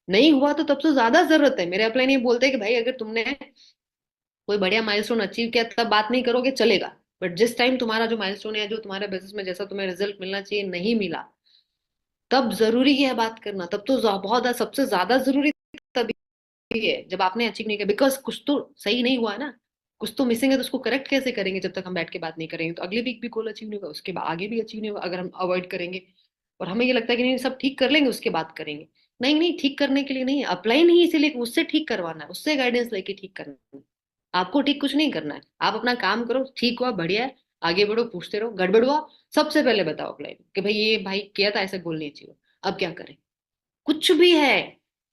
नहीं हुआ तो तब तो ज्यादा जरूरत है। मेरे अपलाइन ये बोलते हैं कि भाई अगर तुमने कोई बढ़िया माइलस्टोन अचीव किया तब बात नहीं करोगे चलेगा, बट जिस टाइम तुम्हारा जो माइलस्टोन है, जो तुम्हारे बिजनेस में जैसा तुम्हें रिजल्ट मिलना चाहिए नहीं मिला, तब जरूरी है बात करना, तब तो बहुत सबसे ज्यादा जरूरी तभी है जब आपने अचीव नहीं किया, बिकॉज कुछ तो सही नहीं हुआ है ना, कुछ तो मिसिंग है, तो उसको करेक्ट कैसे करेंगे जब तक हम बैठ के बात नहीं करेंगे, तो अगले वीक भी गोल अचीव नहीं होगा, उसके बाद आगे भी अचीव नहीं होगा अगर हम अवॉइड करेंगे। और हमें ये लगता है कि नहीं सब ठीक कर लेंगे उसके बाद करेंगे, नहीं नहीं, ठीक करने के लिए नहीं, अप्लाई नहीं इसीलिए उससे ठीक करवाना है, उससे गाइडेंस लेके ठीक करना है। आपको ठीक कुछ नहीं करना है, आप अपना काम करो, ठीक हुआ बढ़िया है, आगे बढ़ो, पूछते रहो, गड़बड़ हुआ सबसे पहले बताओ अप्लाई कि भाई ये भाई किया था ऐसे गोल नहीं चाहिए, अब क्या करें। कुछ भी है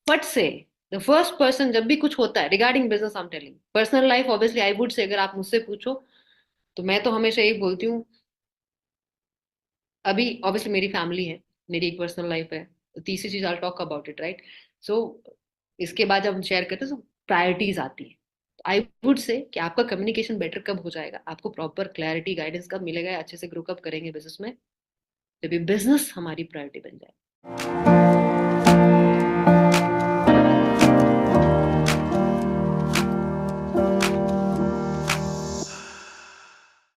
फट से, द फर्स्ट पर्सन जब भी कुछ होता है regarding business, I am telling, personal life obviously I would say अगर आप मुझसे पूछो तो मैं तो हमेशा यही बोलती हूँ, अभी ऑब्वियसली मेरी फैमिली है, मेरी एक पर्सनल लाइफ है, तो तीसरी चीज I talk about it, right. So इसके बाद जब हम शेयर करते हैं तो प्रायोरिटीज आती है। आई वुड से कि आपका कम्युनिकेशन बेटर कब हो जाएगा, आपको प्रॉपर क्लैरिटी गाइडेंस कब मिलेगा, अच्छे से ग्रो कब करेंगे बिजनेस में, जब ये बिजनेस हमारी प्रायोरिटी बन जाए।